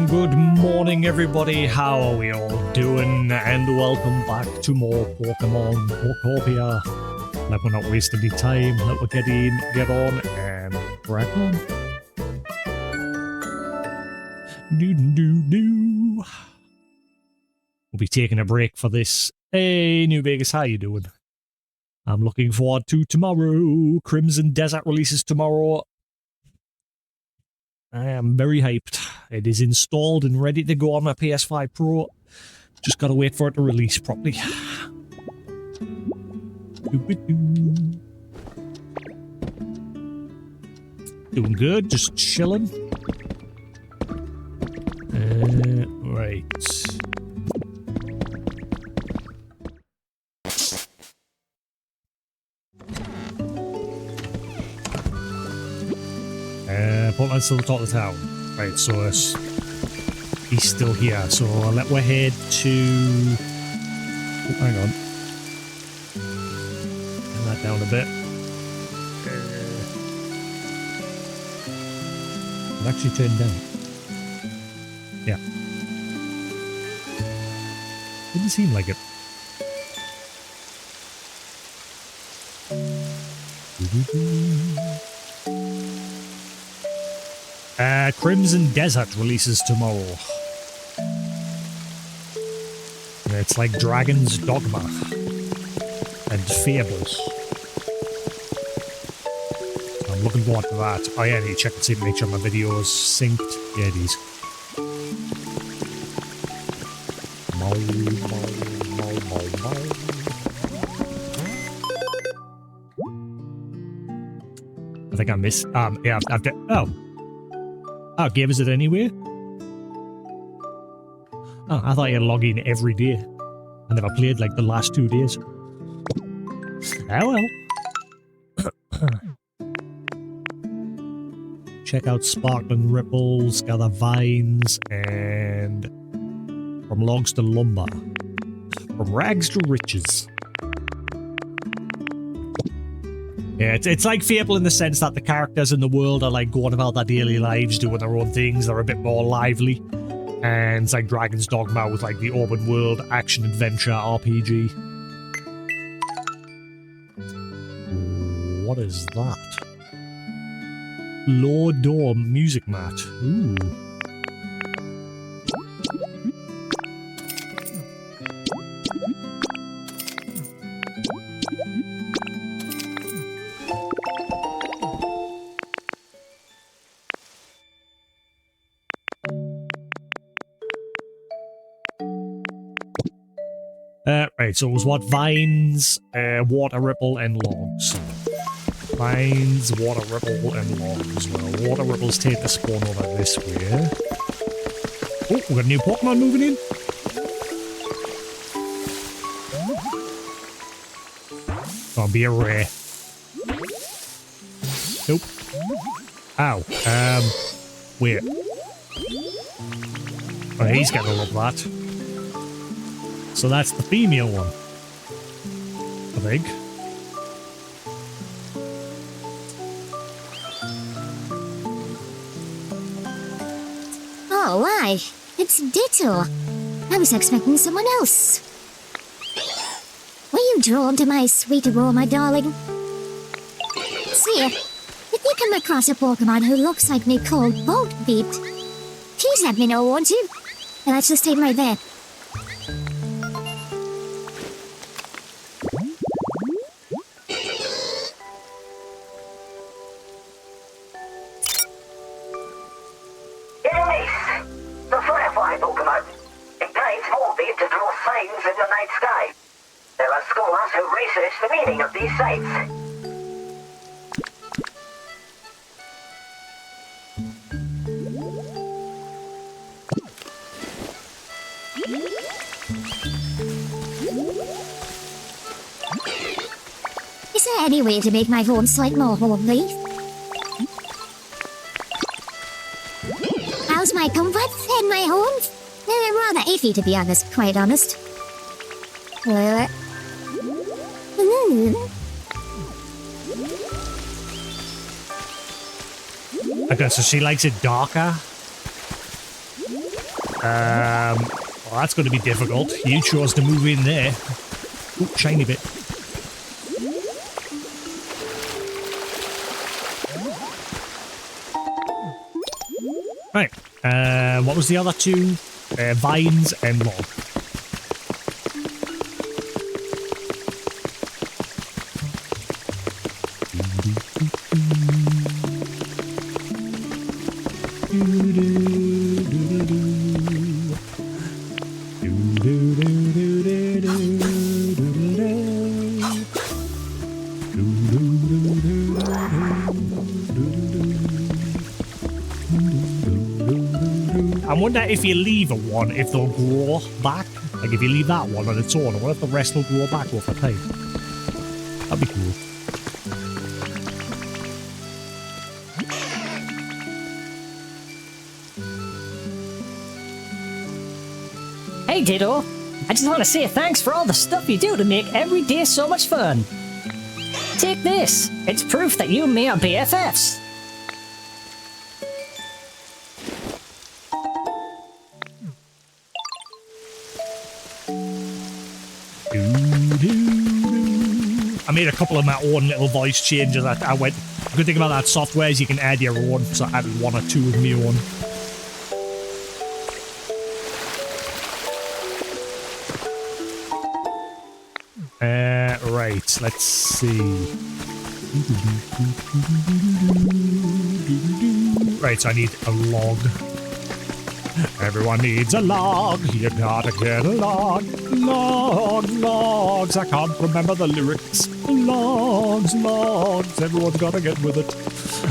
Good morning, everybody. How are we all doing? And welcome back to more Pokemon Pokopia. Let we're not wasting any time. Let we get on, and crack on. We'll be taking a break for this. Hey, New Vegas, how you doing? I'm looking forward to tomorrow. Crimson Desert releases tomorrow. I am very hyped. It is installed and ready to go on my PS5 Pro. Just gotta wait for it to release properly. Doing good, just chilling. Right. Portland's still at the top of the town. Right, so he's still here. So let we head to... Oh, hang on. Turn that down a bit. It actually turned down. Yeah. Didn't seem like it. Crimson Desert releases tomorrow. It's like Dragon's Dogma and Fables. I'm looking forward to that. Oh yeah, I need to check and see to make sure my video's synced. Yeah, it is. I think I missed. Yeah, I've done. Oh. Oh, gave us it anyway? Oh, I thought you had to log in every day. I never played like the last 2 days. Oh well. Check out Sparkling Ripples, gather vines, and from logs to lumber. From rags to riches. Yeah, it's like Fable in the sense that the characters in the world are like going about their daily lives, doing their own things. They're a bit more lively. And it's like Dragon's Dogma with like the open world action adventure RPG. What is that? Low door music mat. Ooh. Right, so it was what? Vines, water ripple, and logs. Vines, water ripple, and logs. Well, water ripples take the spawn over this way. Oh, we got a new Pokemon moving in. Gonna be a rare. Nope. Ow. Wait. Oh, he's gonna love that. So that's the female one. I think. Oh, why? It's Ditto. I was expecting someone else. Were you drawn to my sweet aroma, darling? See, if you come across a Pokemon who looks like me called Bolt Beat, please let me know, won't you? And let's just stay right there. The meaning of these sites. there any way to make my home site more homely? How's my comfort in my home? Rather iffy, to be honest, quite honest. Okay, so she likes it darker. Well, that's going to be difficult. You chose to move in there. Ooh, shiny bit. Right. What was the other two? Vines and log. I wonder if you leave a one, if they'll grow back. Like if you leave that one on its own, I wonder if the rest will grow back over time. That'd be cool. Hey Ditto, I just want to say thanks for all the stuff you do to make every day so much fun. Take this, it's proof that you and me are BFFs. I made a couple of my own little voice changes. I went. The good thing about that software is you can add your own, so I added one or two of my own. Right, let's see. Right, so I need a log. Everyone needs a log. You gotta get a log. Logs. I can't remember the lyrics. Logs. Everyone's gotta get with it.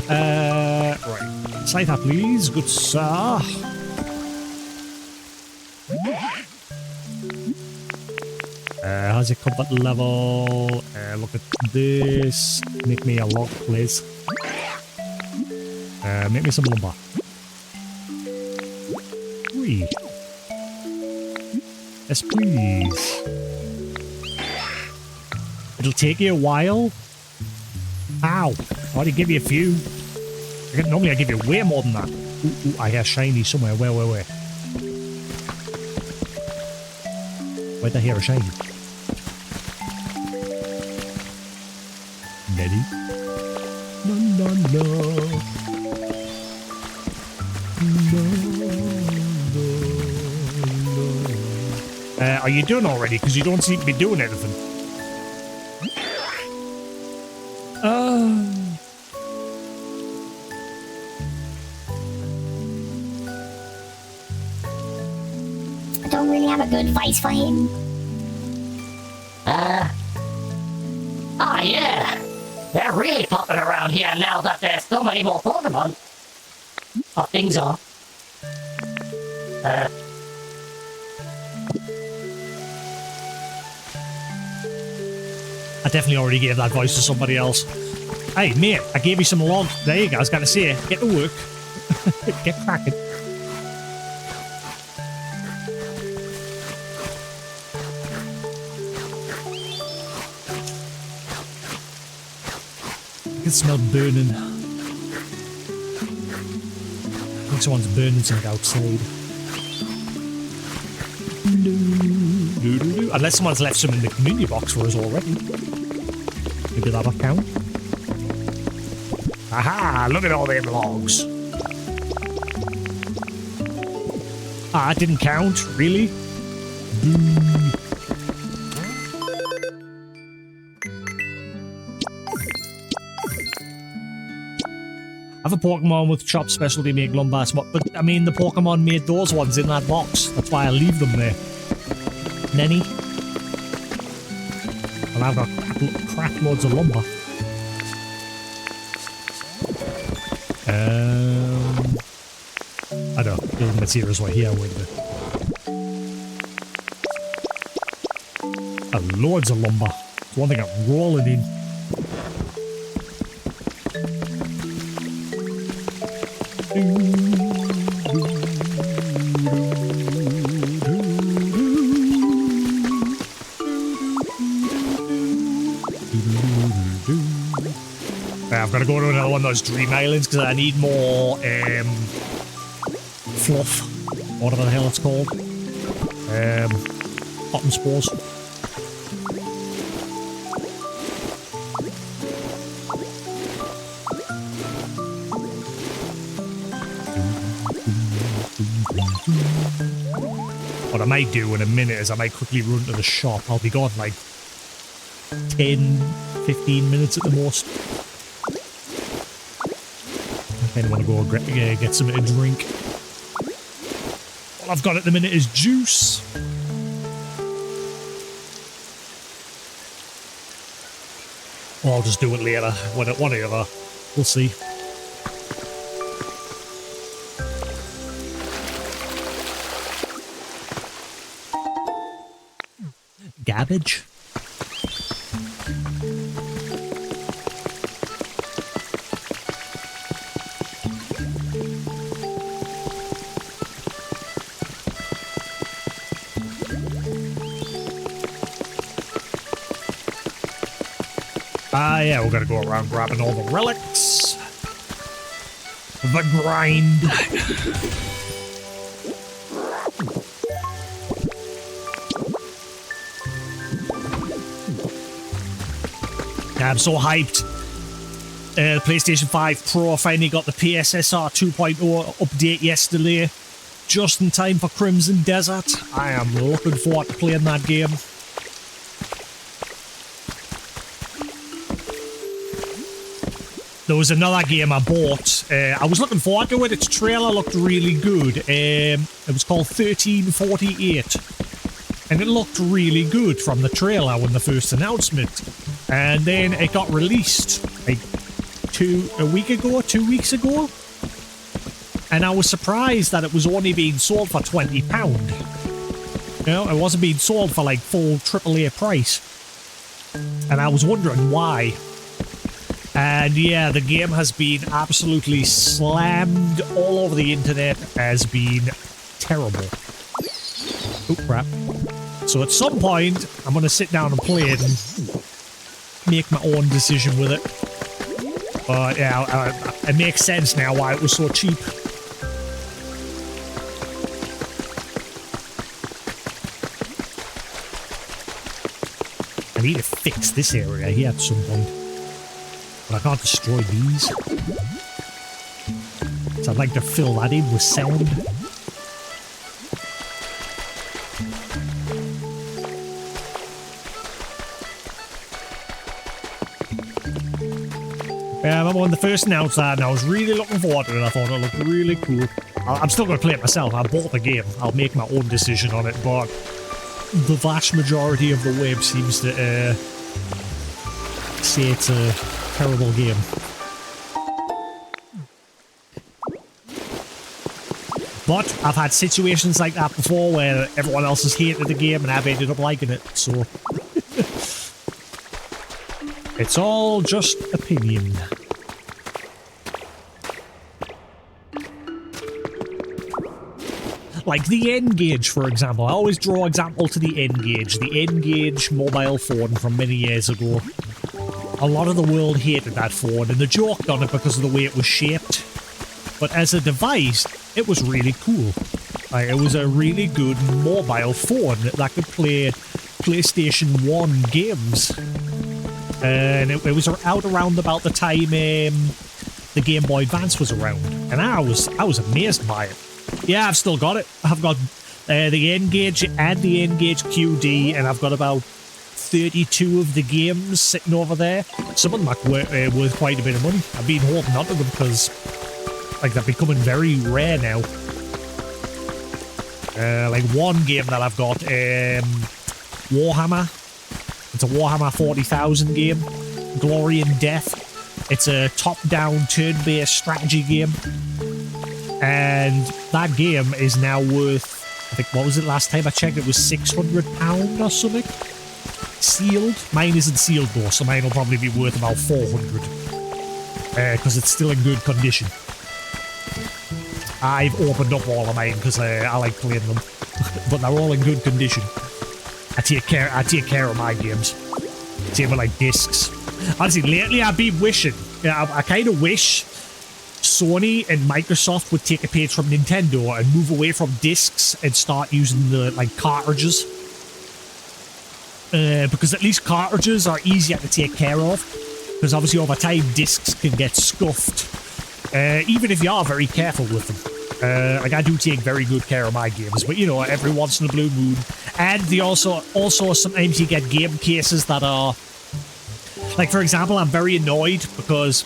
Right. Scyther, please. Good sir. How's your comfort level? Look at this. Make me a log, please. Make me some lumber. 3. Yes, please. It'll take you a while. Ow. I already give you a few. Normally I give you way more than that. Ooh, I hear shiny somewhere. Where? Where'd I hear a shiny? Ready? No. Are you done already? Because you don't seem to be doing anything. I don't really have a good voice for him. Yeah. They're really popping around here now that there's so many more Pokemon. Oh, things are. I definitely already gave that voice to somebody else. Hey, mate, I gave you some log. There you go, I was going to say, get to work. Get cracking. I can smell burning. I think someone's burning something outside. Unless someone's left some in the community box for us already. Maybe that'll count. Aha! Look at all them logs. Ah, it didn't count. Really? Boo. I have a Pokemon with chop specialty make lumber spot, but I mean the Pokemon made those ones in that box. That's why I leave them there. Nenny. Well, I've got crap loads of lumber. I don't know. Building materials right here, wait a bit. Loads of lumber. It's one thing I'm rolling in. gotta go to another one of those dream islands because I need more fluff. Whatever the hell it's called. Cotton spores. What I might do in a minute is I might quickly run to the shop. I'll be gone like 10, 15 minutes at the most. I kind of want to go get something to drink. All I've got at the minute is juice. Or I'll just do it later, whatever. We'll see. Garbage. Yeah, we're gonna go around grabbing all the relics. The grind. I'm so hyped. The PlayStation 5 Pro finally got the PSSR 2.0 update yesterday, just in time for Crimson Desert. I am looking forward to playing that game. There was another game I bought. I was looking forward to it. Its trailer looked really good. It was called 1348. And it looked really good from the trailer when the first announcement. And then it got released like 2 weeks ago. And I was surprised that it was only being sold for £20. You know, it wasn't being sold for like full AAA price. And I was wondering why. And yeah, the game has been absolutely slammed all over the internet as being terrible. Oh crap. So at some point, I'm going to sit down and play it and make my own decision with it. But yeah, it makes sense now why it was so cheap. I need to fix this area here at some point. But I can't destroy these. So I'd like to fill that in with sound. Yeah, I remember when they first announced that and I was really looking forward to it. I thought it looked really cool. I'm still going to play it myself. I bought the game. I'll make my own decision on it, but the vast majority of the web seems to say it's a terrible game. But I've had situations like that before where everyone else has hated the game and I've ended up liking it, so it's all just opinion. Like the N-Gage, for example. I always draw example to the N-Gage. The N-Gage mobile phone from many years ago. A lot of the world hated that phone, and they joked on it because of the way it was shaped. But as a device, it was really cool. It was a really good mobile phone that could play PlayStation 1 games. And it was out around about the time the Game Boy Advance was around. And I was amazed by it. Yeah, I've still got it. I've got the N-Gage and the N-Gage QD, and I've got about 32 of the games sitting over there. Some of them are worth quite a bit of money. I've been holding on to them because like they're becoming very rare now. Like one game that I've got, Warhammer. It's a Warhammer 40,000 game. Glory and Death. It's a top-down turn-based strategy game. And that game is now worth, I think, what was it last time I checked? It was £600 or something. Sealed. Mine isn't sealed though, so mine will probably be worth about 400. Because it's still in good condition. I've opened up all of mine because I like playing them. But they're all in good condition. I take care of my games. Same with like discs. Honestly, lately I've been wishing Yeah, I kind of wish Sony and Microsoft would take a page from Nintendo and move away from discs and start using the like cartridges. Because at least cartridges are easier to take care of. Because obviously over time discs can get scuffed. Even if you are very careful with them. Like I do take very good care of my games, but you know, every once in a blue moon. And they also sometimes you get game cases that are like, for example, I'm very annoyed because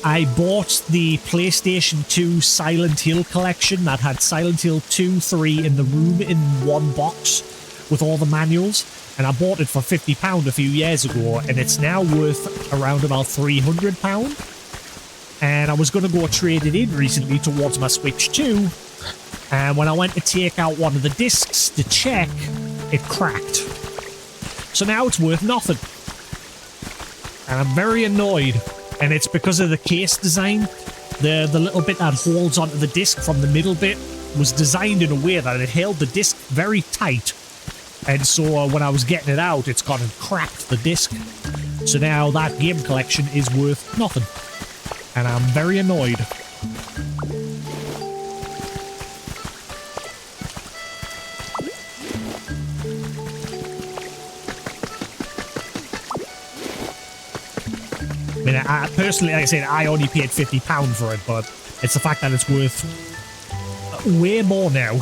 I bought the PlayStation 2 Silent Hill collection that had Silent Hill 2, 3 in the room in one box with all the manuals, and I bought it for £50 a few years ago, and it's now worth around about £300. And I was going to go trade it in recently towards my Switch 2, and when I went to take out one of the discs to check, it cracked. So now it's worth nothing. And I'm very annoyed. And it's because of the case design. The little bit that holds onto the disc from the middle bit was designed in a way that it held the disc very tight. And so when I was getting it out, it's gone and cracked the disc. So now that game collection is worth nothing. And I'm very annoyed. I mean, I personally, like I said, I only paid £50 for it, but it's the fact that it's worth way more now.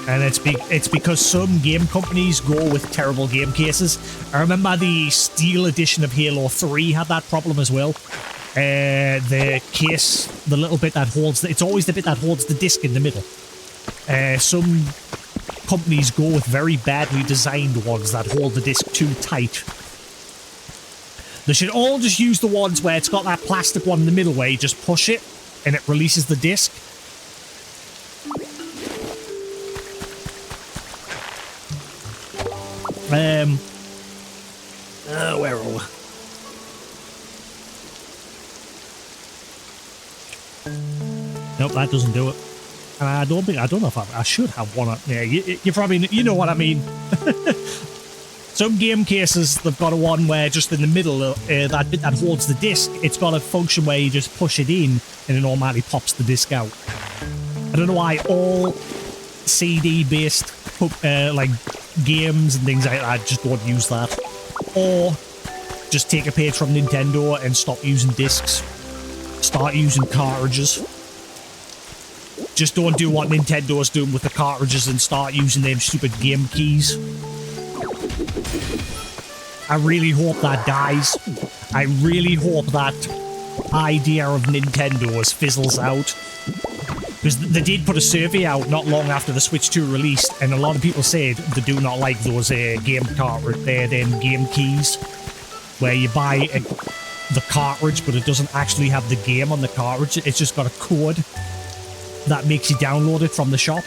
And it's because some game companies go with terrible game cases. I remember the Steel edition of Halo 3 had that problem as well. The case, the little bit that holds, it's always the bit that holds the disc in the middle. Some companies go with very badly designed ones that hold the disc too tight. They should all just use the ones where it's got that plastic one in the middle where you just push it and it releases the disc. Where are we? Nope, that doesn't do it. And I don't know if I should have one. Yeah, you probably, you know what I mean. Some game cases, they've got a one where just in the middle, that bit that holds the disc, it's got a function where you just push it in and it automatically pops the disc out. I don't know why all CD-based like games and things like that just don't use that. Or just take a page from Nintendo and stop using discs. Start using cartridges. Just don't do what Nintendo's doing with the cartridges and start using them stupid game keys. I really hope that dies. I really hope that idea of Nintendo's fizzles out. Because they did put a survey out not long after the Switch 2 released, and a lot of people said they do not like those game keys, where you buy the cartridge, but it doesn't actually have the game on the cartridge. It's just got a code that makes you download it from the shop.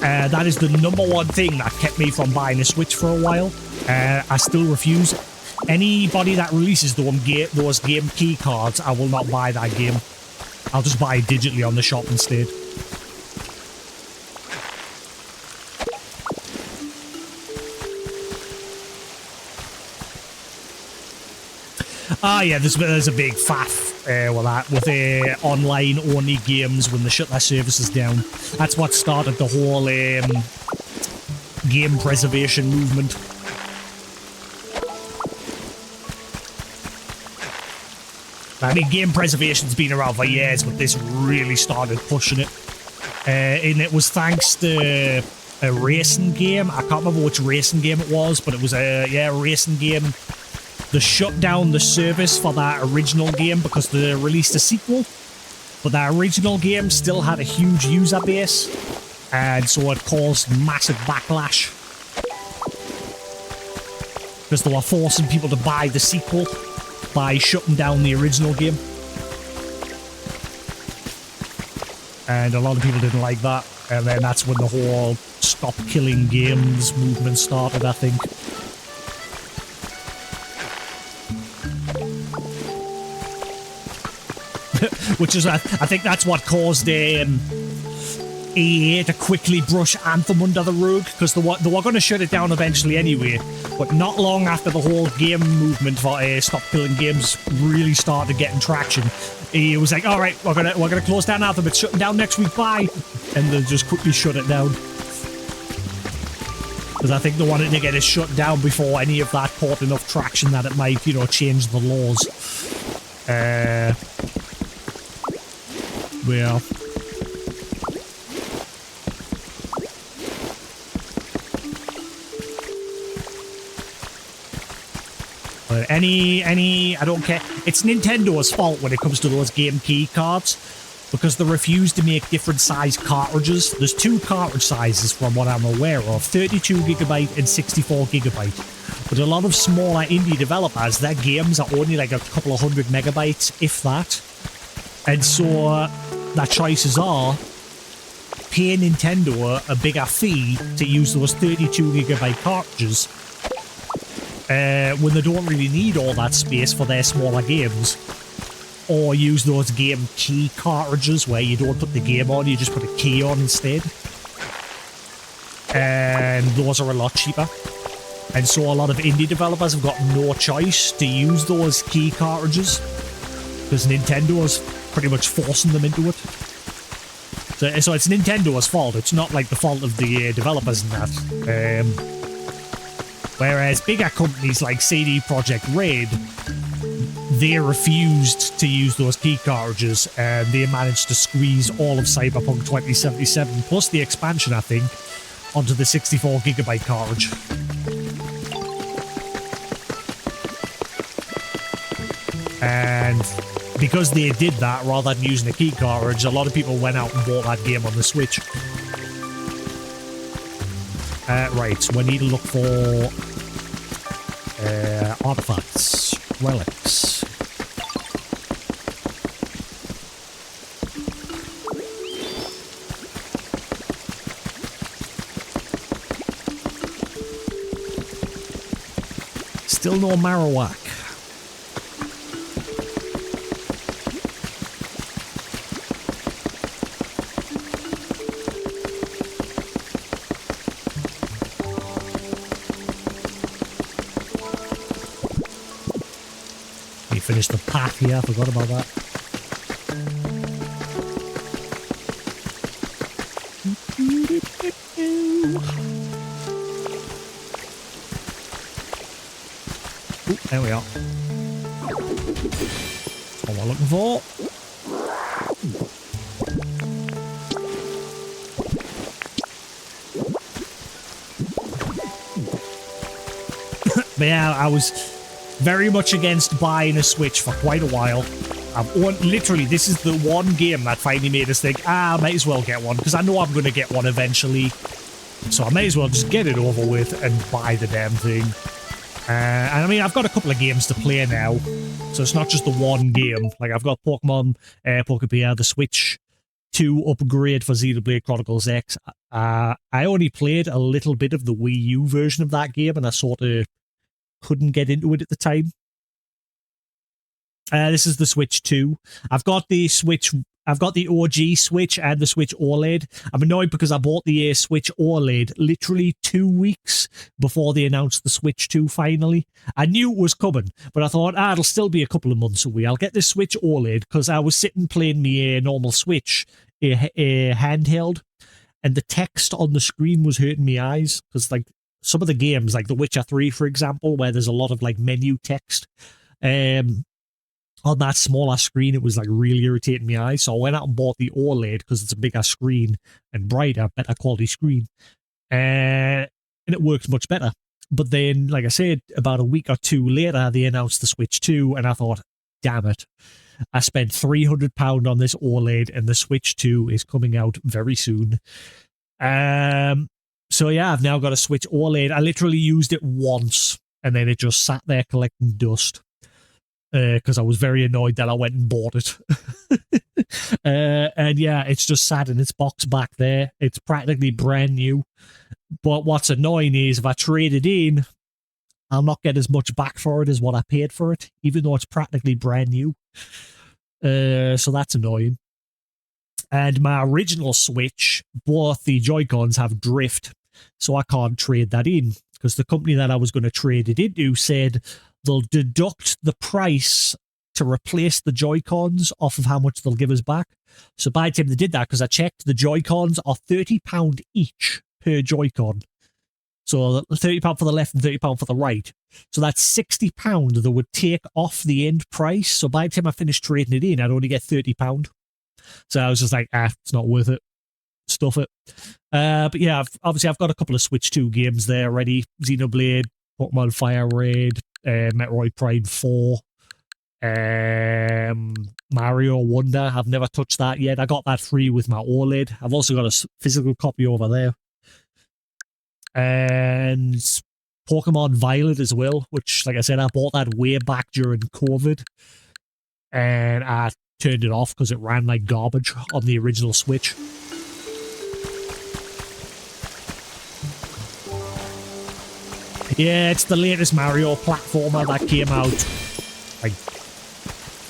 That is the #1 thing that kept me from buying a Switch for a while. I still refuse. Anybody that releases those game key cards, I will not buy that game. I'll just buy it digitally on the shop instead. Ah, yeah, there's a big faff with online-only games when they shut their services down. That's what started the whole game preservation movement. I mean, game preservation's been around for years, but this really started pushing it. And it was thanks to a racing game. I can't remember which racing game it was, but it was a racing game. They shut down the service for that original game because they released a sequel. But that original game still had a huge user base, and so it caused massive backlash. Because they were forcing people to buy the sequel by shutting down the original game. And a lot of people didn't like that. And then that's when the whole stop killing games movement started, I think. Which is, I think that's what caused EA to quickly brush Anthem under the rug, because they were going to shut it down eventually anyway. But not long after the whole game movement for Stop Killing Games really started getting traction, EA was like, all right, we're gonna close down Anthem. It's shutting down next week. Bye, and they just quickly shut it down. Because I think they wanted to get it shut down before any of that caught enough traction that it might, you know, change the laws. Well. But I don't care. It's Nintendo's fault when it comes to those game key cards, because they refuse to make different size cartridges. There's 2 cartridge sizes from what I'm aware of, 32GB and 64GB. But a lot of smaller indie developers, their games are only like a couple of 100MB, if that. And so their choices are pay Nintendo a bigger fee to use those 32GB cartridges when they don't really need all that space for their smaller games. Or use those game key cartridges where you don't put the game on, you just put a key on instead. And those are a lot cheaper. And so a lot of indie developers have got no choice to use those key cartridges, because Nintendo's pretty much forcing them into it. So it's Nintendo's fault. It's not like the fault of the developers and that. Whereas bigger companies like CD Projekt Red, they refused to use those key cartridges, and they managed to squeeze all of Cyberpunk 2077 plus the expansion, I think, onto the 64GB cartridge. And because they did that rather than using a key cartridge, a lot of people went out and bought that game on the Switch. Right, so we need to look for artifacts, relics. Still no Marowak. Finish the path here, I forgot about that. Ooh, there we are. What am I looking for? But yeah, I was very much against buying a Switch for quite a while. Literally, this is the one game that finally made us think, I might as well get one, because I know I'm going to get one eventually. So I may as well just get it over with and buy the damn thing. And I mean, I've got a couple of games to play now, so it's not just the one game. Like, I've got Pokemon, Pokopia, the Switch 2 upgrade for Xenoblade Chronicles X. I only played a little bit of the Wii U version of that game, and I sort of couldn't get into it at the time. This is the Switch 2. I've got the OG Switch and the Switch OLED. I'm annoyed because I bought the Switch OLED literally 2 weeks before they announced the Switch 2 finally. I knew it was coming, but I thought, it'll still be a couple of months away. I'll get this Switch OLED, because I was sitting playing my normal Switch handheld, and the text on the screen was hurting my eyes, because like some of the games, like The Witcher 3, for example, where there's a lot of like menu text, on that smaller screen, it was like really irritating my eyes. So I went out and bought the OLED because it's a bigger screen and brighter, better quality screen. And it worked much better. But then, like I said, about a week or two later, they announced the Switch 2, and I thought, damn it. I spent £300 on this OLED, and the Switch 2 is coming out very soon. So yeah, I've now got a Switch OLED. I literally used it once, and then it just sat there collecting dust, because I was very annoyed that I went and bought it. And yeah, it's just sat in its box back there. It's practically brand new. But what's annoying is if I trade it in, I'll not get as much back for it as what I paid for it, even though it's practically brand new. So that's annoying. And my original Switch, both the Joy-Cons have drift, so I can't trade that in, because the company that I was going to trade it into said they'll deduct the price to replace the Joy-Cons off of how much they'll give us back. So by the time they did that, because I checked, the Joy-Cons are £30 each per Joy-Con. So £30 for the left and £30 for the right. So that's £60 that would take off the end price. So by the time I finished trading it in, I'd only get £30. So I was just like, it's not worth it. Stuff it. But yeah, I've got a couple of Switch 2 games there already. Xenoblade, Pokemon Fire Red, Metroid Prime 4, Mario Wonder. I've never touched that yet. I got that free with my OLED. I've also got a physical copy over there. And Pokemon Violet as well, which, like I said, I bought that way back during COVID. And I turned it off because it ran like garbage on the original Switch. Yeah, it's the latest Mario platformer that came out like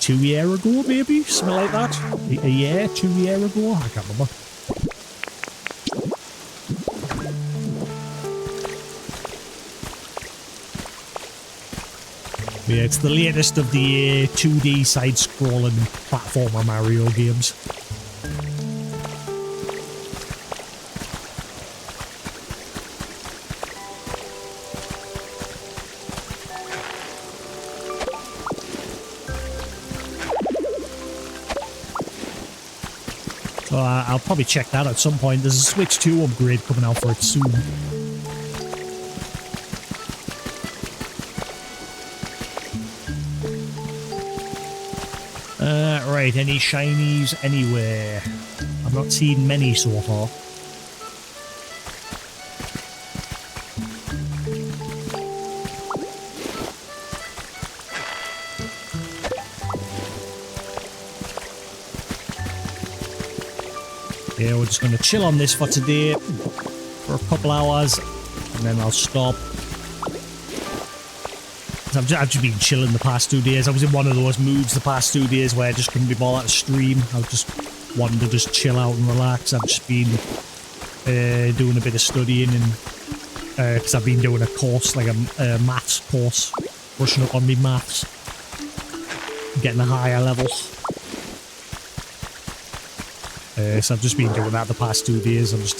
2 years ago, maybe? Something like that. A year, 2 years ago? I can't remember. Yeah, it's the latest of the 2D side-scrolling platformer Mario games. So I'll probably check that at some point. There's a Switch 2 upgrade coming out for it soon. Right, any shinies anywhere? I've not seen many so far. Yeah, we're just going to chill on this for today for a couple hours, and then I'll stop. I've just been chilling the past 2 days. I was in one of those moods the past 2 days where I just couldn't be bothered to stream. I just wanted to just chill out and relax. I've just been doing a bit of studying, and because I've been doing a course, like a maths course, brushing up on me maths, getting a higher level. So I've just been doing that the past 2 days. I'm just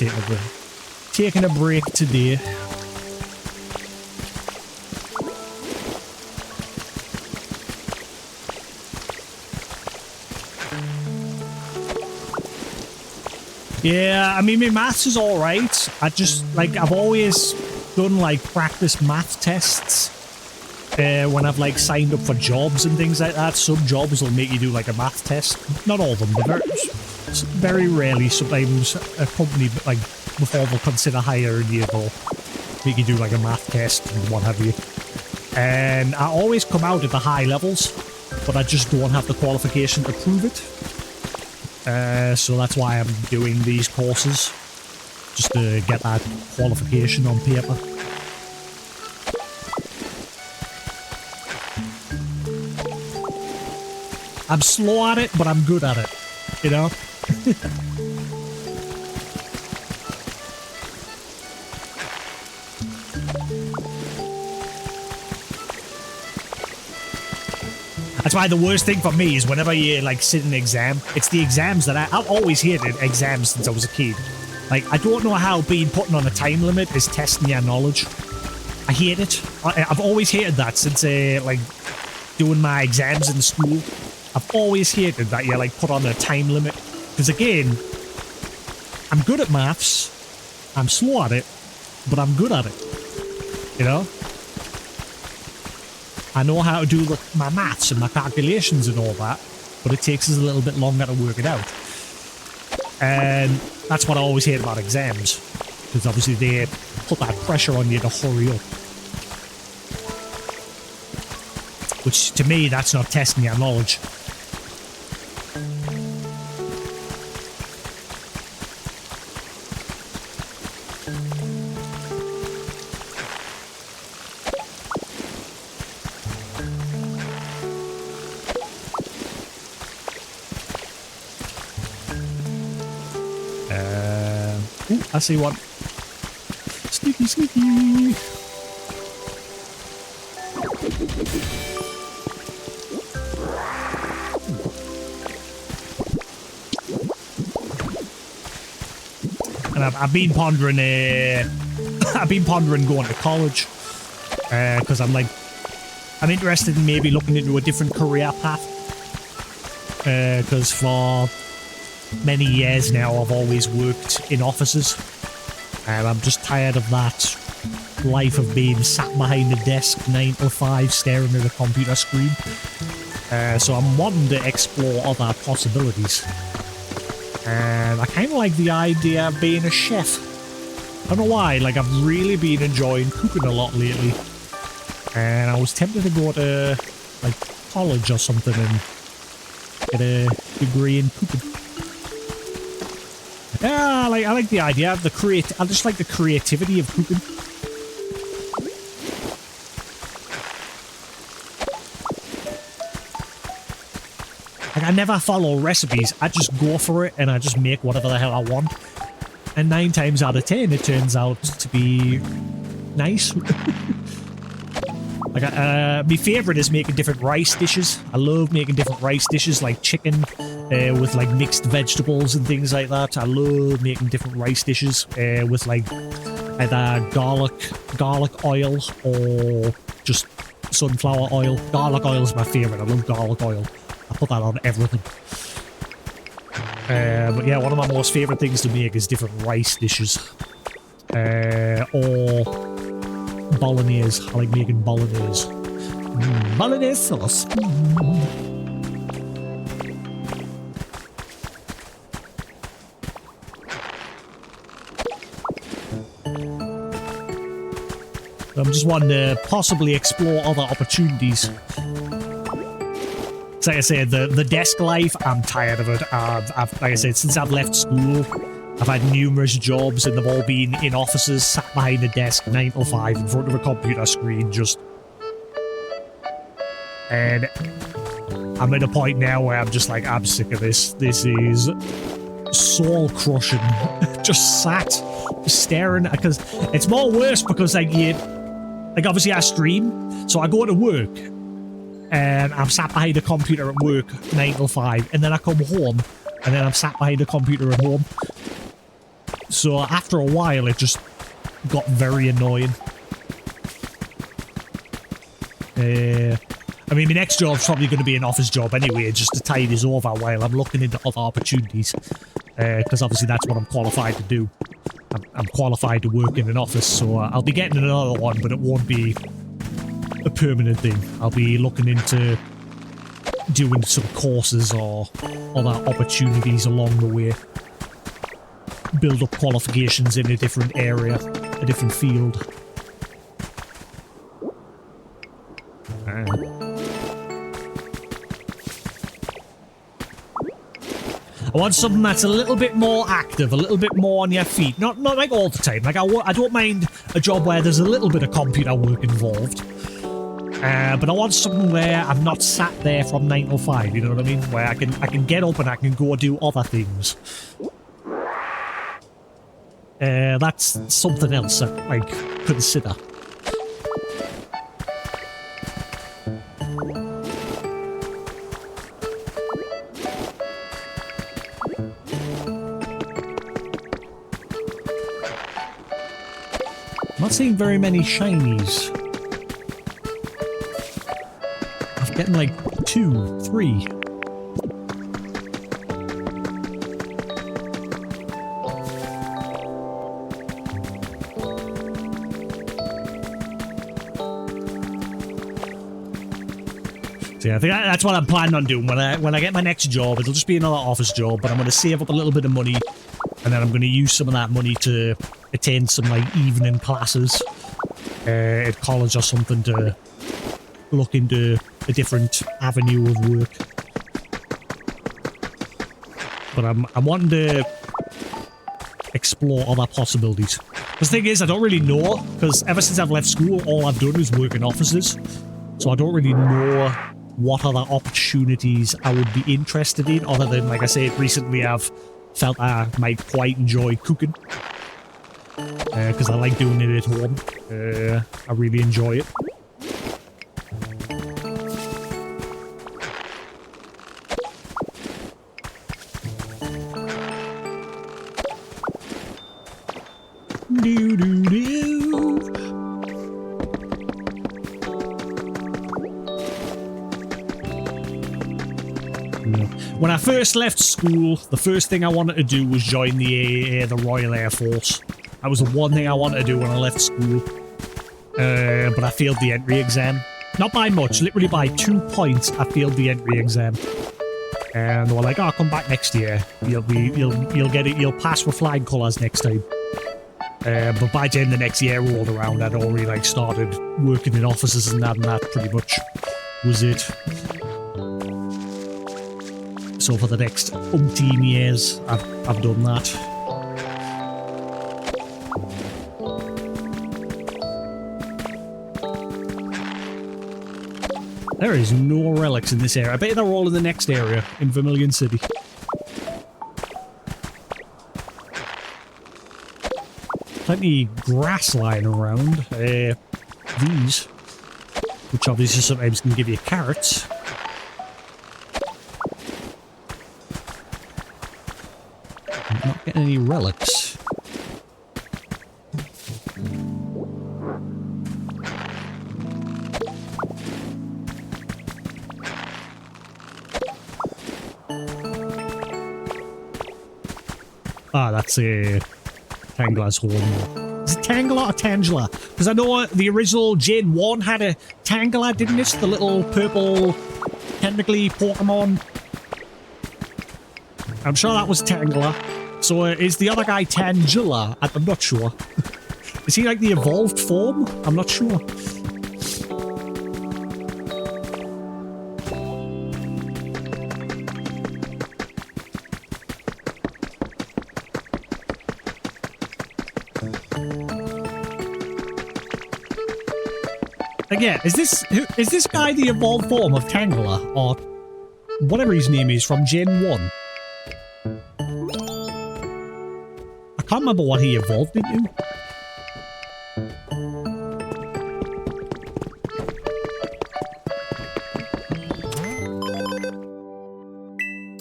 taking a break today. Yeah, I mean, my maths is alright. I've always done, like, practice math tests when I've, like, signed up for jobs and things like that. Some jobs will make you do, like, a math test. Not all of them, but very rarely. Sometimes a company, like, before they'll consider hiring you, they'll make you do, like, a math test and what have you. And I always come out at the high levels, but I just don't have the qualification to prove it. So that's why I'm doing these courses, just to get that qualification on paper. I'm slow at it, but I'm good at it, you know? That's why the worst thing for me is whenever you, like, sit in an exam, it's the exams that I've always hated exams since I was a kid. Like, I don't know how being put on a time limit is testing your knowledge. I hate it. I've always hated that since, like, doing my exams in school. I've always hated that you're, like, put on a time limit. Because, again, I'm good at maths. I'm slow at it, but I'm good at it. You know? I know how to do my maths and my calculations and all that, but it takes us a little bit longer to work it out. And that's what I always hate about exams, because obviously they put that pressure on you to hurry up. Which, to me, that's not testing your knowledge. Ooh, I see one. Sneaky, sneaky. And I've been pondering I've been pondering going to college because I'm interested in maybe looking into a different career path because for many years now I've always worked in offices and I'm just tired of that life of being sat behind a desk 9 to 5 staring at a computer screen. So I'm wanting to explore other possibilities. And I kind of like the idea of being a chef. I don't know why, like I've really been enjoying cooking a lot lately. And I was tempted to go to like college or something and get a degree in cooking. Yeah, I like the idea of I just like the creativity of cooking. Like I never follow recipes, I just go for it and I just make whatever the hell I want. And 9 times out of 10 it turns out to be nice. Like my favourite is making different rice dishes. I love making different rice dishes like chicken with like mixed vegetables and things like that. I love making different rice dishes with like either garlic oil or just sunflower oil. Garlic oil is my favourite. I love garlic oil. I put that on everything. But yeah, one of my most favourite things to make is different rice dishes. Or bolognese. I like making bolognese. Bolognese sauce. I'm just wanting to possibly explore other opportunities. So like I said, the desk life, I'm tired of it. Like I said, since I've left school, I've had numerous jobs and they've all been in offices, sat behind a desk 9 to 5 in front of a computer screen, just... And I'm at a point now where I'm just like, I'm sick of this. This is soul-crushing. Just sat, just staring, because it's more worse because like obviously I stream, so I go to work and I'm sat behind a computer at work 9 till 5, and then I come home and then I'm sat behind a computer at home. So after a while it just got very annoying. I mean, my next job's probably going to be an office job anyway, just to tide this over while I'm looking into other opportunities. Because obviously that's what I'm qualified to do. I'm qualified to work in an office, so I'll be getting another one, but it won't be a permanent thing. I'll be looking into doing some courses or other opportunities along the way. Build up qualifications in a different area, a different field. I want something that's a little bit more active, a little bit more on your feet. Not like all the time. Like I don't mind a job where there's a little bit of computer work involved. But I want something where I'm not sat there from 9 till 5, you know what I mean? Where I can get up and I can go do other things. That's something else I like consider. I'm not seeing very many shinies. I'm getting like 2, 3. So yeah, I think that's what I'm planning on doing when I get my next job. It'll just be another office job, but I'm going to save up a little bit of money, and then I'm going to use some of that money to attend some like evening classes at college or something to look into a different avenue of work. But I'm wanting to explore other possibilities. The thing is, I don't really know, because ever since I've left school, all I've done is work in offices. So I don't really know what other opportunities I would be interested in, other than, like I said, recently I've felt I might quite enjoy cooking. Because I like doing it at home. I really enjoy it. Do do do. When I first left school, the first thing I wanted to do was join the Royal Air Force. That was the one thing I wanted to do when I left school. But I failed the entry exam. Not by much, literally by 2 points. I failed the entry exam. And they were like, "Oh, come back next year. You'll get it. You'll pass with flying colours next time." But by then the next year rolled around, I'd already like started working in offices and that pretty much was it. So for the next umpteen years, I've done that. There is no relics in this area. I bet they're all in the next area, in Vermilion City. Plenty grass lying around. These, which obviously sometimes can give you carrots. I'm not getting any relics. Ah, that's a Tangela's horn. Is it Tangela or Tangela? Because I know the original Gen 1 had a Tangela, didn't it? The little purple, technically Pokemon. I'm sure that was Tangela. So is the other guy Tangela? I'm not sure. Is he like the evolved form? I'm not sure. Again, is this guy the evolved form of Tangela or whatever his name is from Gen 1? I can't remember what he evolved into.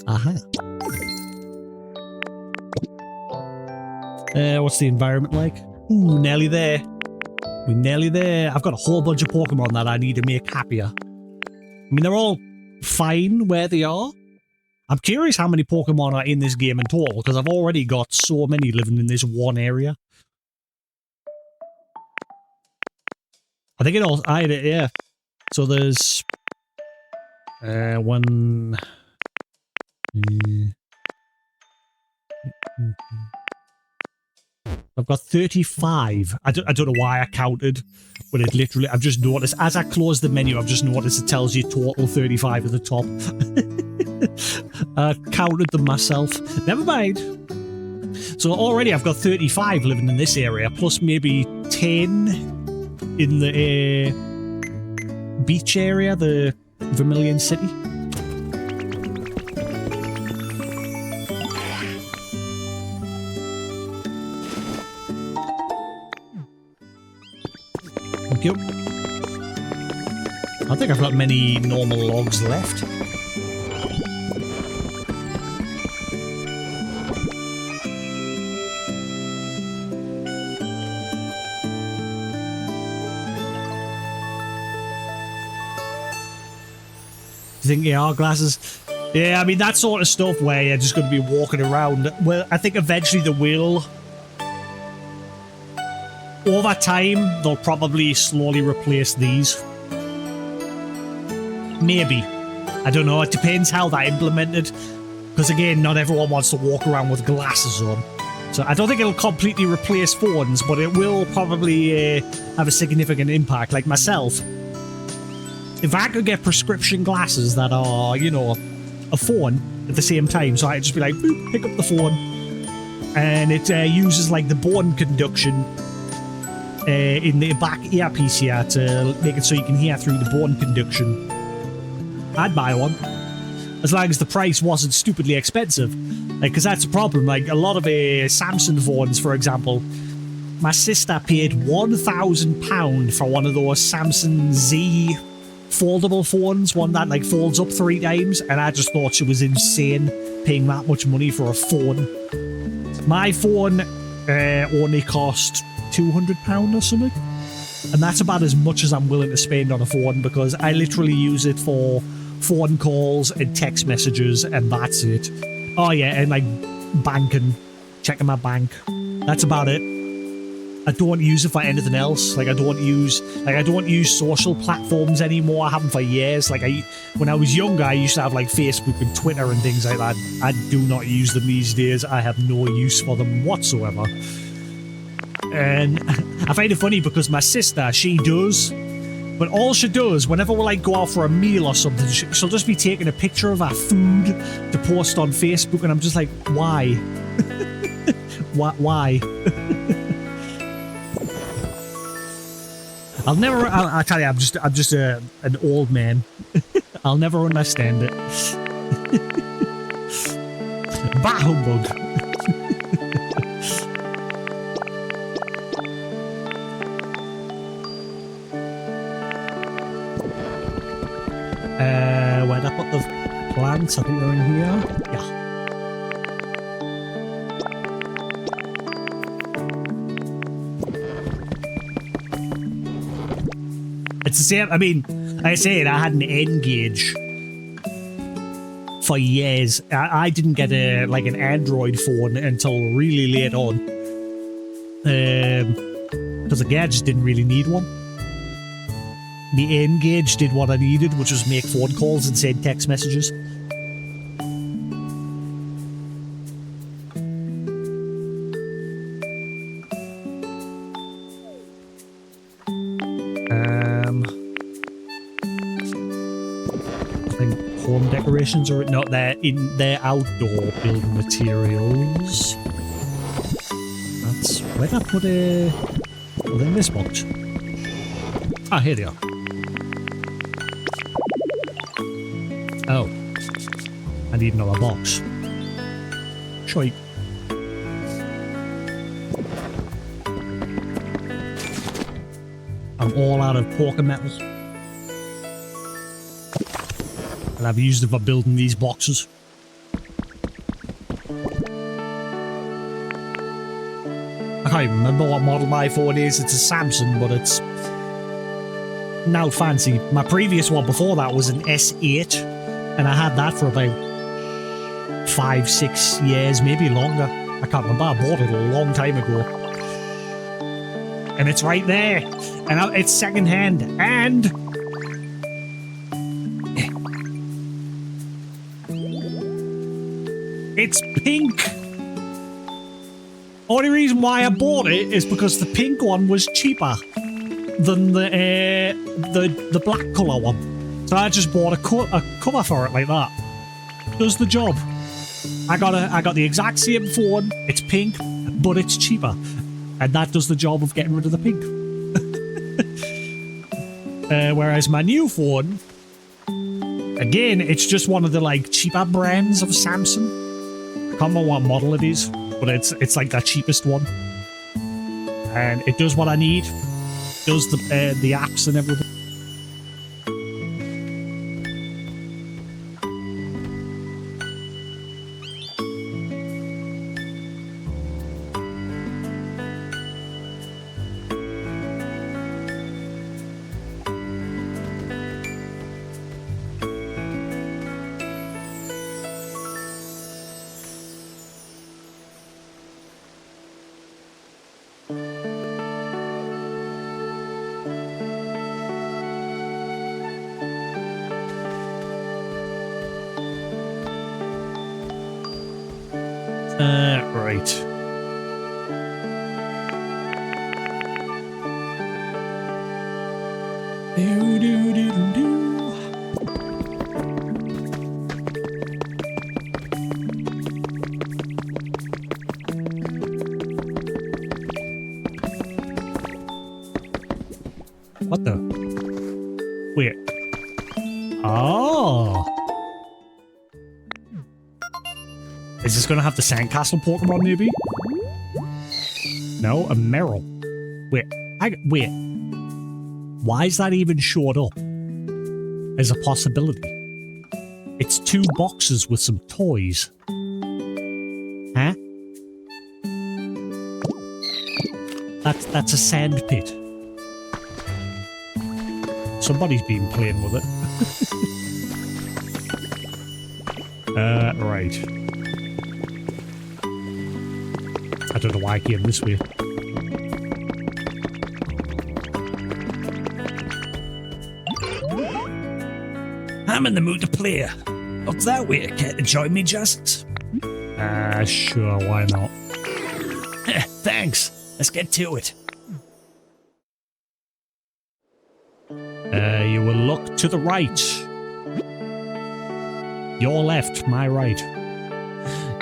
Aha. What's the environment like? Ooh, nearly there. We're nearly there. I've got a whole bunch of Pokemon that I need to make happier. I mean, they're all fine where they are. I'm curious how many Pokemon are in this game in total, because I've already got so many living in this one area. I think it all... yeah. So there's... one... I've got 35. I don't know why I counted, but it literally... I've just noticed... As I close the menu, I've just noticed it tells you total 35 at the top. I counted them myself. Never mind. So already I've got 35 living in this area, plus maybe 10 in the beach area, the Vermilion City. Thank you. I don't think I've got many normal logs left. Think AR glasses. Yeah, I mean, that sort of stuff where you're just going to be walking around. Well, I think eventually they will. Over time, they'll probably slowly replace these. Maybe. I don't know. It depends how they're implemented. Because again, not everyone wants to walk around with glasses on. So I don't think it'll completely replace phones, but it will probably have a significant impact. Like myself. If I could get prescription glasses that are, you know, a phone at the same time, so I'd just be like, boop, pick up the phone, and it uses like the bone conduction in the back earpiece here to make it so you can hear through the bone conduction. I'd buy one, as long as the price wasn't stupidly expensive. Like, because that's a problem. Like, a lot of Samsung phones, for example, my sister paid £1,000 for one of those Samsung Z foldable phones, one that like folds up 3 times, and I just thought she was insane paying that much money for a phone. My phone only cost £200 or something, and that's about as much as I'm willing to spend on a phone, because I literally use it for phone calls and text messages, and that's it. Oh yeah, and like banking, checking my bank. That's about it. I don't use it for anything else. Like I don't use social platforms anymore. I haven't for years. Like when I was younger, I used to have like Facebook and Twitter and things like that. I do not use them these days. I have no use for them whatsoever. And I find it funny because my sister, she does, but all she does whenever we like go out for a meal or something, she'll just be taking a picture of our food to post on Facebook, and I'm just like, why? Why? I'll tell you, I'm just an old man. I'll never understand it. Bah humbug. Where'd I put the plants? I think they're in here. Yeah. It's the same. I mean, like I said, I had an N-Gauge for years. I didn't get an Android phone until really late on, because I just didn't really need one. The N-Gauge did what I needed, which was make phone calls and send text messages. Decorations are not there in their outdoor building materials. That's where I put a. Well, in this box. Ah, here they are. Oh, I need another box. Shite. I'm all out of porker metal. And I've used it for building these boxes. I can't even remember what model my phone is. It's a Samsung, but it's now fancy. My previous one before that was an S8, and I had that for about 5-6 years, maybe longer. I can't remember. I bought it a long time ago. And it's right there. And it's secondhand. And it's pink. Only reason why I bought it is because the pink one was cheaper than the black colour one. So I just bought a cover for it like that. Does the job. I got the exact same phone. It's pink, but it's cheaper, and that does the job of getting rid of the pink. Whereas my new phone, again, it's just one of the like cheaper brands of Samsung. I can't remember what model it is, but it's like that cheapest one, and it does what I need. It does the apps and everything. Right. What the? Wait. Oh. Is this gonna have the sandcastle Pokemon, maybe? No, a Meryl. Wait, wait. Why is that even showed up as a possibility? It's 2 boxes with some toys. Huh? That's a sand pit. Somebody's been playing with it. Right. I don't know why I came this way. I'm in the mood to play. Up that way, care to join me, Jasix? Sure, why not? Thanks. Let's get to it. You will look to the right. Your left, my right.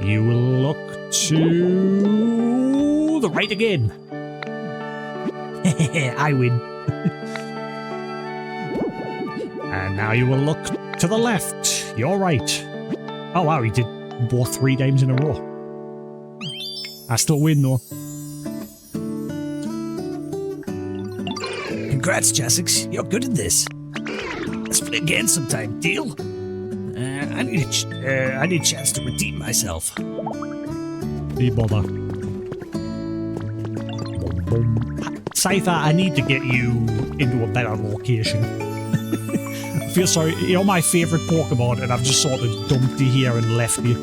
You will look to the right again. I win. And now you will look to the left. Your right. Oh wow, he did both 3 times in a row. I still win though. Congrats, Jasix. You're good at this. Let's play again sometime, deal? I need a chance to redeem myself. Be bother. Scyther, I need to get you into a better location. I feel sorry. You're my favourite Pokemon, and I've just sort of dumped you here and left you.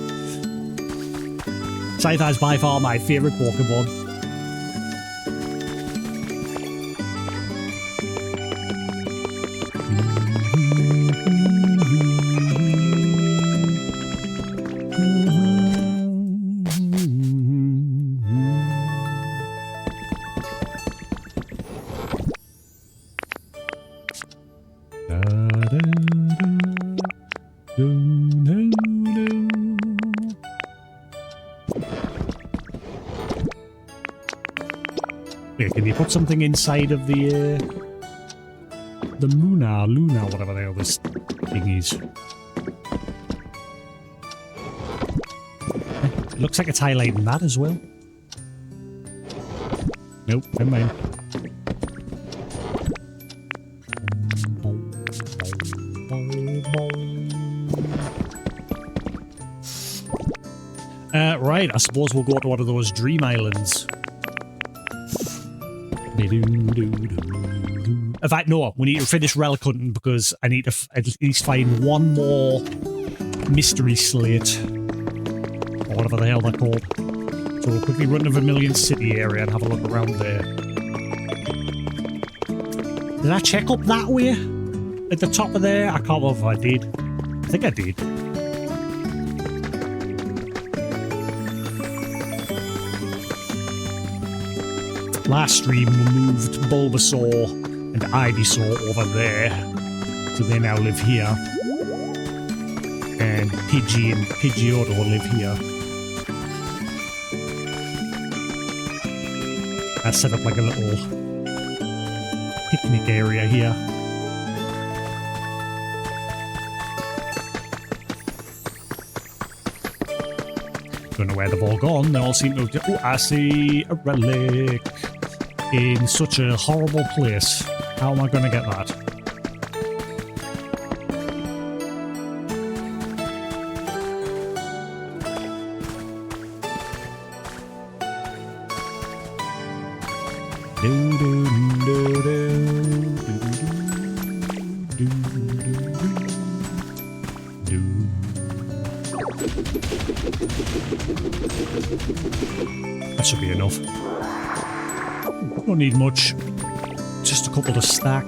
Scyther is by far my favourite Pokemon. Wait, can you put something inside of the Luna, whatever the hell this thing is? It looks like it's highlighting that as well. Nope, never mind. Right, I suppose we'll go to one of those dream islands. In fact, no, we need to finish relic hunting because I need to at least find one more mystery slate. Or whatever the hell they're called. So we'll quickly run to Vermilion City area and have a look around there. Did I check up that way? At the top of there? I can't remember if I did. I think I did. Last stream we moved Bulbasaur and Ivysaur over there. So they now live here. And Pidgey and Pidgeotto live here. I set up like a little picnic area here. Don't know where they've all gone. They all seem to... Oh, I see a relic in such a horrible place. How am I going to get that? That should be enough. Don't need much. Just a couple to stack.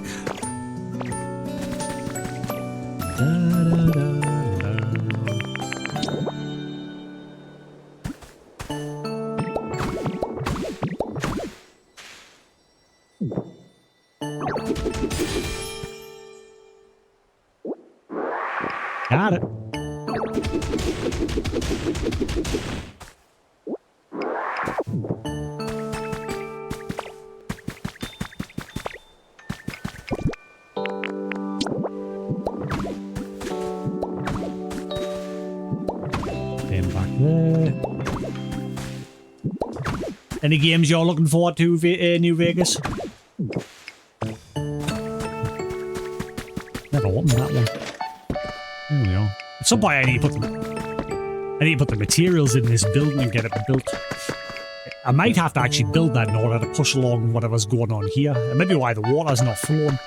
Got it. Stand back there. Any games you're looking forward to, New Vegas? Never opened that one. There we are. At some point, I need to put the materials in this building and get it built. I might have to actually build that in order to push along whatever's going on here. And maybe why the water's not flowing.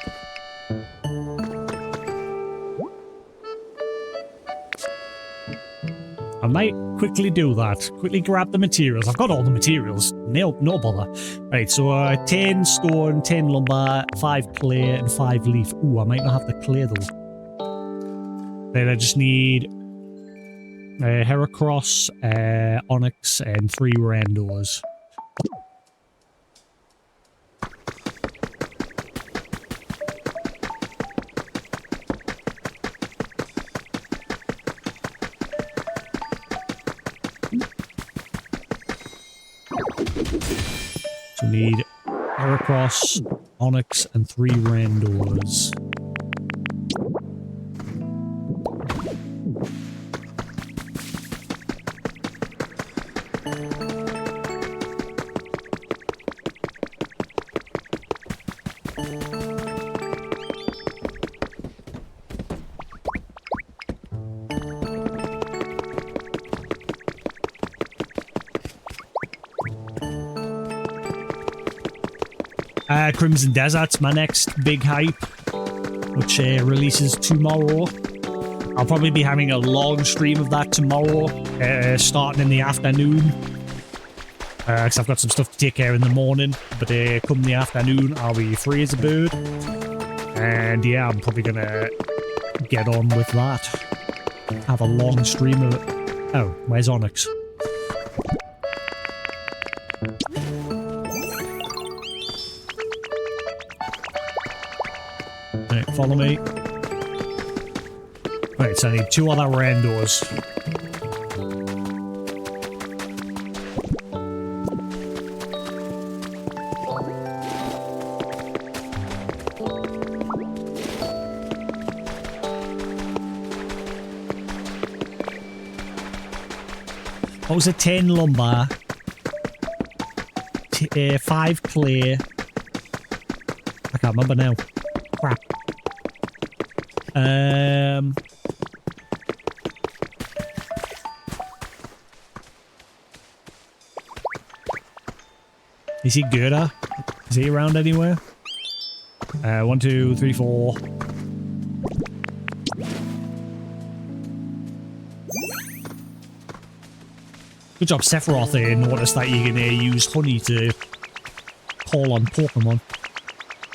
I might quickly do that. Quickly grab the materials. I've got all the materials. No bother. Right, so 10 stone, 10 lumber, 5 clay, and 5 leaf. Ooh, I might not have the clay though. Then I just need Heracross, Onyx, and 3 randos. So need Heracross, Onyx, and 3 randos. Crimson Desert's my next big hype, which releases tomorrow. I'll probably be having a long stream of that tomorrow, starting in the afternoon. Because I've got some stuff to take care of in the morning, but come the afternoon, I'll be free as a bird. And yeah, I'm probably gonna get on with that. Have a long stream of it. Oh, where's Onyx? Right, follow me. Right, so I need 2 other randos. What was it? 10 lumber, 5 clay. I can't remember now. Crap. Is he Gerda? Is he around anywhere? 1, 2, 3, 4. Good job, Sephiroth. Noticed that you can use honey to call on Pokemon.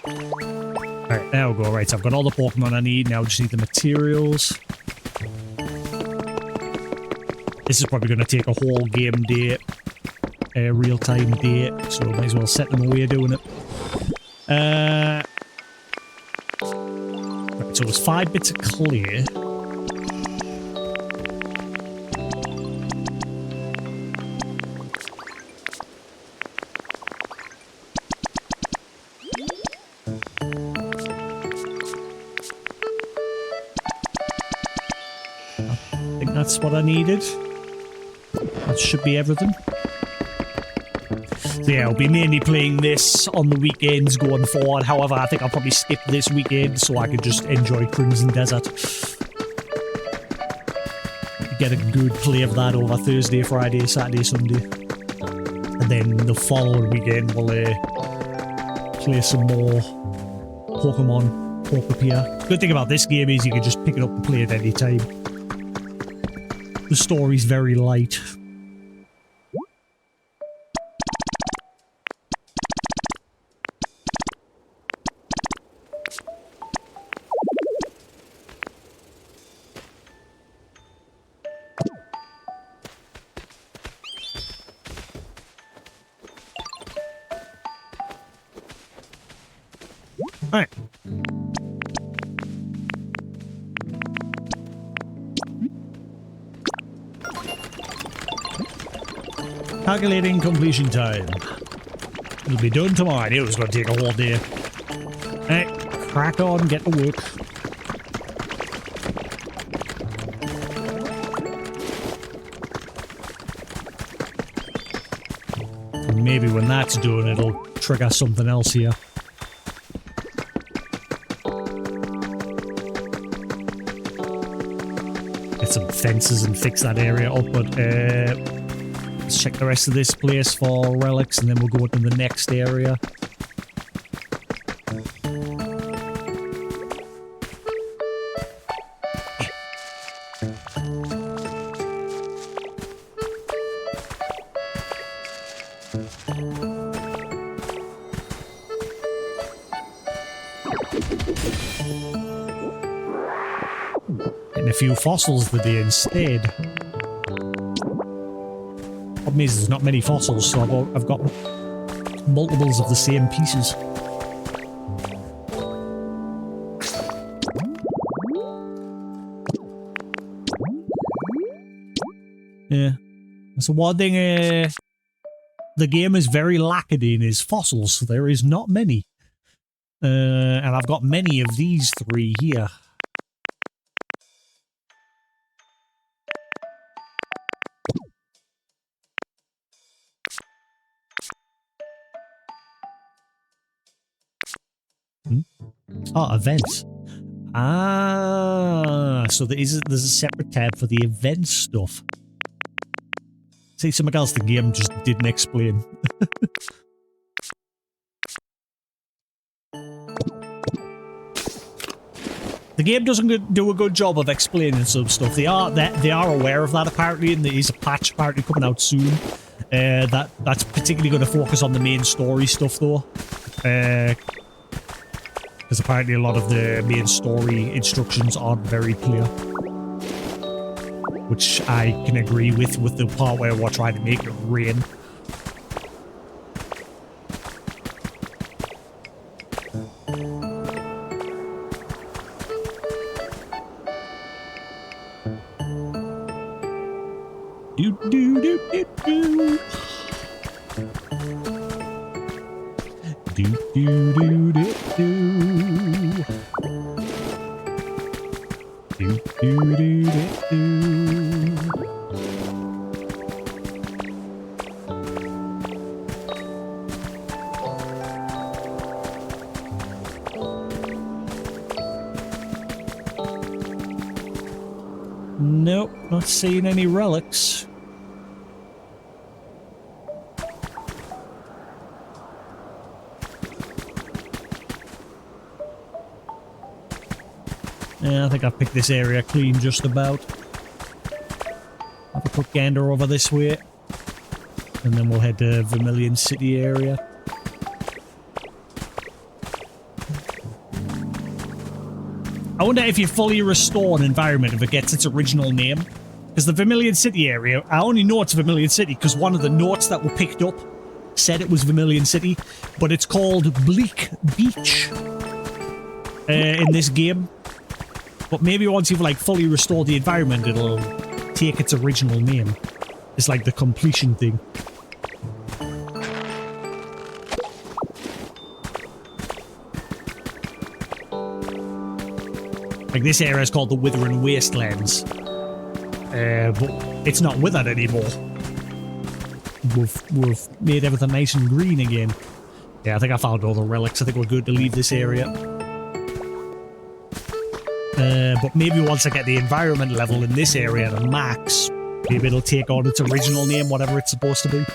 Alright, there we go. Right, so I've got all the Pokemon I need. Now I just need the materials. This is probably going to take a whole game day. Real-time day. So I might as well set them away doing it. Right, so there's 5 bits of clay. That's what I needed. That should be everything. So yeah, I'll be mainly playing this on the weekends going forward. However, I think I'll probably skip this weekend so I can just enjoy Crimson Desert. Get a good play of that over Thursday, Friday, Saturday, Sunday. And then the following weekend we'll play some more Pokemon Pokopia. Good thing about this game is you can just pick it up and play it any time. The story's very light. Alright. Calculating completion time. It'll be done tomorrow. I knew it was going to take a whole day. Alright, crack on, get to work. And maybe when that's done, it'll trigger something else here. Get some fences and fix that area up, but let's check the rest of this place for relics, and then we'll go into the next area. A few fossils today instead. Problem is there's not many fossils, so I've got multiples of the same pieces. Yeah. So one thing the game is very lacking in is fossils. There is not many. And I've got many of these three here. Oh, events. Ah, so there's a separate tab for the event stuff. See, something else the game just didn't explain. The game doesn't do a good job of explaining some stuff. They are aware of that apparently, and there is a patch apparently coming out soon. That's particularly going to focus on the main story stuff though. Because apparently a lot of the main story instructions aren't very clear. Which I can agree with the part where we're trying to make it rain. Do do do do do. Do do do do do. Do do do do do. Nope, not seeing any relics. Yeah, I think I've picked this area clean just about. Have a quick gander over this way. And then we'll head to Vermilion City area. I wonder if you fully restore an environment if it gets its original name. Because the Vermilion City area, I only know it's Vermilion City because one of the notes that were picked up said it was Vermilion City, but it's called Bleak Beach in this game. But maybe once you've like fully restored the environment, it'll take its original name. It's like the completion thing. Like this area is called the Withering Wastelands. But it's not withered anymore. We've made everything nice and green again. Yeah, I think I found all the relics. I think we're good to leave this area. But maybe once I get the environment level in this area to max, maybe it'll take on its original name, whatever it's supposed to be.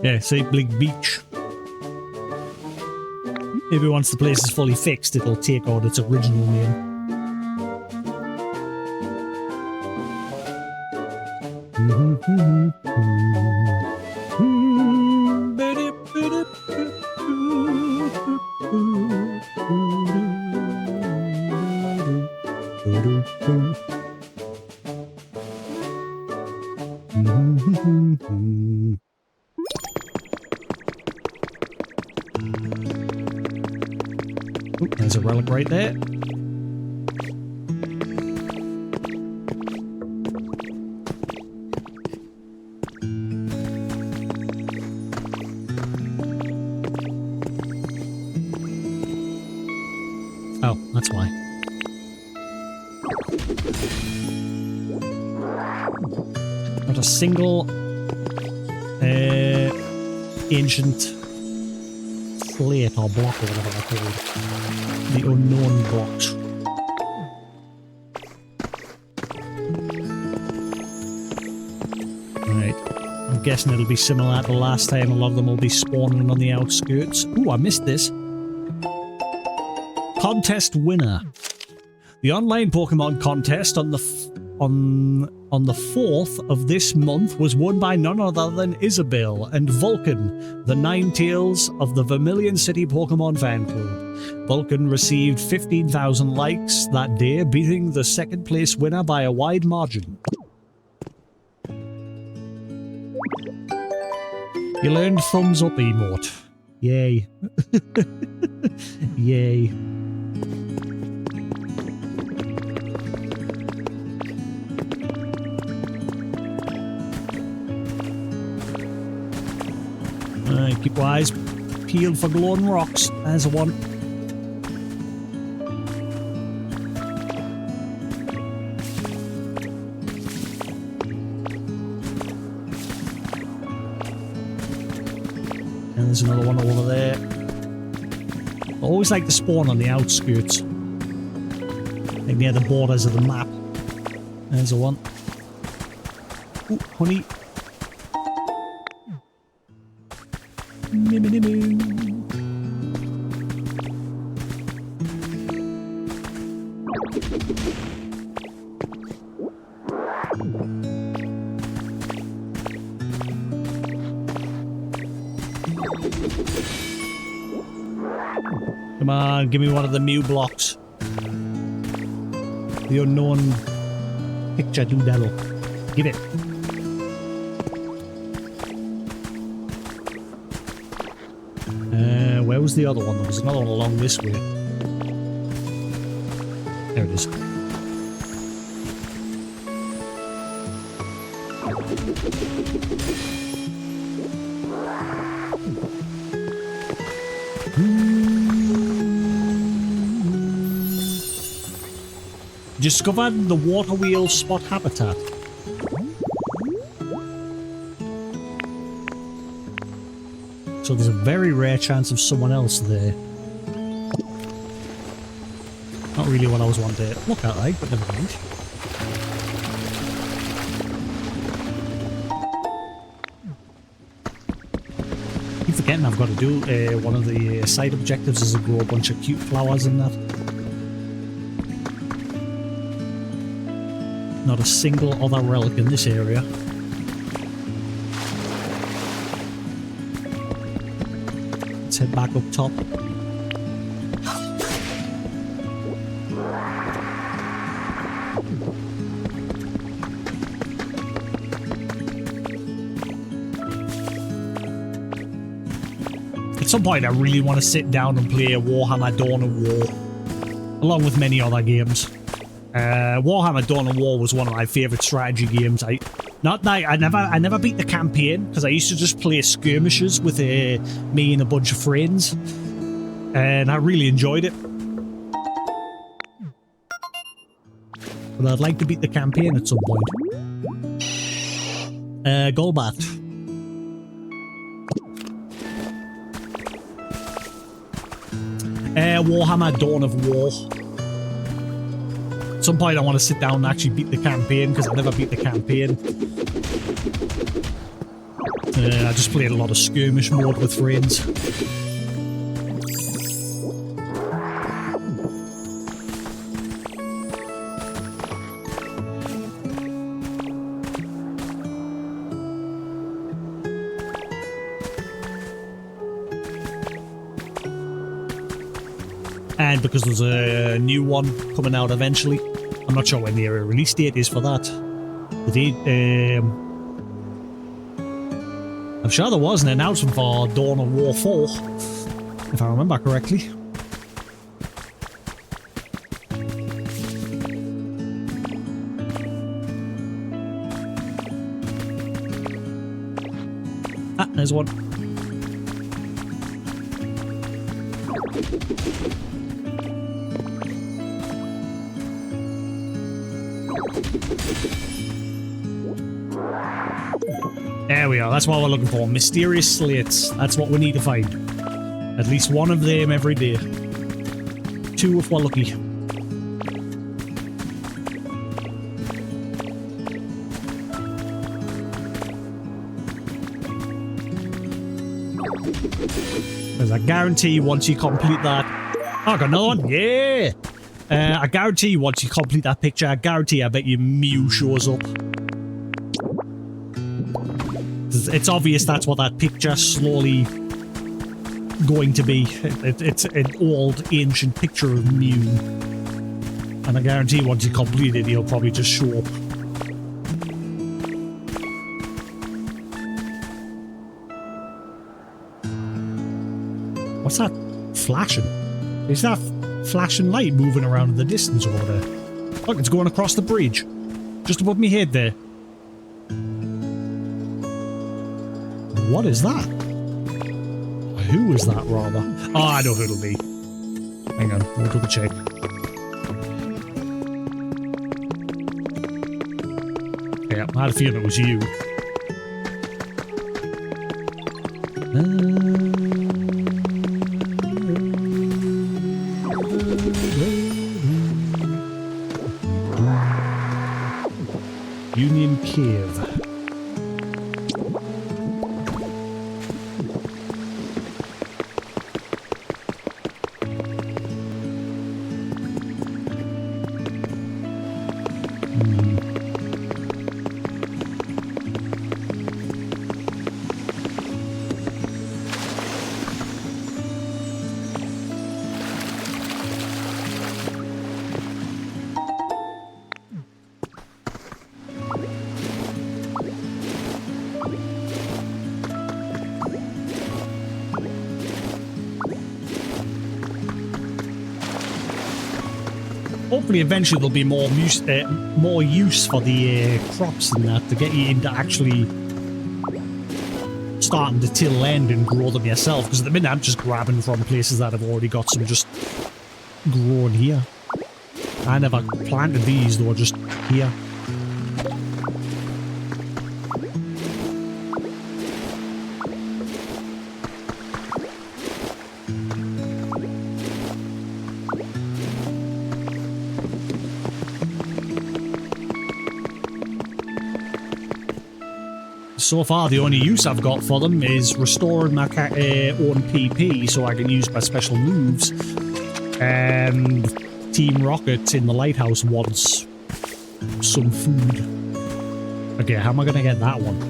Yeah, say Bleak Beach. Maybe once the place is fully fixed, it'll take on its original name. Ooh, there's a relic right there. Oh, that's why. Not a single ancient slate or block or whatever they're called. The unknown blocks. Right. I'm guessing it'll be similar to last time. A lot of them will be spawning on the outskirts. Ooh, I missed this. Contest winner. The online Pokemon contest on the 4th of this month was won by none other than Isabelle and Vulcan, the Ninetales of the Vermilion City Pokemon fan club. Vulcan received 15,000 likes that day, beating the second place winner by a wide margin. You learned thumbs up emote. Yay. Yay. Alright, keep your eyes peeled for glowing rocks. There's a one. And there's another one over there. I always like to spawn on the outskirts. Like near the borders of the map. There's a one. Ooh, honey. Come on, give me one of the Mew blocks. The unknown picture doodle. Give it. Where was the other one? There was another one along this way. There it is. Discovered the water wheel spot habitat. So there's a very rare chance of someone else there. Not really what I was wanting to look at, like, but never mind. Keep forgetting I've got to do one of the side objectives is to grow a bunch of cute flowers in that. Not a single other relic in this area. Let's head back up top. At some point I really want to sit down and play Warhammer Dawn of War, along with many other games. Warhammer Dawn of War was one of my favourite strategy games. I never beat the campaign because I used to just play skirmishes with me and a bunch of friends, and I really enjoyed it. But I'd like to beat the campaign at some point. Golbat. Warhammer Dawn of War. At some point I want to sit down and actually beat the campaign, because I never beat the campaign. I just played a lot of skirmish mode with friends. And because there's a new one coming out eventually. I'm not sure when the release date is for that. The date, I'm sure there was an announcement for Dawn of War 4, if I remember correctly. Ah, there's one. There we are, that's what we're looking for. Mysterious slates. That's what we need to find. At least one of them every day. 2 if we're lucky. There's a guarantee once you complete that. Oh, I got another one. Yeah! I guarantee once you complete that picture, I guarantee I bet you Mew shows up. It's obvious that's what that picture slowly going to be. It's an old, ancient picture of Mew. And I guarantee once you complete it, he'll probably just show up. What's that flashing? Is that flashing light moving around in the distance over there? Look, it's going across the bridge. Just above me head there. What is that? Who is that, rather? Oh, I know who it'll be. Hang on, we'll double check. Yeah, I had a feeling it was you. Union Cave. Hopefully eventually there'll be more use for the crops and that to get you into actually starting to till land and grow them yourself, because at the minute I'm just grabbing from places that have already got some just grown here. I never planted these, they were just here. So far, the only use I've got for them is restoring my own PP so I can use my special moves. And Team Rocket in the lighthouse wants some food. Okay, how am I going to get that one?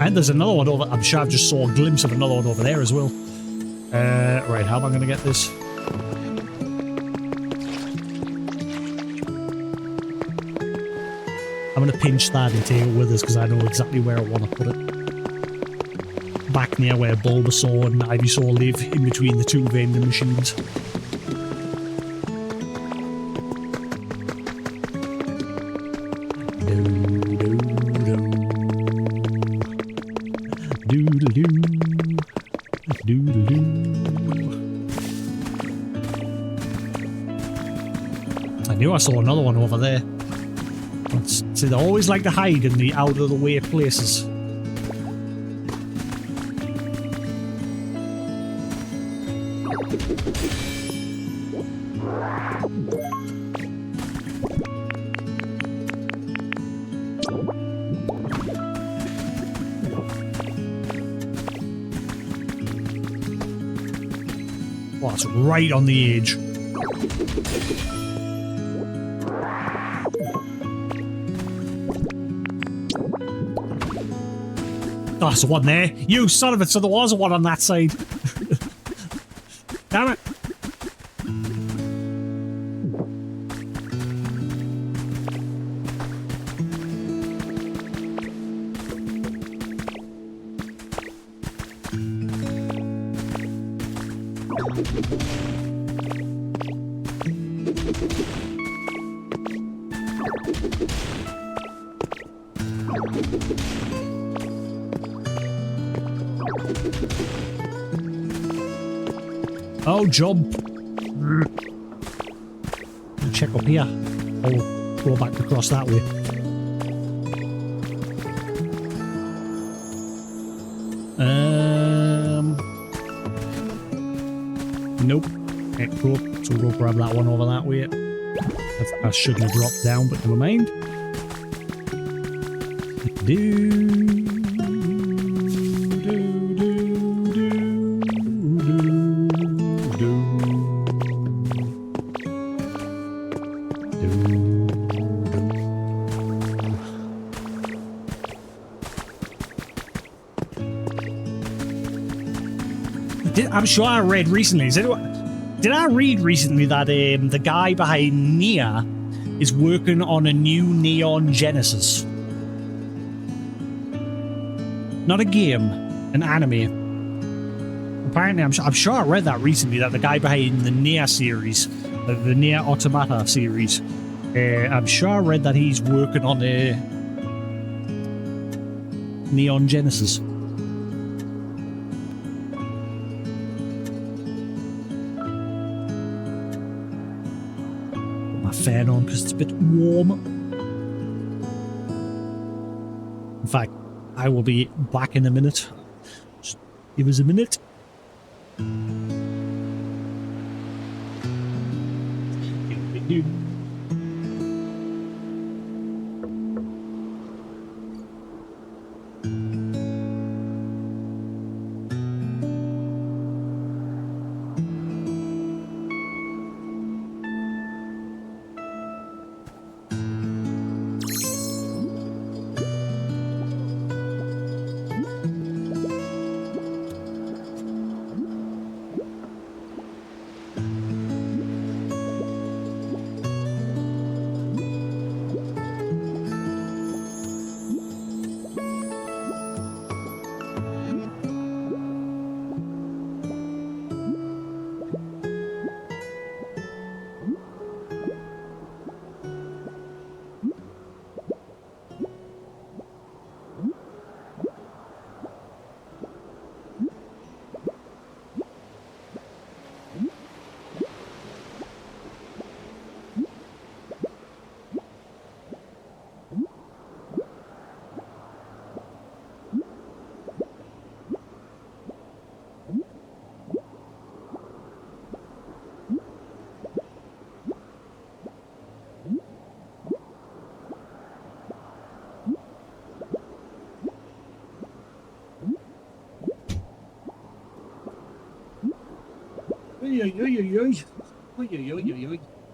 And there's another one over... I'm sure I've just saw a glimpse of another one over there as well. Right, how am I going to get this? I'm going to pinch that and take it with us because I know exactly where I want to put it. Back near where Bulbasaur and Ivysaur live, in between the 2 vending machines. I knew I saw another one over there. See, they always like to hide in the out-of-the-way places. Oh, it's right on the edge. Oh, there's one there. You son of it, so there was one on that side. Damn it. Oh, jump. Check up here. I'll go back across that way. Nope. Cool. So we'll grab that one over that way. I shouldn't have dropped down, but never mind. I'm sure I read recently. Did I read recently that the guy behind Nia is working on a new Neon Genesis? Not a game, an anime. Apparently, I'm sure I read that recently, that the guy behind the Nia series, the Nia Automata series, I'm sure I read that he's working on a Neon Genesis. Fan on because it's a bit warm. In fact, I will be back in a minute. Just give us a minute.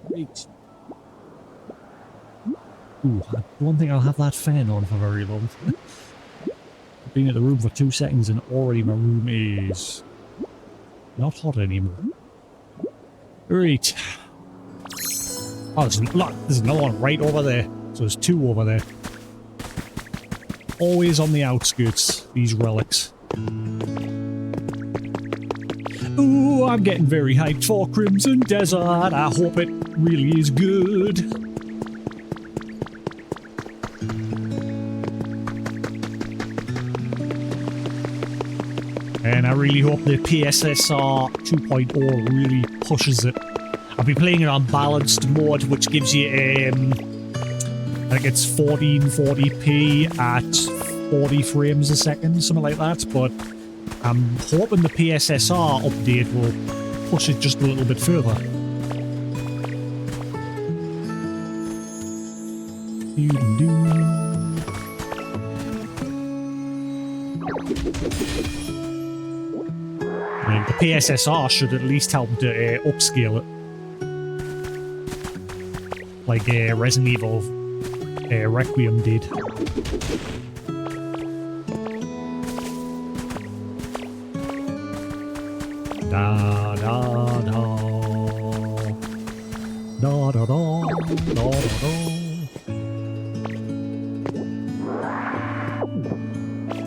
Right. Ooh, I don't think I'll have that fan on for very long. I've been in the room for 2 seconds and already my room is not hot anymore. Right. Oh, there's another one right over there. So there's 2 over there. Always on the outskirts, these relics. Ooh, I'm getting very hyped for Crimson Desert. I hope it really is good. And I really hope the PSSR 2.0 really pushes it. I'll be playing it on balanced mode, which gives you, I think it's 1440p at 40 frames a second, something like that, but I'm hoping the PSSR update will push it just a little bit further. I mean, the PSSR should at least help to upscale it. Like Resident Evil Requiem did. Da da da da da da da da.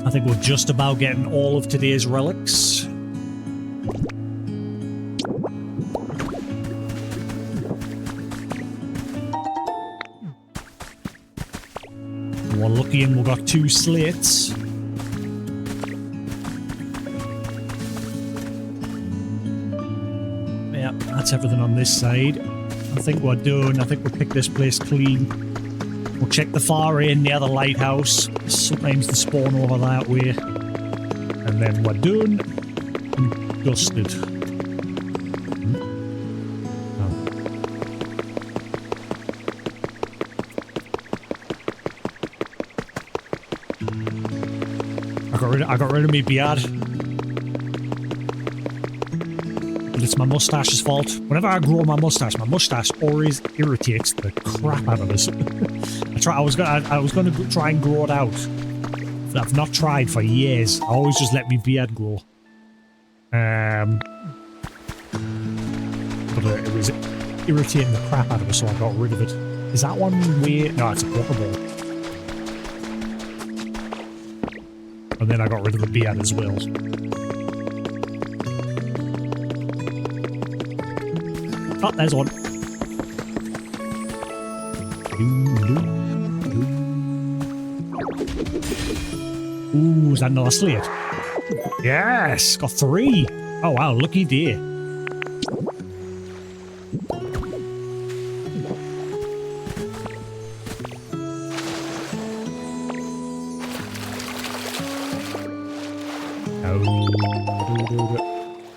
I think we're just about getting all of today's relics. we're lucky and we've got 2 slates. Yeah, that's everything on this side. I think we're done. I think we'll pick this place clean. We'll check the far end near the lighthouse. Sometimes they spawn over that way. And then we're done and dusted. I got rid of my beard. But it's my mustache's fault. Whenever I grow my mustache always irritates the crap out of us. I was gonna try and grow it out. I've not tried for years. I always just let my beard grow. But it was irritating the crap out of us, so I got rid of it. Is that one way? No, it's a Pokeball. And then I got rid of the beard as well. Oh, there's one. Ooh, is that another slate? Yes, got 3. Oh wow, lucky dear.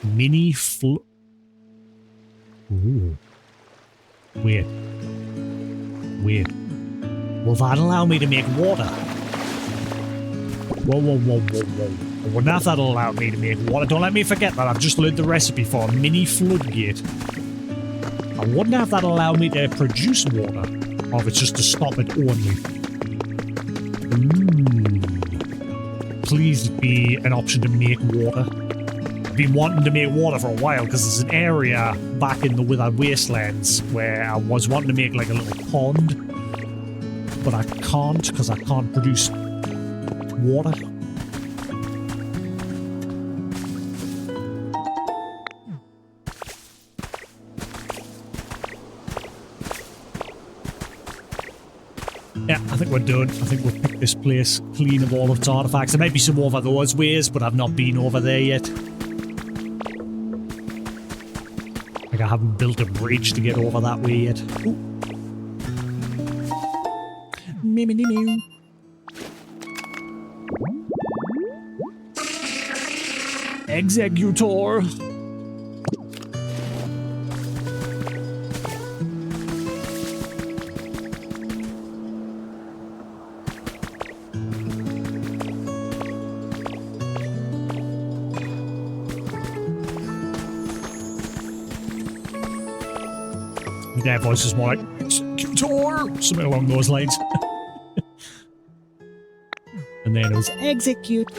Mini fl. Ooh. Weird. Weird. Will that allow me to make water? Whoa, whoa, whoa, whoa, whoa. I wonder if that'll allow me to make water. Don't let me forget that I've just learned the recipe for a mini floodgate. I wonder if that'll allow me to produce water, or if it's just to stop it only. Ooh. Please be an option to make water. I've been wanting to make water for a while because there's an area back in the Withered Wastelands where I was wanting to make like a little pond, but I can't because I can't produce water. Yeah, I think we're done. I think we'll pick this place clean of all of its artifacts. There might be some over those ways, but I've not been over there yet. Like I haven't built a bridge to get over that way yet. Ooh. Meow. Executor. Their voice is more like executor, something along those lines. And then it was execute.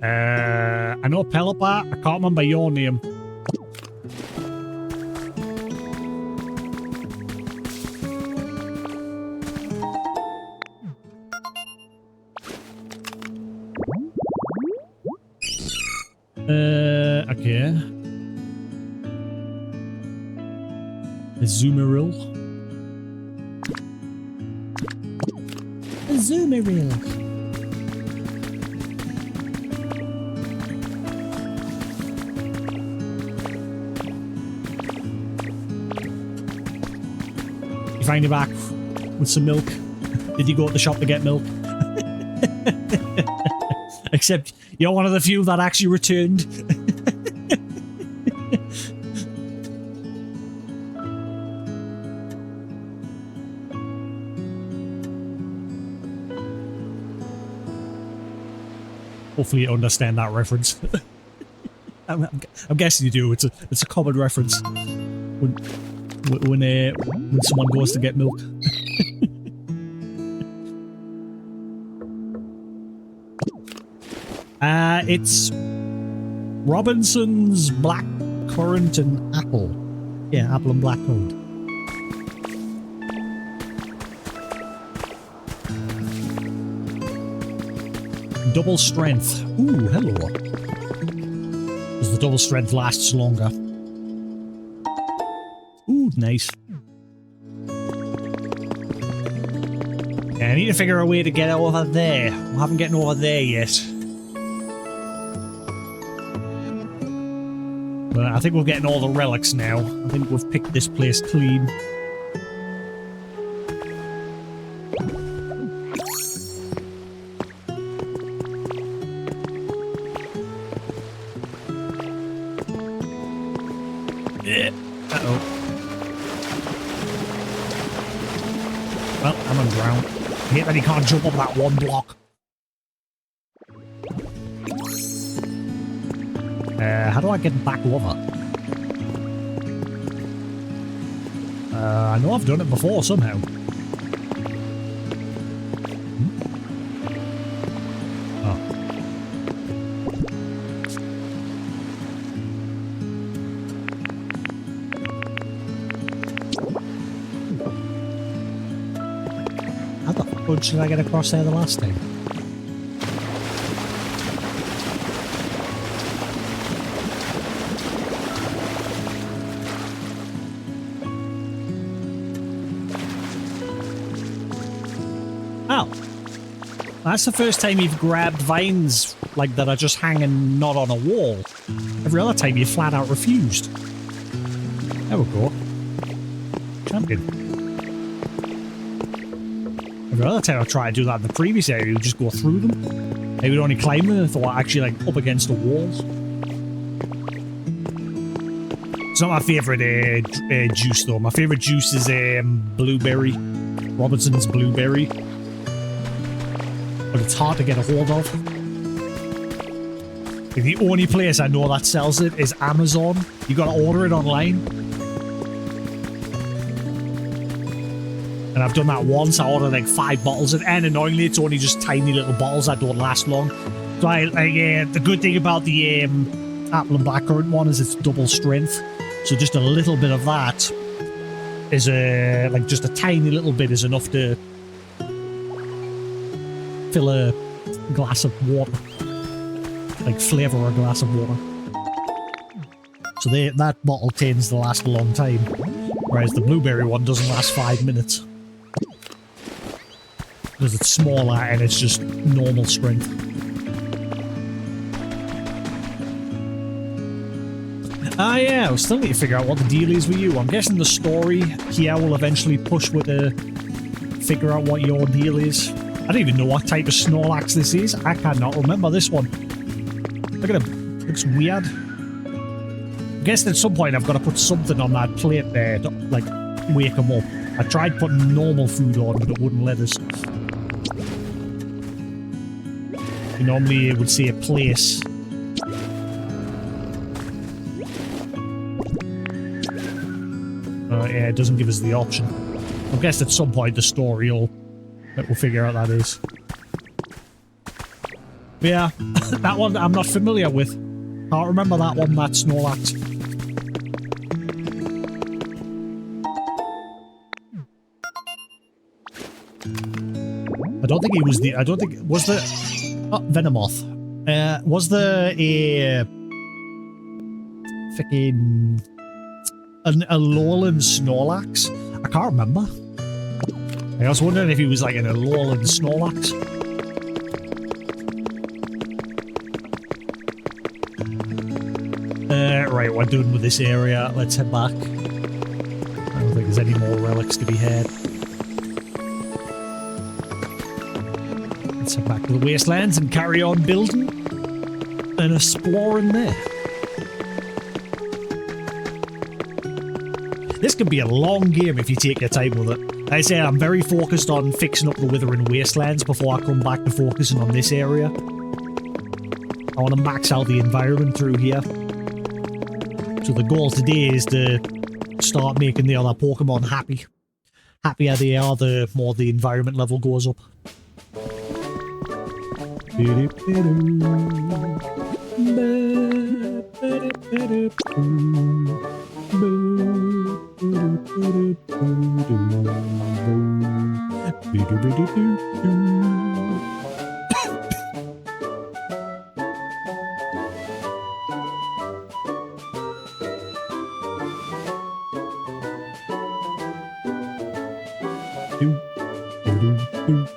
I know Pelipper, I can't remember your name. Okay. Azumarill. Azumarill. You find your back with some milk? Did you go to the shop to get milk? Except you're one of the few that actually returned. Hopefully you understand that reference. I'm guessing you do. It's a common reference when someone goes to get milk. It's Robinson's black currant and apple. Yeah, apple and black currant. Double strength. Ooh, hello. Because the double strength lasts longer. Ooh, nice. Yeah, I need to figure a way to get over there. I haven't gotten over there yet. But I think we're getting all the relics now. I think we've picked this place clean. Uh-oh. Well, I'm gonna drown. I hate that he can't jump up that one block. How do I get back over? I know I've done it before somehow. Oh. How the fuck did I get across there the last time? Oh. That's the first time you've grabbed vines like that are just hanging not on a wall. Every other time you flat out refused. There we go. Champion. Every other time I try to do that in the previous area, you just go through them. They would only climb them if they were actually like up against the walls. It's not my favourite juice though. My favourite juice is blueberry. Robinson's blueberry. But it's hard to get a hold of. The only place I know that sells it is Amazon. You gotta order it online. And I've done that once. I ordered like 5 bottles of it, and annoyingly, it's only just tiny little bottles that don't last long. So the good thing about the apple and blackcurrant one is it's double strength. So just a little bit of that is like just a tiny little bit is enough to fill a glass of water, like flavour a glass of water. So that bottle tends to last a long time, whereas the blueberry one doesn't last 5 minutes because it's smaller and it's just normal strength. Ah yeah, I still need to figure out what the deal is with you. I'm guessing the story here will eventually push with the figure out what your deal is. I don't even know what type of Snorlax this is. I cannot remember this one. Look at him. Looks weird. I guess at some point I've got to put something on that plate there to, like, wake him up. I tried putting normal food on, but it wouldn't let us. Normally it would say a place. Yeah, it doesn't give us the option. I guess at some point the story will figure out that is. But yeah, that one I'm not familiar with. Can't remember that one, that Snorlax. I don't think he was the... I don't think... Was the... Oh, Venomoth. Was there a... Fucking... A Lowland Snorlax? I can't remember. I was wondering if he was like an Alolan Snorlax. Right, we're done with this area. Let's head back. I don't think there's any more relics to be had. Let's head back to the wastelands and carry on building and exploring there. This could be a long game if you take your time with it. Like I say, I'm very focused on fixing up the Withering Wastelands before I come back to focusing on this area. I want to max out the environment through here. So the goal today is to start making the other Pokemon happy. Happier they are, the more the environment level goes up. Right.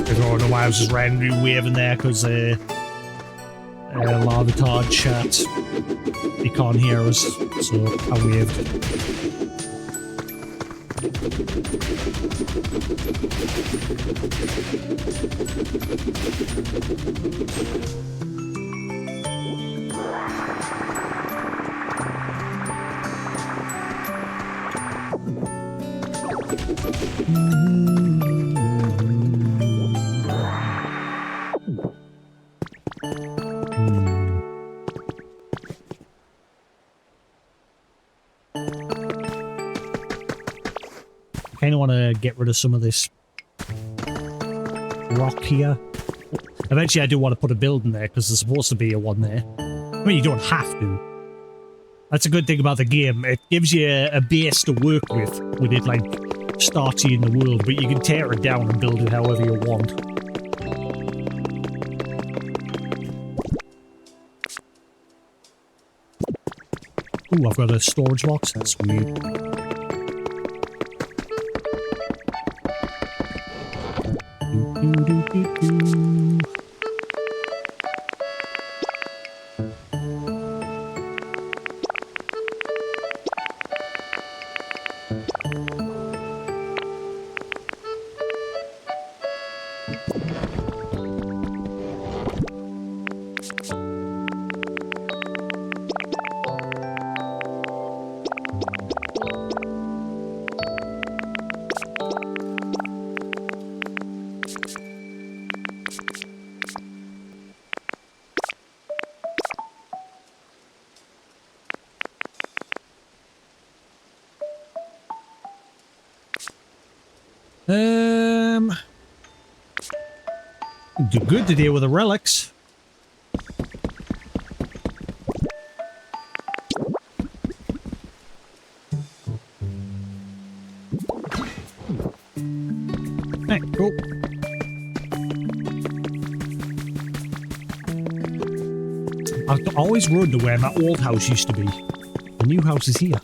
I don't know why I was just randomly waving there because Larvitar chat, he can't hear us, so I waved. I kind of want to get rid of some of this rock here. Eventually I do want to put a building there because there's supposed to be a one there. I mean, you don't have to. That's a good thing about the game. It gives you a base to work with when it, like, starts you in the world, but you can tear it down and build it however you want. Ooh, I've got a storage box. That's weird. Good to deal with the relics. Hey, cool. I always rode to where my old house used to be. The new house is here.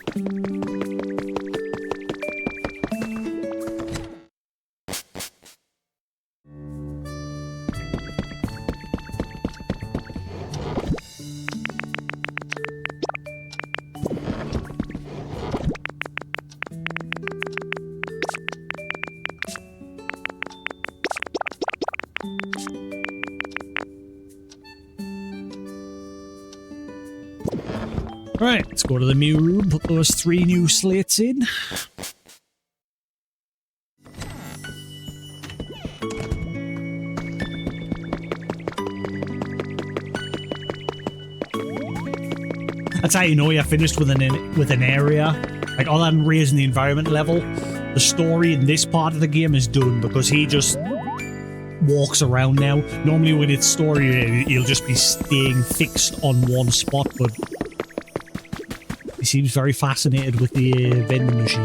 Right, let's go to the new room, put those 3 new slates in. That's how you know you're finished with an area. Like, other than raising the environment level, the story in this part of the game is done because he just walks around now. Normally when it's story, he'll just be staying fixed on one spot, but he seems very fascinated with the vending machine.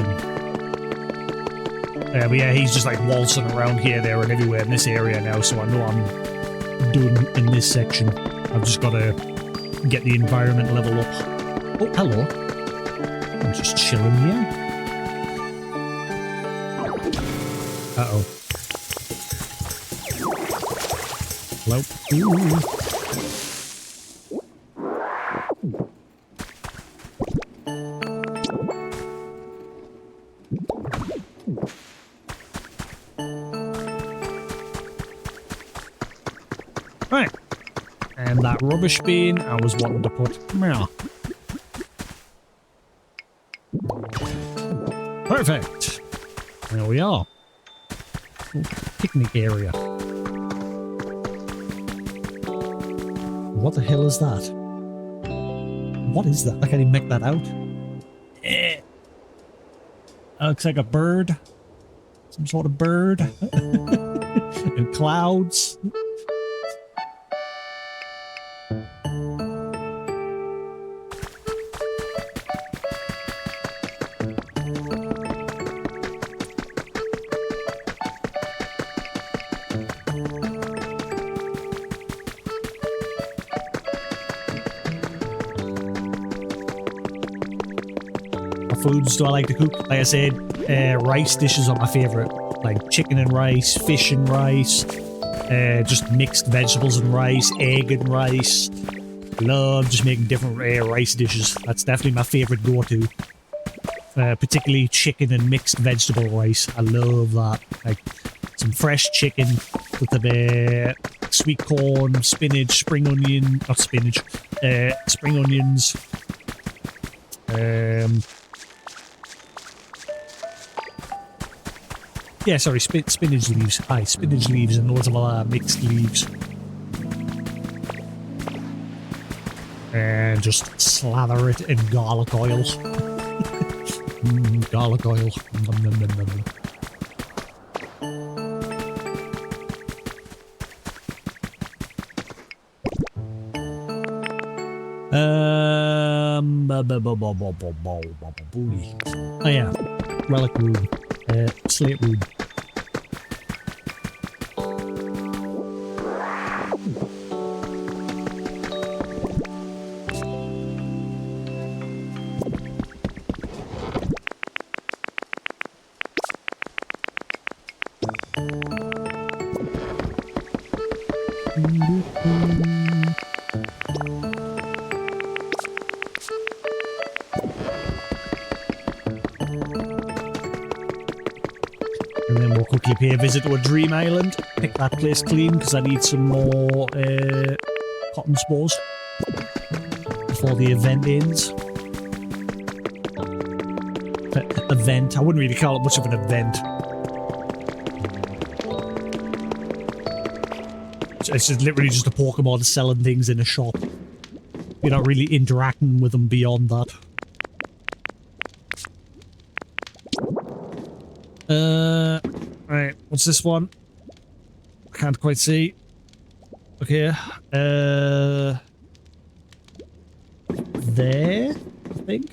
But yeah, he's just like waltzing around here, there, and everywhere in this area now, so I know I'm done in this section. I've just got to get the environment level up. Oh, hello. I'm just chilling here. Uh-oh. Hello? Ooh. on that rubbish bin. I was wanting to put... Yeah. Perfect. There we are. Picnic area. What the hell is that? What is that? I can't even make that out. Looks like a bird. Some sort of bird. And clouds. Foods do I like to cook? Like I said, rice dishes are my favorite. Like chicken and rice, fish and rice, just mixed vegetables and rice, egg and rice. Love just making different rice dishes. That's definitely my favorite go-to. Particularly chicken and mixed vegetable rice. I love that. Like some fresh chicken with the sweet corn, spinach, spring onion, not spinach, spring onions. Yeah, sorry, spinach leaves. Aye, spinach leaves and loads of other mixed leaves. And just slather it in garlic oil. Garlic oil. Nom, nom, nom, nom. Oh yeah, relic room. Slate room. And then we'll quickly pay a visit to a dream island. Pick that place clean because I need some more cotton spores before the event ends. Event. I wouldn't really call it much of an event. It's just literally just a Pokemon selling things in a shop. You're not really interacting with them beyond that. Right, what's this one? I can't quite see. Okay, there, I think.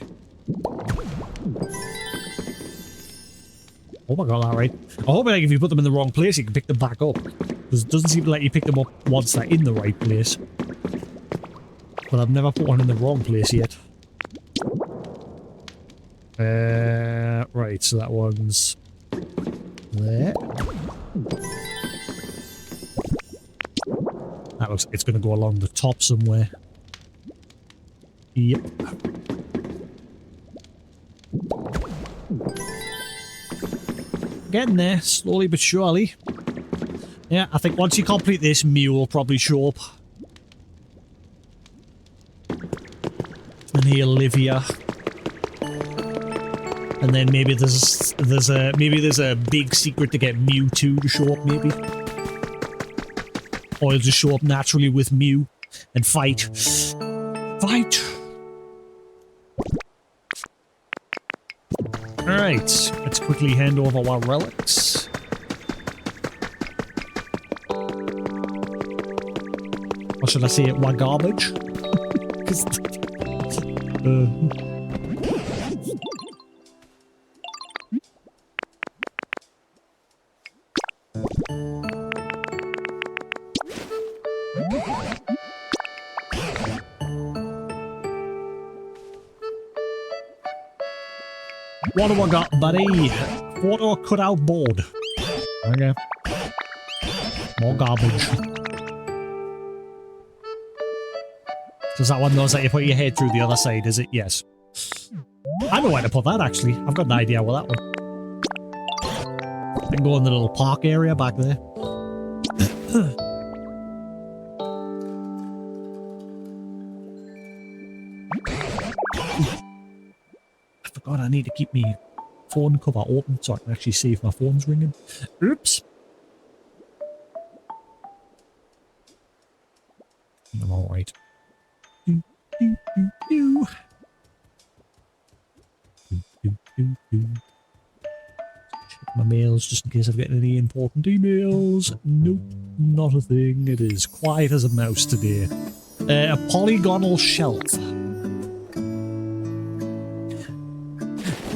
Oh my god, alright. I hope like if you put them in the wrong place, you can pick them back up. Because it doesn't seem to let you pick them up once they're in the right place. But I've never put one in the wrong place yet. Right, so that one's there. That looks, it's going to go along the top somewhere. Yep. Getting there, slowly but surely. Yeah, I think once you complete this, Mew will probably show up. And he'll live here. And then maybe there's a big secret to get Mewtwo to show up, maybe. Or he'll just show up naturally with Mew and fight. Fight! Alright, let's quickly hand over our relics. Or should I say it, my garbage? What do I got, buddy? Photo cutout board. Okay. More garbage. Does that one knows that you put your head through the other side, is it? Yes. I know where to put that, actually. I've got an idea with that one. I can go in the little park area back there. I forgot I need to keep my phone cover open so I can actually see if my phone's ringing. Oops. I'm alright. Check my mails just in case I've got any important emails. Nope, not a thing. It is quiet as a mouse today. A polygonal shelf.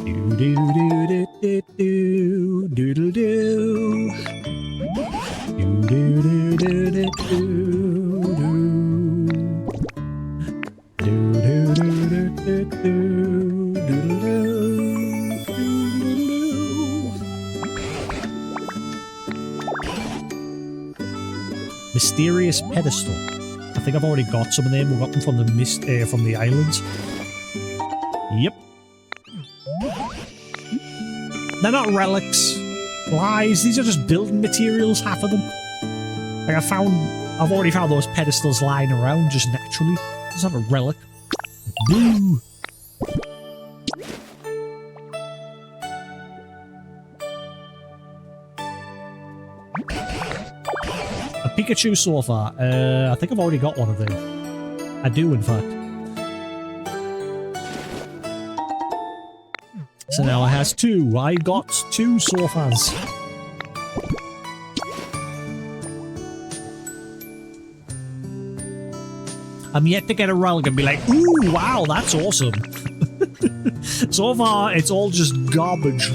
Do do do do do do do do. Do do do do do do do. Do do do do do do. Mysterious pedestal. I think I've already got some of them. We got them from the from the islands. Yep. They're not relics. Lies. These are just building materials, half of them. Like I've already found those pedestals lying around just naturally. It's not a relic. Boo! A Pikachu sofa. I think I've already got one of them. I do, in fact. So now it has two. I got two sofas. I'm yet to get a relic and be like, ooh, wow, that's awesome. So far, it's all just garbage.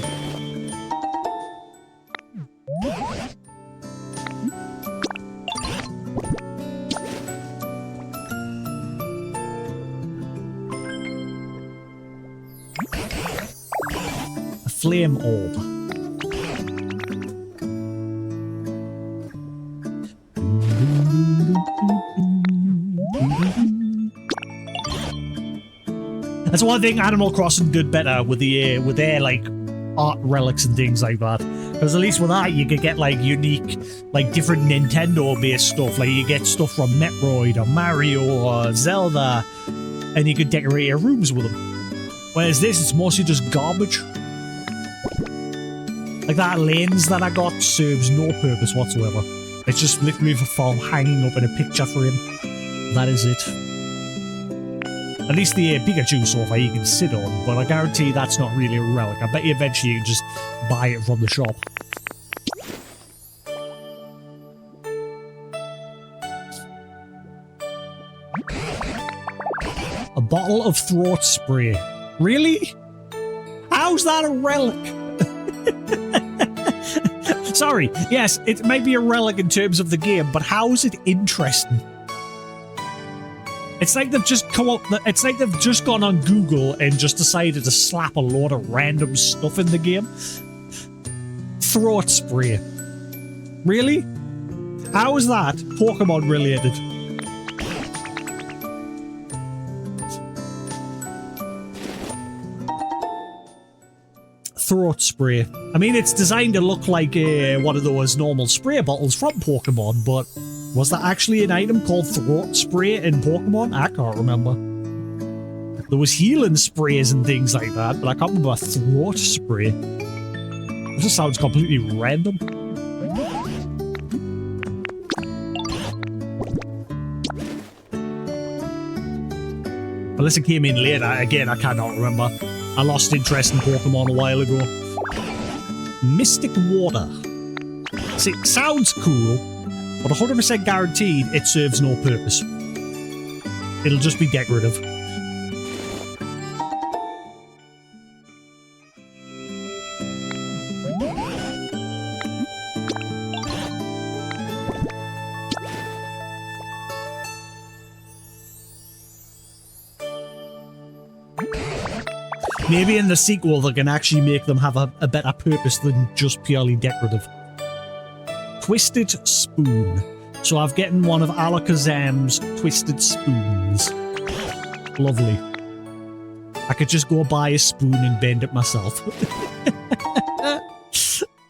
A flame orb. That's one thing Animal Crossing did better with their like art relics and things like that. Because at least with that you could get like unique, like different Nintendo based stuff. Like you get stuff from Metroid or Mario or Zelda, and you could decorate your rooms with them. Whereas this, it's mostly just garbage. Like that lens that I got serves no purpose whatsoever. It's just literally for hanging up in a picture frame. That is it. At least the Pikachu sofa you can sit on, but I guarantee that's not really a relic. I bet you eventually you can just buy it from the shop. A bottle of throat spray. Really? How's that a relic? Sorry, yes, it may be a relic in terms of the game, but how is it interesting? It's like they've just come up. It's like they've just gone on Google and just decided to slap a load of random stuff in the game. Throat spray. Really? How is that Pokemon related? Throat spray. I mean, it's designed to look like one of those normal spray bottles from Pokemon, but was there actually an item called throat spray in Pokemon? I can't remember. There was healing sprays and things like that, but I can't remember throat spray. It just sounds completely random. Unless it came in later, again, I cannot remember. I lost interest in Pokemon a while ago. Mystic Water. See, it sounds cool, but 100% guaranteed it serves no purpose. It'll just be decorative. Maybe in the sequel they can actually make them have a better purpose than just purely decorative. Twisted Spoon. So I've gotten one of Alakazam's Twisted Spoons. Lovely. I could just go buy a spoon and bend it myself.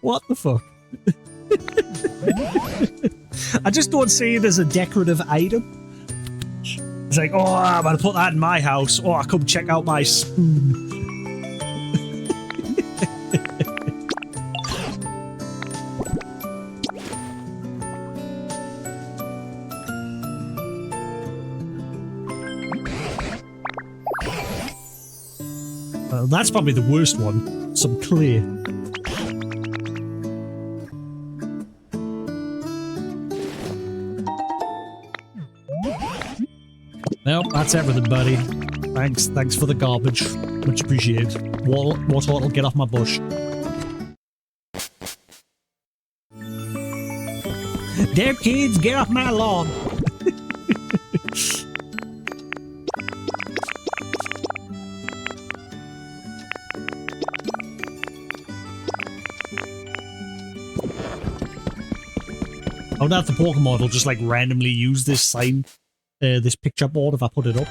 What the fuck? I just don't see it as a decorative item. It's like, oh, I'm gonna put that in my house. Oh, come check out my spoon. That's probably the worst one. Some clay. Nope, that's everything, buddy. Thanks for the garbage. Much appreciated. Water will get off my bush. There, kids, get off my lawn. I wonder if the Pokemon will just like randomly use this sign, this picture board if I put it up.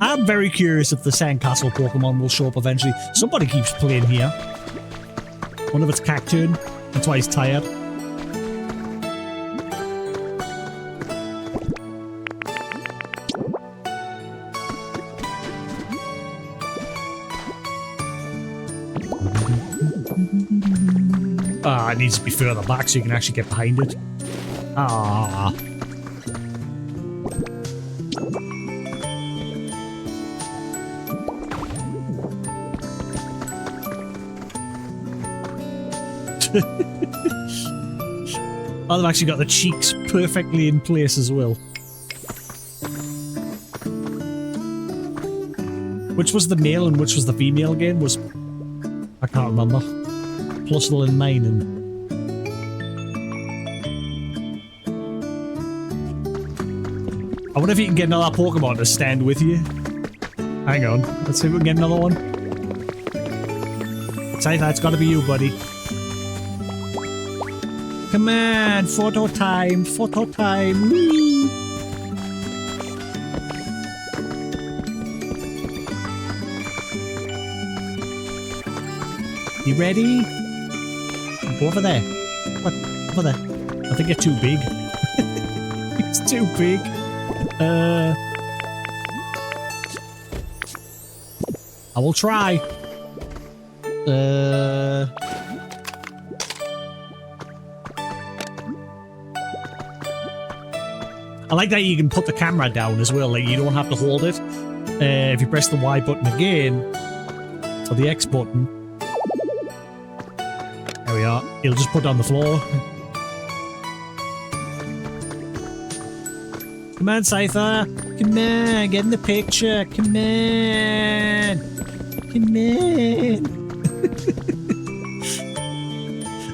I'm very curious if the Sandcastle Pokemon will show up eventually. Somebody keeps playing here. One of it's Cacturn. That's why he's tired. Ah, it needs to be further back so you can actually get behind it. Ah. Oh, they've actually got the cheeks perfectly in place as well. Which was the male and which was the female again? I can't remember. Plusle and Mine. I wonder if you can get another Pokemon to stand with you. Hang on, let's see if we can get another one. Scyther, it's gotta be you, buddy. Come on, photo time, photo time. Whee! You ready? Go over there. What? Over there. I think you're too big. It's too big. I will try. I like that you can put the camera down as well, like you don't have to hold it. If you press the Y button again, or the X button, there we are, you'll just put it on the floor. Come on, Scyther. Come on, get in the picture. Come on. Come on.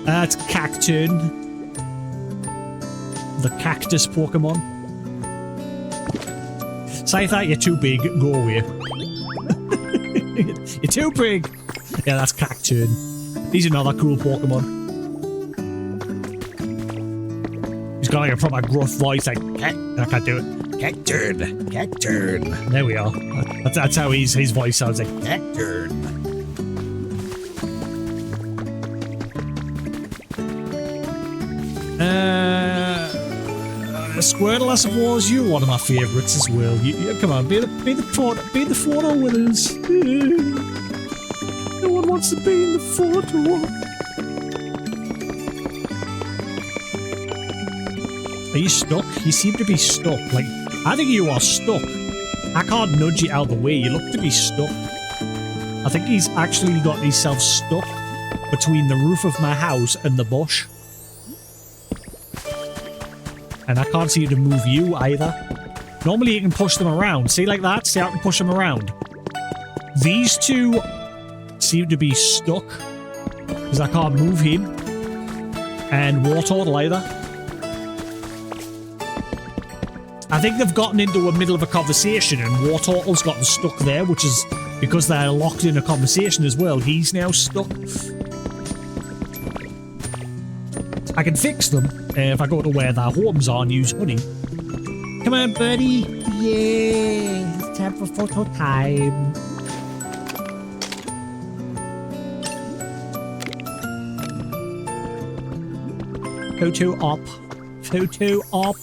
That's Cacturn. The cactus Pokemon. Scyther, you're too big. Go away. You're too big. Yeah, that's Cacturn. He's another cool Pokemon. He's got like a proper gruff voice, like, I can't do it. Cacturn. Cacturn. There we are. That's how his voice sounds, like, Cacturn. Squirtle, I suppose. You're one of my favourites as well. You come on, be the photo winners. No one wants to be in the photo. Are you stuck? You seem to be stuck. Like, I think you are stuck. I can't nudge you out of the way. You look to be stuck. I think he's actually got himself stuck between the roof of my house and the bush. And I can't seem to move you either. Normally you can push them around. See, like that? See how I can push them around? These two seem to be stuck because I can't move him. And Wartortle either. I think they've gotten into the middle of a conversation and Wartortle's gotten stuck there, which is because they're locked in a conversation as well. He's now stuck. I can fix them if I go to where their homes are and use honey. Come on, buddy. Yeah, it's time for photo time. Photo op. Photo op.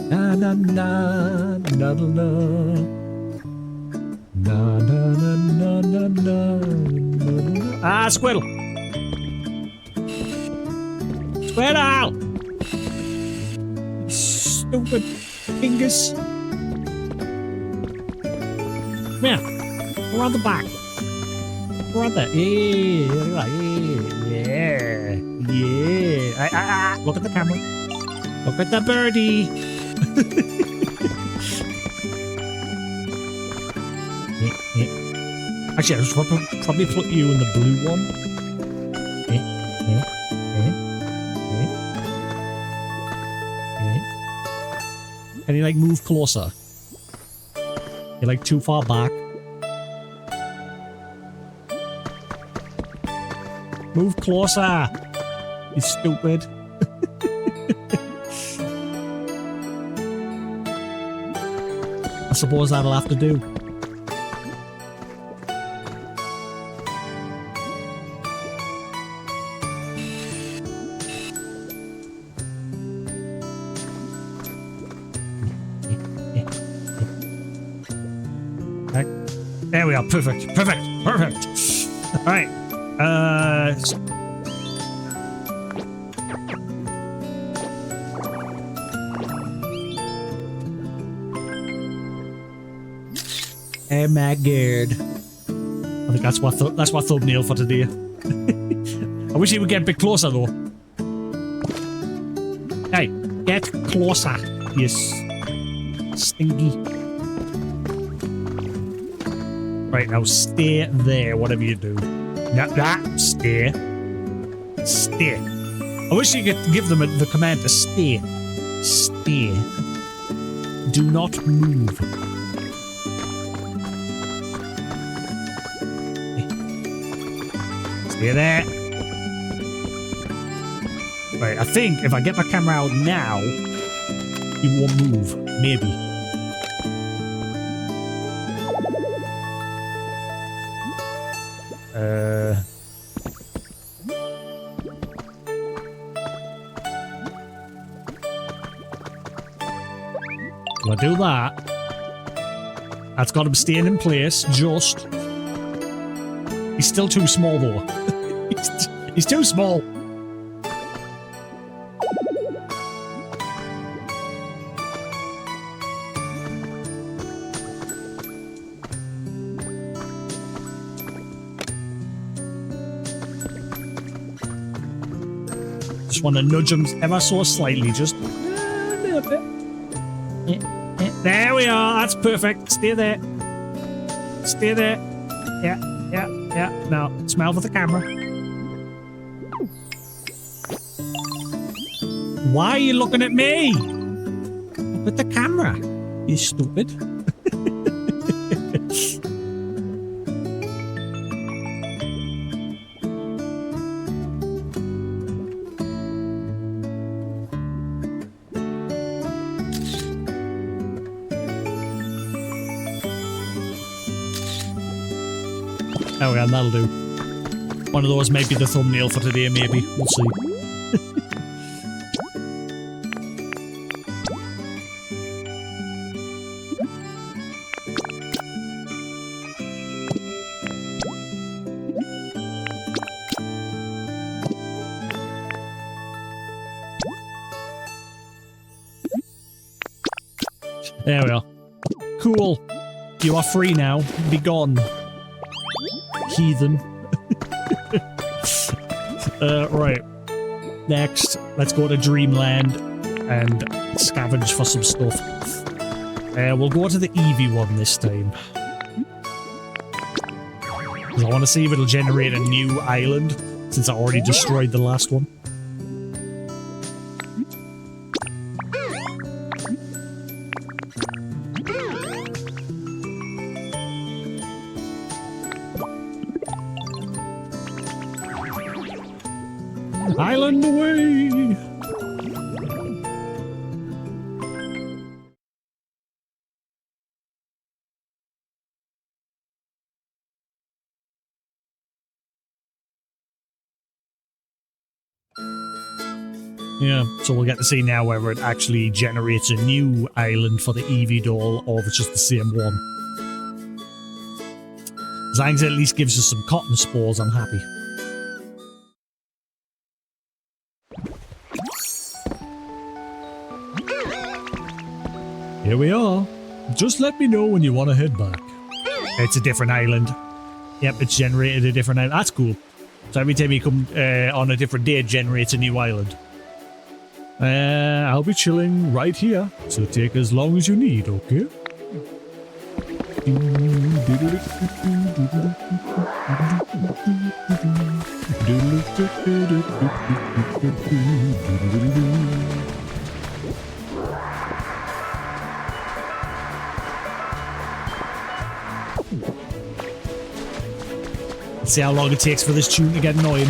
Na na na na na na. Na na na na na na na. Ah, squirrel. Squirrel. Stupid fingers. Come here. Go around the back. Go around there. Yeah. Yeah. Yeah. Look at the camera. Look at the birdie. Actually, I should probably put you in the blue one. Can you like move closer? You're like too far back. Move closer. You stupid. I suppose that'll have to do. There we are. Perfect. Perfect. Perfect. All right. Oh my god. I think that's my thumbnail for today. I wish he would get a bit closer though. Hey, get closer. Yes. Stinky. Right, now stay there, whatever you do. Stay. Stay. I wish you could give them the command to stay. Stay. Do not move. Stay there. Right, I think if I get my camera out now, he won't move. Maybe. Do I do that? That's got him staying in place, just. He's still too small, though. he's too small. Just want to nudge him ever so slightly, just a little bit. There we are. That's perfect. Stay there. Stay there. Yeah. Now, smile for the camera. Why are you looking at me? Look at the camera. You stupid. Oh yeah, that'll do. One of those might be the thumbnail for today, maybe. We'll see. There we are. Cool. You are free now. Be gone. Heathen. Right. Next, let's go to Dreamland and scavenge for some stuff. We'll go to the Eevee one this time. Because I want to see if it'll generate a new island, since I already destroyed the last one. Island away! Yeah, so we'll get to see now whether it actually generates a new island for the Eevee doll or if it's just the same one. As long as it at least gives us some cotton spores, I'm happy. Here we are. Just let me know when you want to head back. It's a different island. Yep, it's generated a different island. That's cool. So every time you come on a different day, it generates a new island. I'll be chilling right here, so take as long as you need, okay? Let's see how long it takes for this tune to get annoying.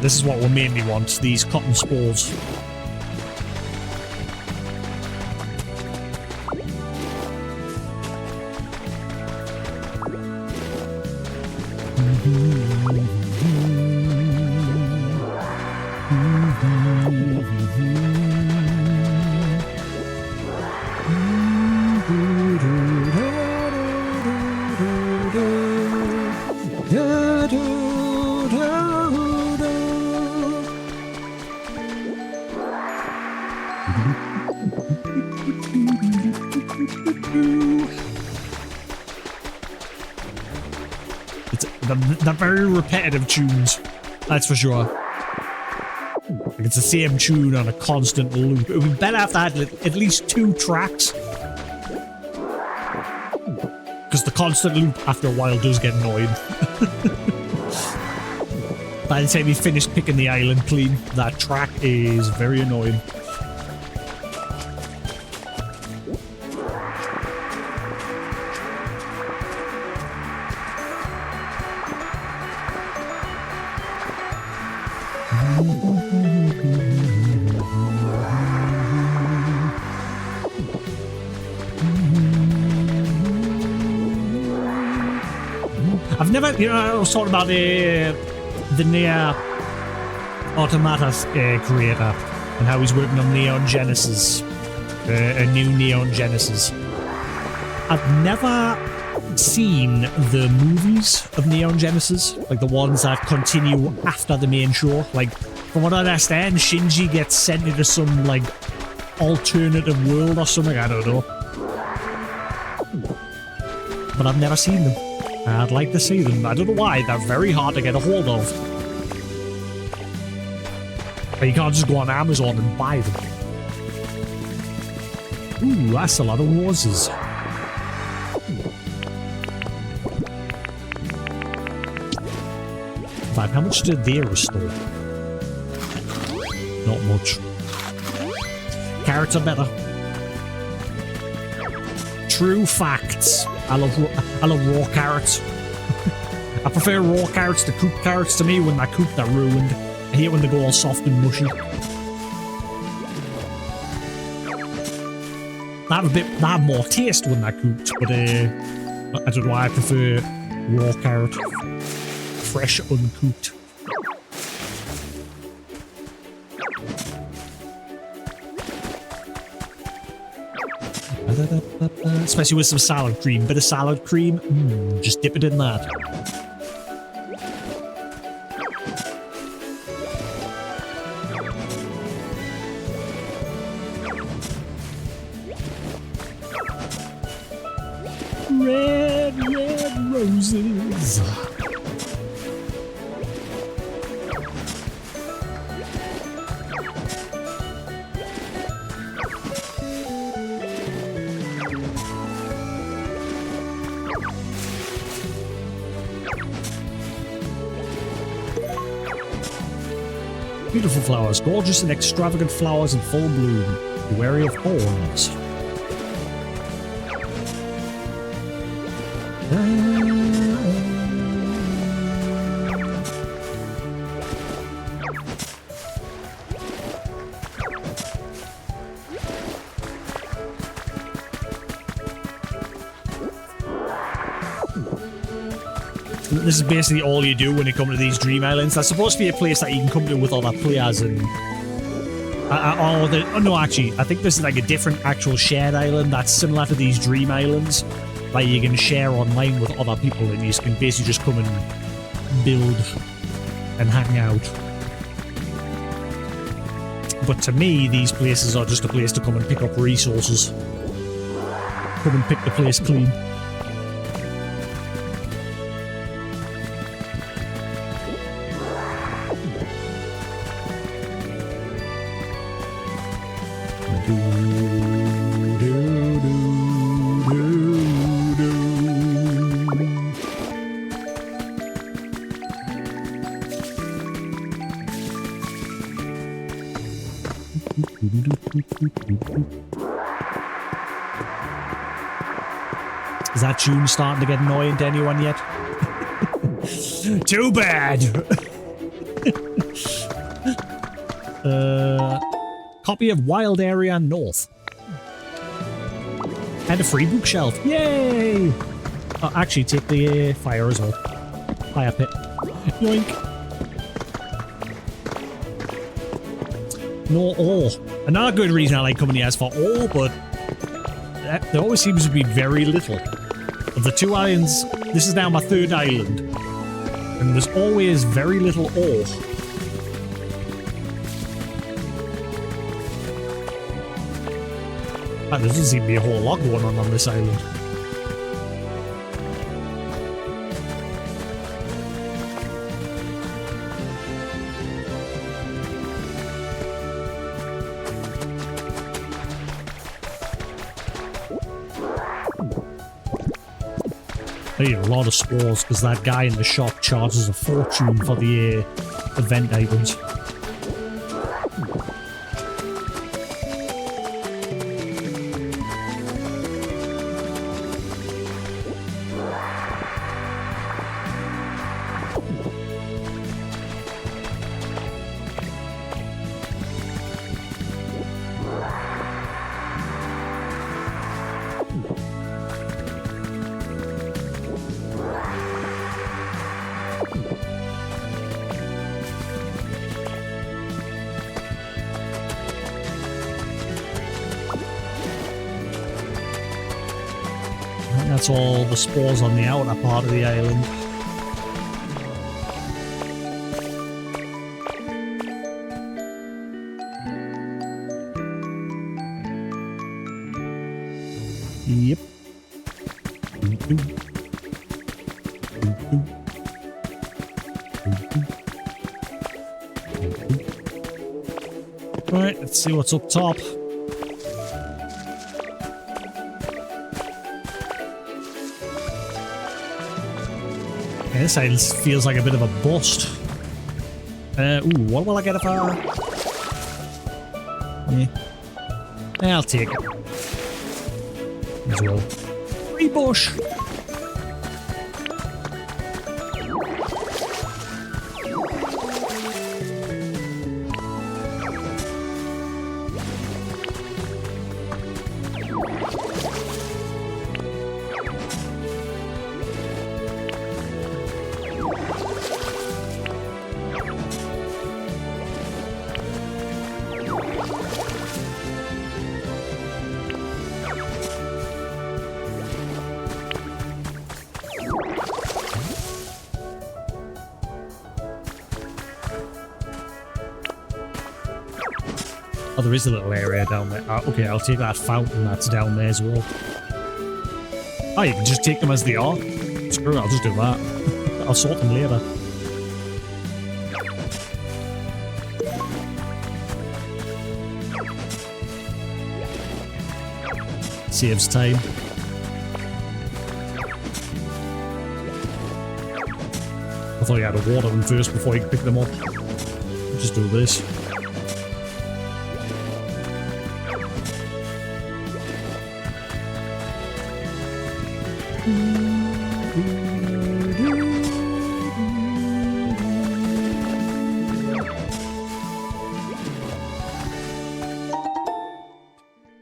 This is what we mainly want, these cotton spores. They're very repetitive tunes, that's for sure. Like it's the same tune on a constant loop. It would be better if they had at least 2 tracks. Because the constant loop after a while does get annoying. By the time you finish picking the island clean, that track is very annoying. I've never, you know, I was talking about the Nier Automata creator and how he's working on Neon Genesis, a new Neon Genesis. I've never seen the movies of Neon Genesis, like the ones that continue after the main show. Like, from what I understand, Shinji gets sent into some, like, alternative world or something, I don't know. But I've never seen them. I'd like to see them. I don't know why, they're very hard to get a hold of. But you can't just go on Amazon and buy them. Ooh, that's a lot of roses. But how much did they restore? Not much. Carrots are better. True facts. I love raw carrots. I prefer raw carrots to cooked carrots. To me, when they're cooked, they're ruined. I hate when they go all soft and mushy. They have more taste when they're cooked, but I don't know why I prefer raw carrot. Fresh, uncooked. Especially with some salad cream. Bit of salad cream, just dip it in that. Red red, red roses. Beautiful flowers, gorgeous and extravagant flowers in full bloom. Be wary of thorns. This is basically all you do when you come to these dream islands. There's supposed to be a place that you can come to with other players and... no, actually, I think this is like a different actual shared island that's similar to these dream islands. Like you can share online with other people and you can basically just come and build and hang out. But to me, these places are just a place to come and pick up resources. Come and pick the place clean. Is that tune starting to get annoying to anyone yet? Too bad! Copy of Wild Area North. And a free bookshelf. Yay! Actually, take the fire as well. Fire pit. Yoink! No ore. Another good reason I like coming here is for ore, but there always seems to be very little. Of the two islands, this is now my third island, and there's always very little ore. There doesn't seem to be a whole lot going on this island. I need a lot of spores because that guy in the shop charges a fortune for the event items. That's all the spores on the outer part of the island. Yep. Right, let's see what's up top. This island feels like a bit of a bust. Ooh, what will I get if I... Yeah. I'll take it. As well. Free bush! Oh, there is a little area down there. Okay, I'll take that fountain that's down there as well. Oh, you can just take them as they are. Screw it, I'll just do that. I'll sort them later. Saves time. I thought you had to water them first before you pick them up. Just do this.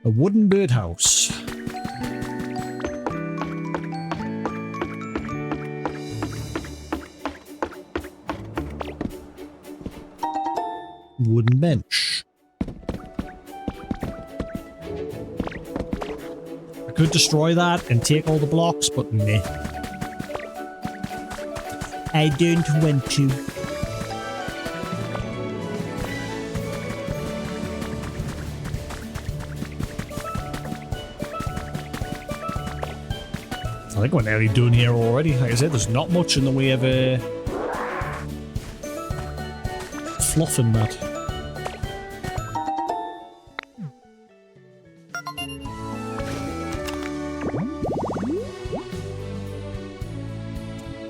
A wooden birdhouse. Wooden bench. I could destroy that and take all the blocks, but meh. I don't want to. I think we're nearly done here already. Like I said, there's not much in the way of fluff in that.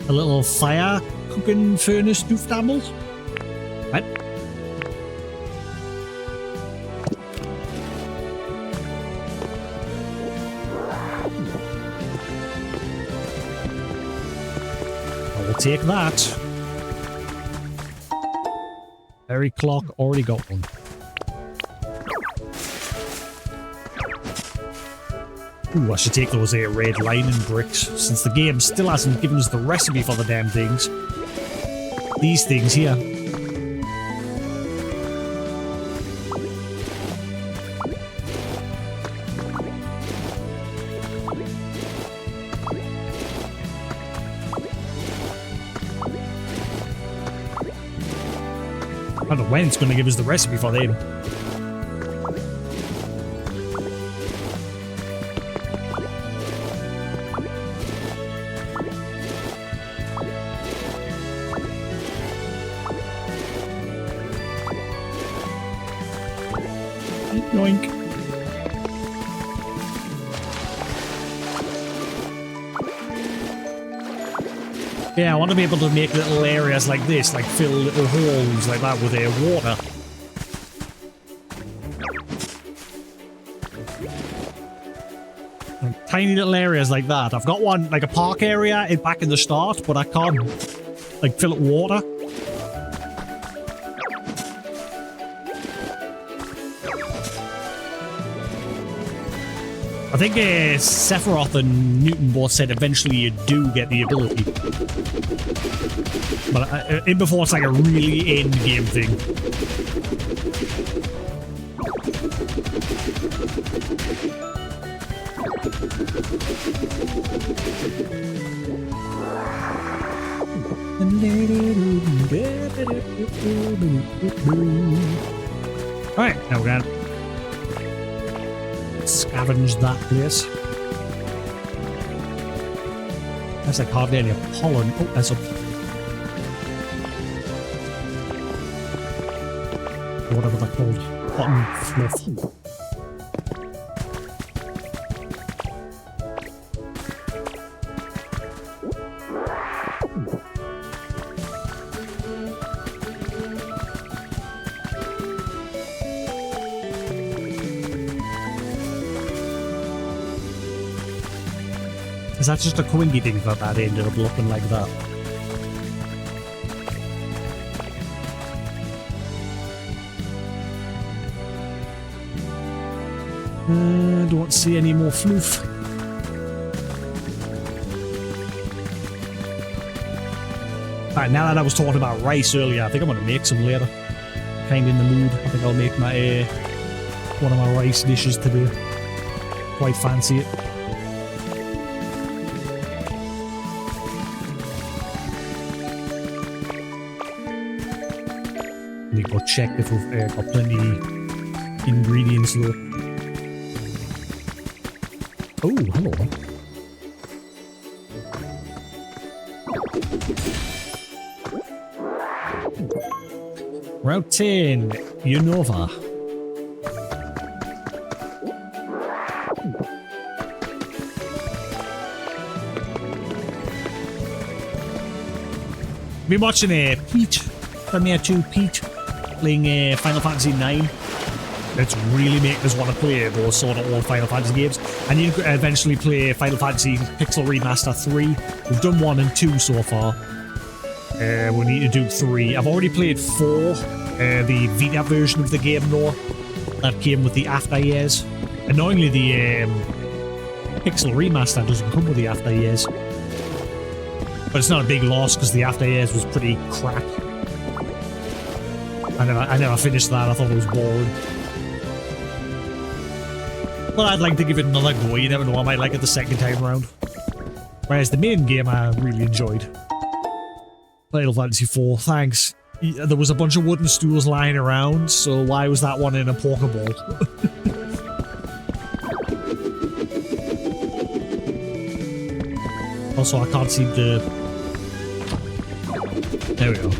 A little fire cooking furnace doofdamble. Right. I will take that. Berry clock, already got one. Ooh, I should take those red lining bricks, since the game still hasn't given us the recipe for the damn things. These things here. I don't know when it's going to give us the recipe for them. Yoink. Yeah, I want to be able to make little areas like this, like fill little holes like that with water. Like, tiny little areas like that. I've got one, like a park area back in the start, but I can't, like, fill it with water. I think Sephiroth and Newton both said eventually you do get the ability. But in before it's like a really end-game thing. Alright, now we're gonna scavenge that place. That's like hardly any pollen. Oh, that's up. Whatever they're called. Cotton fluff. Is that just a coinky thing that ended up looking like that? Don't see any more floof. Alright, now that I was talking about rice earlier, I think I'm going to make some later. Kind of in the mood. I think I'll make my one of my rice dishes today. Quite fancy it. Need to go check if we've got plenty ingredients though. Oh, hello. Route 10, Unova. Been watching Pete from here too, Pete, playing Final Fantasy 9. It's really making us want to play those sort of old Final Fantasy games. And you can eventually play Final Fantasy Pixel Remaster 3. We've done 1 and 2 so far. We need to do 3. I've already played 4, the Vita version of the game though. That came with the after years. Annoyingly, the Pixel Remaster doesn't come with the after years. But it's not a big loss because the after years was pretty crap. I never finished that. I thought it was boring. But I'd like to give it another go. You never know, I might like it the second time around. Whereas the main game I really enjoyed. Final Fantasy 4, thanks. There was a bunch of wooden stools lying around, so why was that one in a Pokeball? Also, I can't seem to... There we go.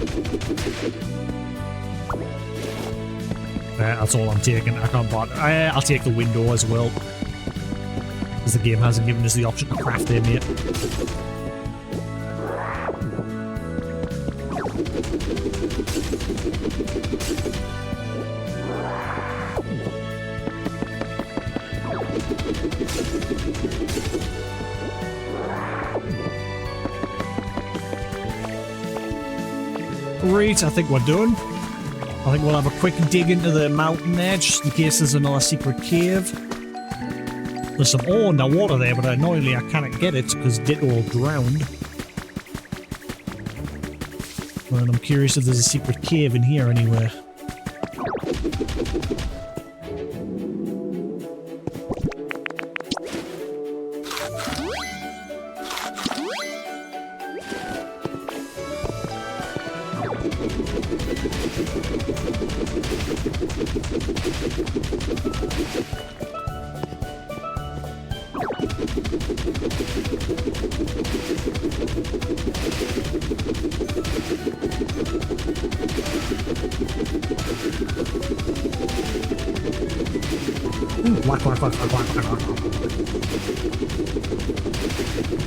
That's all I'm taking. I can't bother. I'll take the window as well. Because the game hasn't given us the option to craft them yet. Great, I think we're done. I think we'll have a quick dig into the mountain there, just in case there's another secret cave. There's some ore underwater there, but annoyingly I cannot get it because Ditto drowned. And I'm curious if there's a secret cave in here anywhere. Quack, quack, quack, quack, quack, quack, quack.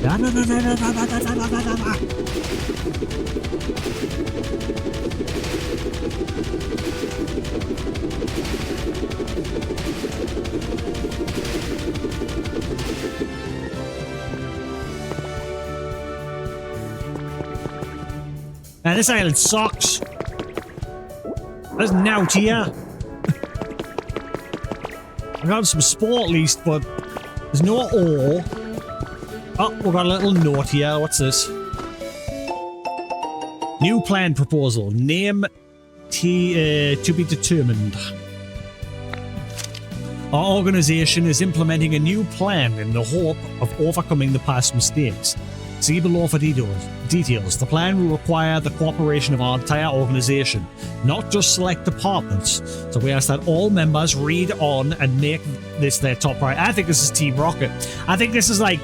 Da, da, da, da, da, da, da, da, da, da, da. Man, this island sucks. There's nout here. I got some sport at least, but there's no ore. Oh, we've got a little note here. What's this? New plan proposal. Name to be determined. Our organization is implementing a new plan in the hope of overcoming the past mistakes. See below for details. The plan will require the cooperation of our entire organization, not just select departments. So we ask that all members read on and make this their top priority. I think this is Team Rocket. I think this is like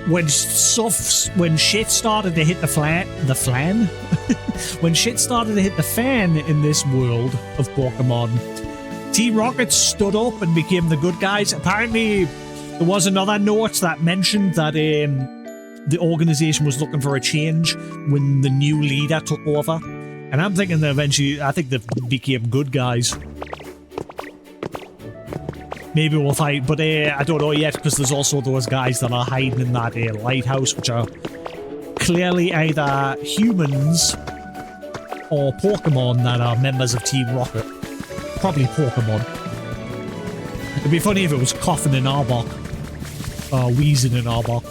when shit started to hit the fan. When shit started to hit the fan in this world of Pokemon, Team Rocket stood up and became the good guys. Apparently, there was another note that mentioned that the organization was looking for a change when the new leader took over. And I'm thinking that eventually, I think they became good guys. Maybe we'll fight, but I don't know yet, because there's also those guys that are hiding in that lighthouse, which are clearly either humans or Pokemon that are members of Team Rocket. Probably Pokemon. It'd be funny if it was Coughing and Arbok. Or Wheezing and Arbok.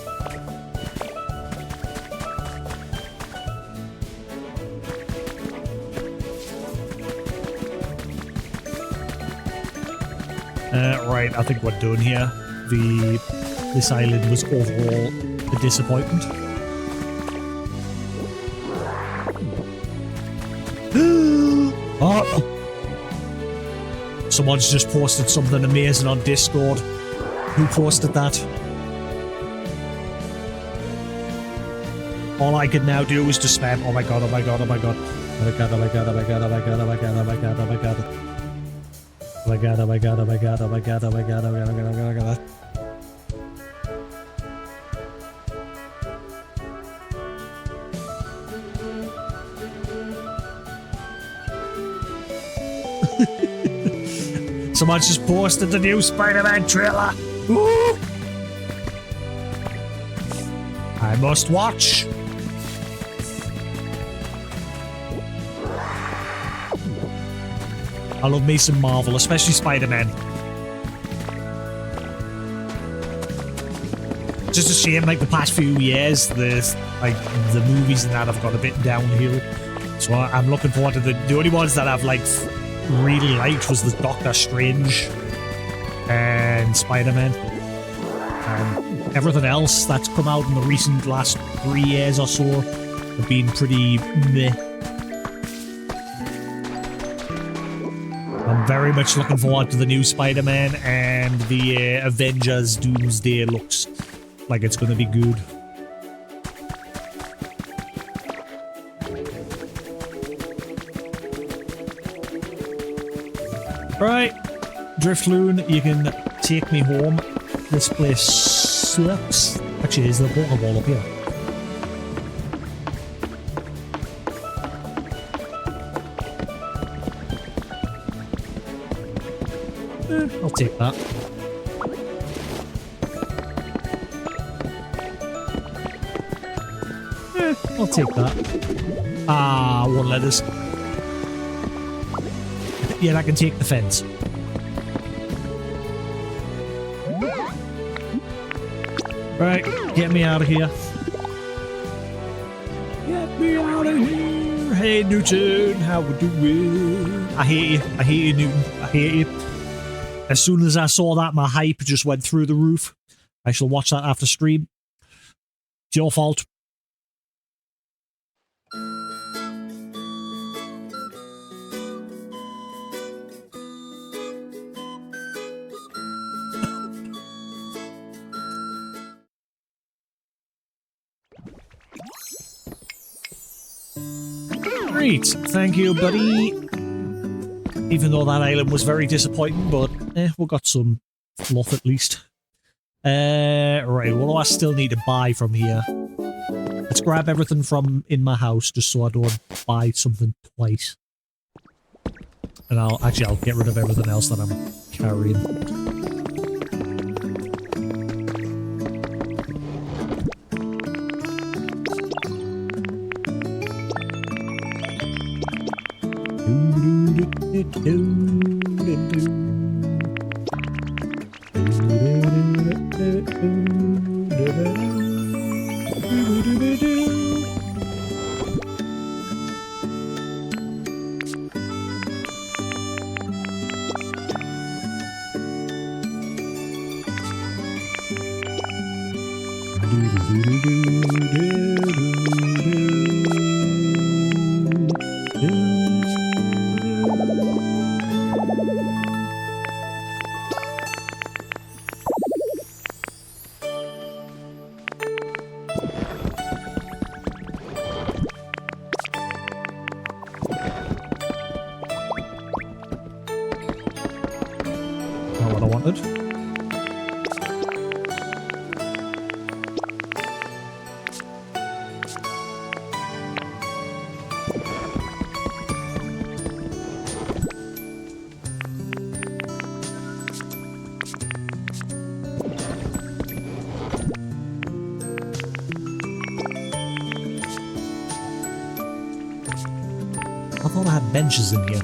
Right, I think we're done here. This island was overall a disappointment. Oh. Someone's just posted something amazing on Discord. Who posted that? All I can now do is just spam. Oh my god, oh my god, oh my god. Oh my god, oh my god, oh my god, oh my god, oh my god, oh my god, oh my god. Oh my god, oh my god, oh my god, oh my god, oh my god, oh my god, oh my god, oh my god. Someone's just posted the new Spider-Man trailer. Ooh. I must watch. I love me some Marvel, especially Spider-Man. Just a shame, like the past few years, the movies and that have got a bit downhill. So I'm looking forward to the only ones that I've like really liked was the Doctor Strange and Spider-Man. And everything else that's come out in the recent last 3 years or so have been pretty meh. I'm very much looking forward to the new Spider-Man, and the Avengers Doomsday looks like it's going to be good. Right, Driftloon, you can take me home. This place sucks. Actually, is there a Pokeball up here? I'll take that. I'll take that. Ah, 1 letters. Yeah, I can take the fence. Right, get me out of here. Get me out of here. Hey, Newton, how we doing? I hate you. I hate you, Newton. I hate you. As soon as I saw that, my hype just went through the roof. I shall watch that after stream. It's your fault. Great, thank you, buddy. Even though that island was very disappointing, but we got some fluff at least. Right, what do I still need to buy from here? Let's grab everything from in my house just so I don't buy something twice. And I'll get rid of everything else that I'm carrying. I thought I had benches in here.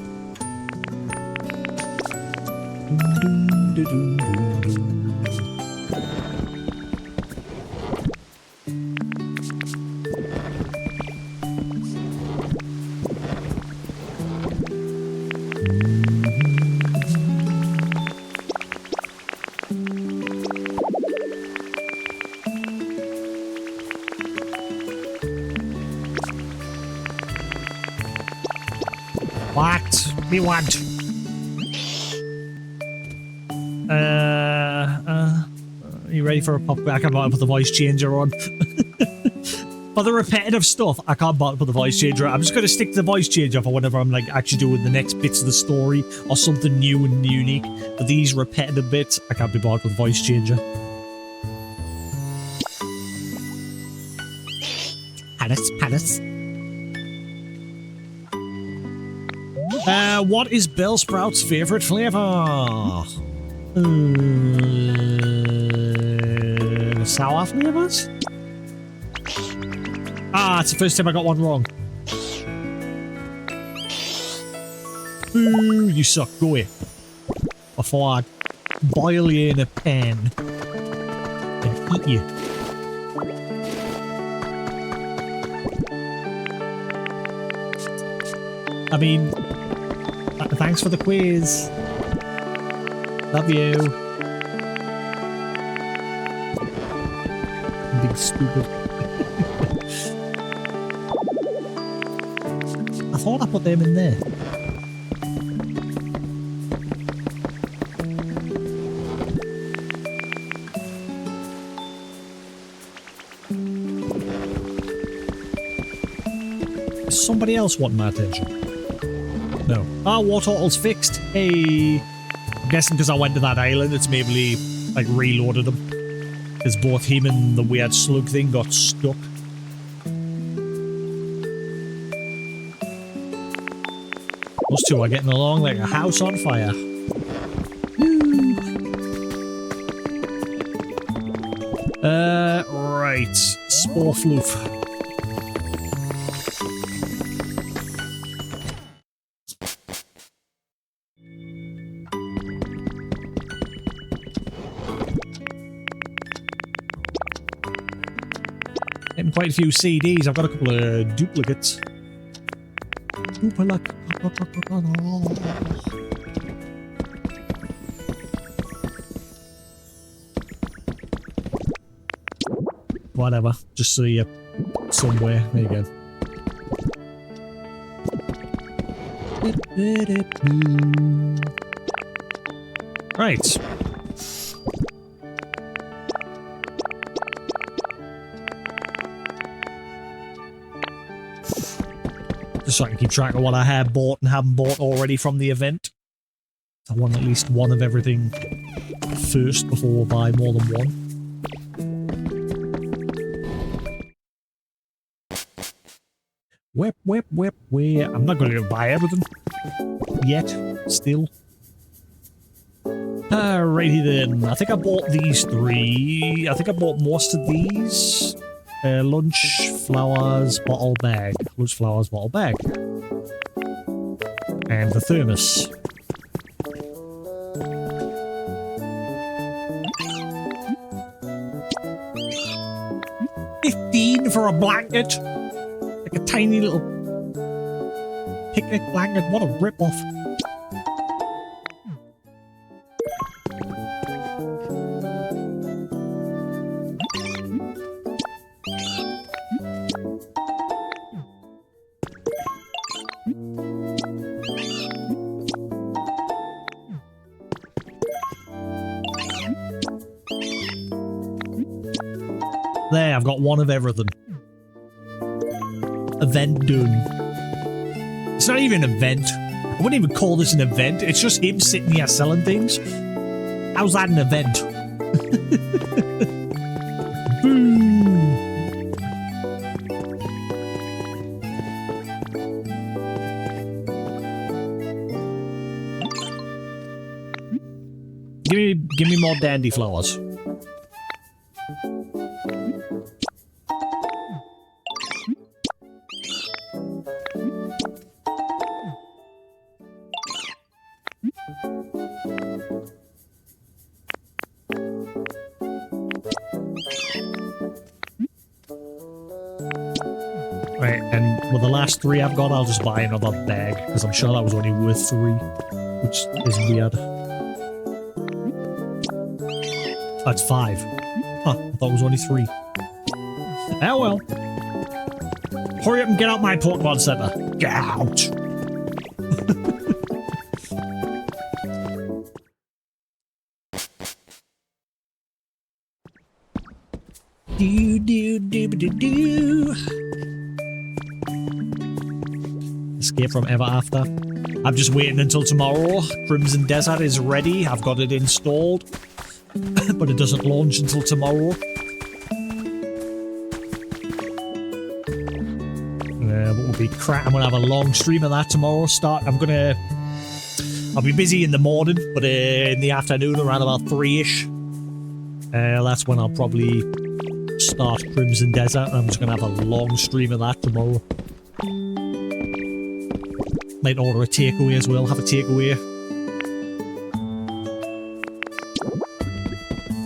What? Me want? You ready for a pop back? I'm about to put the voice changer on. For the repetitive stuff, I can't bother put the voice changer. I'm just going to stick to the voice changer for whenever I'm like actually doing the next bits of the story or something new and unique. But these repetitive bits, I can't be bothered with voice changer. Palace. What is Bellsprout's favorite flavor? Sour flavors? Ah, it's the first time I got one wrong. Ooh, you suck. Go away. Before I boil you in a pan and eat you. I mean, thanks for the quiz. Love you. Big stupid. I thought I put them in there. Does somebody else want my attention? No. Ah, water total's fixed. Hey. I'm guessing because I went to that island, it's maybe like reloaded them. Because both him and the weird slug thing got stuck. Those two are getting along like a house on fire. Right. Spore floof. Getting quite a few CDs. I've got a couple of duplicates. Whatever. Just see you somewhere. There you go. Right. Just so I can keep track of what I have bought and haven't bought already from the event. I want at least one of everything first before I buy more than one. Whip. I'm not going to buy everything. Yet. Still. Alrighty then. I think I bought these three. I think I bought most of these. Lunch, flowers, bottle, bag. Lunch, flowers, bottle, bag. And the thermos. $15 for a blanket. Like a tiny little picnic blanket. What a rip-off. There, I've got one of everything. Event done. It's not even an event. I wouldn't even call this an event. It's just him sitting here selling things. How's that an event? Boom. Give me more dandy flowers. Right, and with the last three I've got, I'll just buy another bag, because I'm sure that was only worth 3, which is weird. That's 5. Huh, I thought it was only 3. Oh well. Hurry up and get out my Pokemon Center. Get out! Do do do do do. Escape from Ever After. I'm just waiting until tomorrow. Crimson Desert is ready. I've got it installed. But it doesn't launch until tomorrow. But we'll be I'm gonna have a long stream of that tomorrow. I'll be busy in the morning, but in the afternoon around about 3ish. That's when I'll probably start Crimson Desert. I'm just gonna have a long stream of that tomorrow. Might order a takeaway as well. Have a takeaway.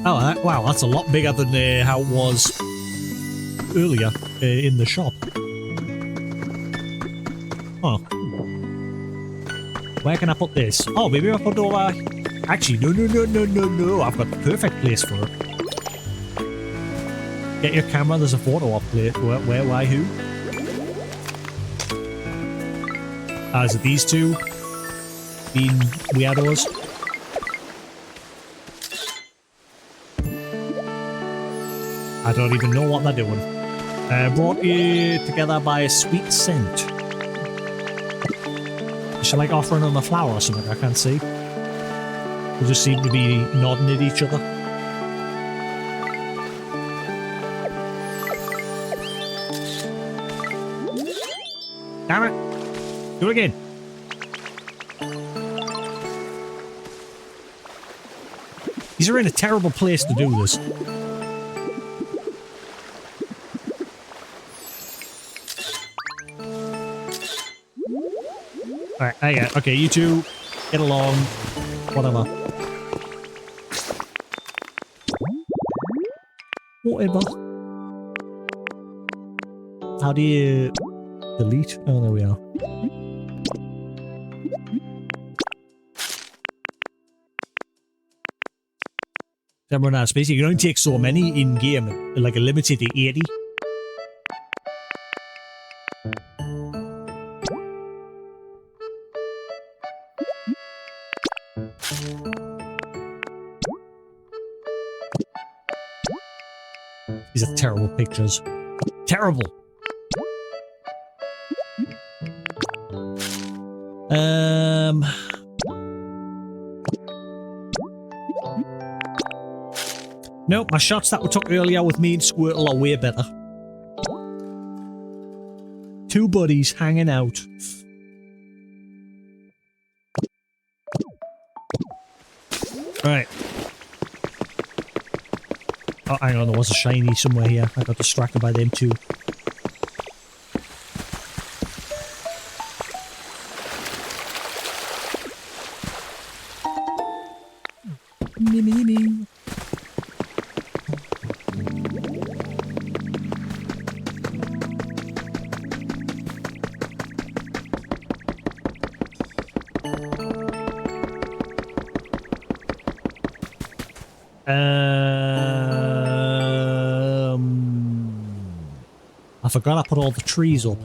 Oh, wow, that's a lot bigger than how it was earlier in the shop. Oh. Where can I put this? Oh, maybe I put it over... Actually, no. I've got the perfect place for it. Get your camera, there's a photo up there. Where, why, who? Is it these two? Being weirdos? I don't even know what they're doing. Brought you together by a sweet scent. Is she like offering them a flower or something? I can't see. They just seem to be nodding at each other. Damn it! Do it again. These are in a terrible place to do this. Alright, yeah, okay, you two, get along, whatever. Whatever. How do you delete? Oh, there we are. Then run out of space. You can only take so many in-game, like a limited to 80. These are terrible pictures. Terrible! Nope, my shots that we took earlier with me and Squirtle are way better. Two buddies hanging out. Right. Oh, hang on, there was a shiny somewhere here. I got distracted by them too. Me. I forgot I put all the trees up.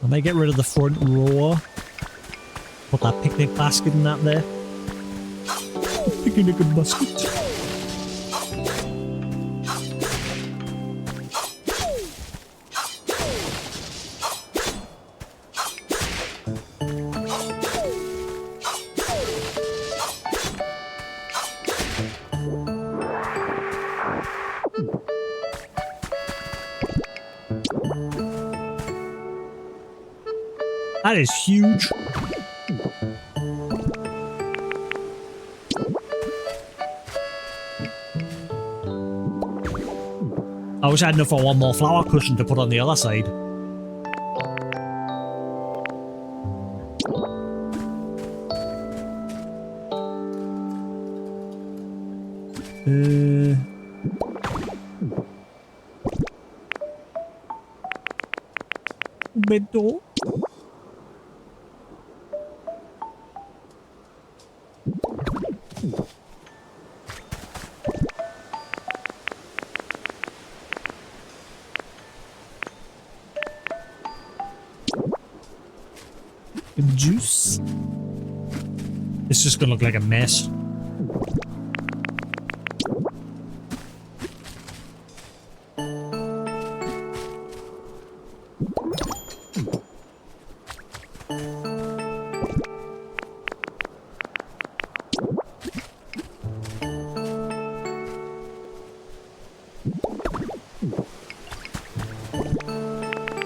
I may get rid of the front row. Put that picnic basket in that there. Picnic basket. That is huge. I wish I had enough for one more flower cushion to put on the other side. Window. Juice. It's just gonna look like a mess.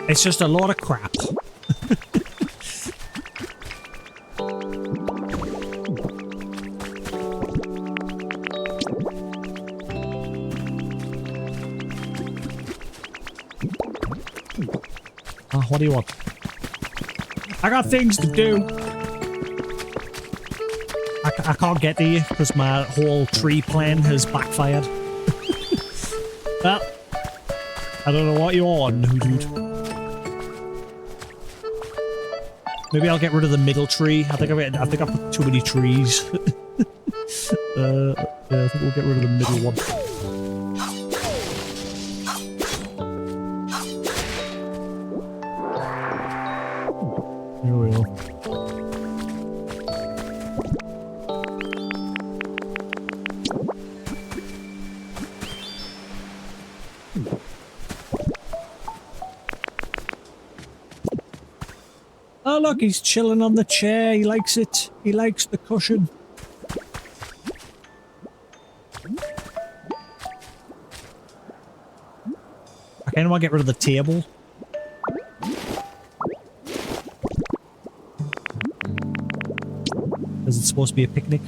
It's just a lot of crap. What do you want? I got things to do. I can't get to you because my whole tree plan has backfired. Well, I don't know what you want, dude. Maybe I'll get rid of the middle tree. I think I put too many trees. Yeah, I think we'll get rid of the middle one. Here we go. Oh look, he's chilling on the chair. He likes it. He likes the cushion. I kind of want to get rid of the table. Is it supposed to be a picnic?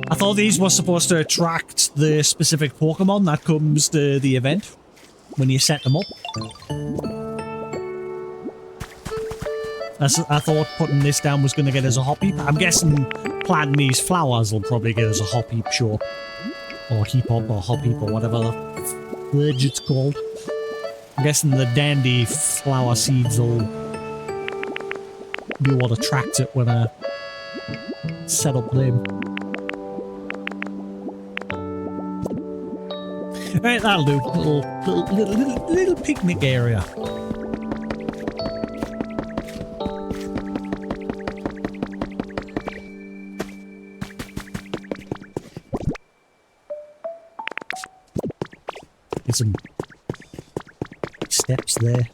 I thought these were supposed to attract the specific Pokemon that comes to the event when you set them up. I thought putting this down was going to get us a hop heap. I'm guessing planting these flowers will probably get us a hop heap, sure. Or heap hop or hop heap or whatever the fudge it's called. I'm guessing the dandy flower seeds will be what attracts it when I set up them. Right, that'll do. Little picnic area. Get some steps there.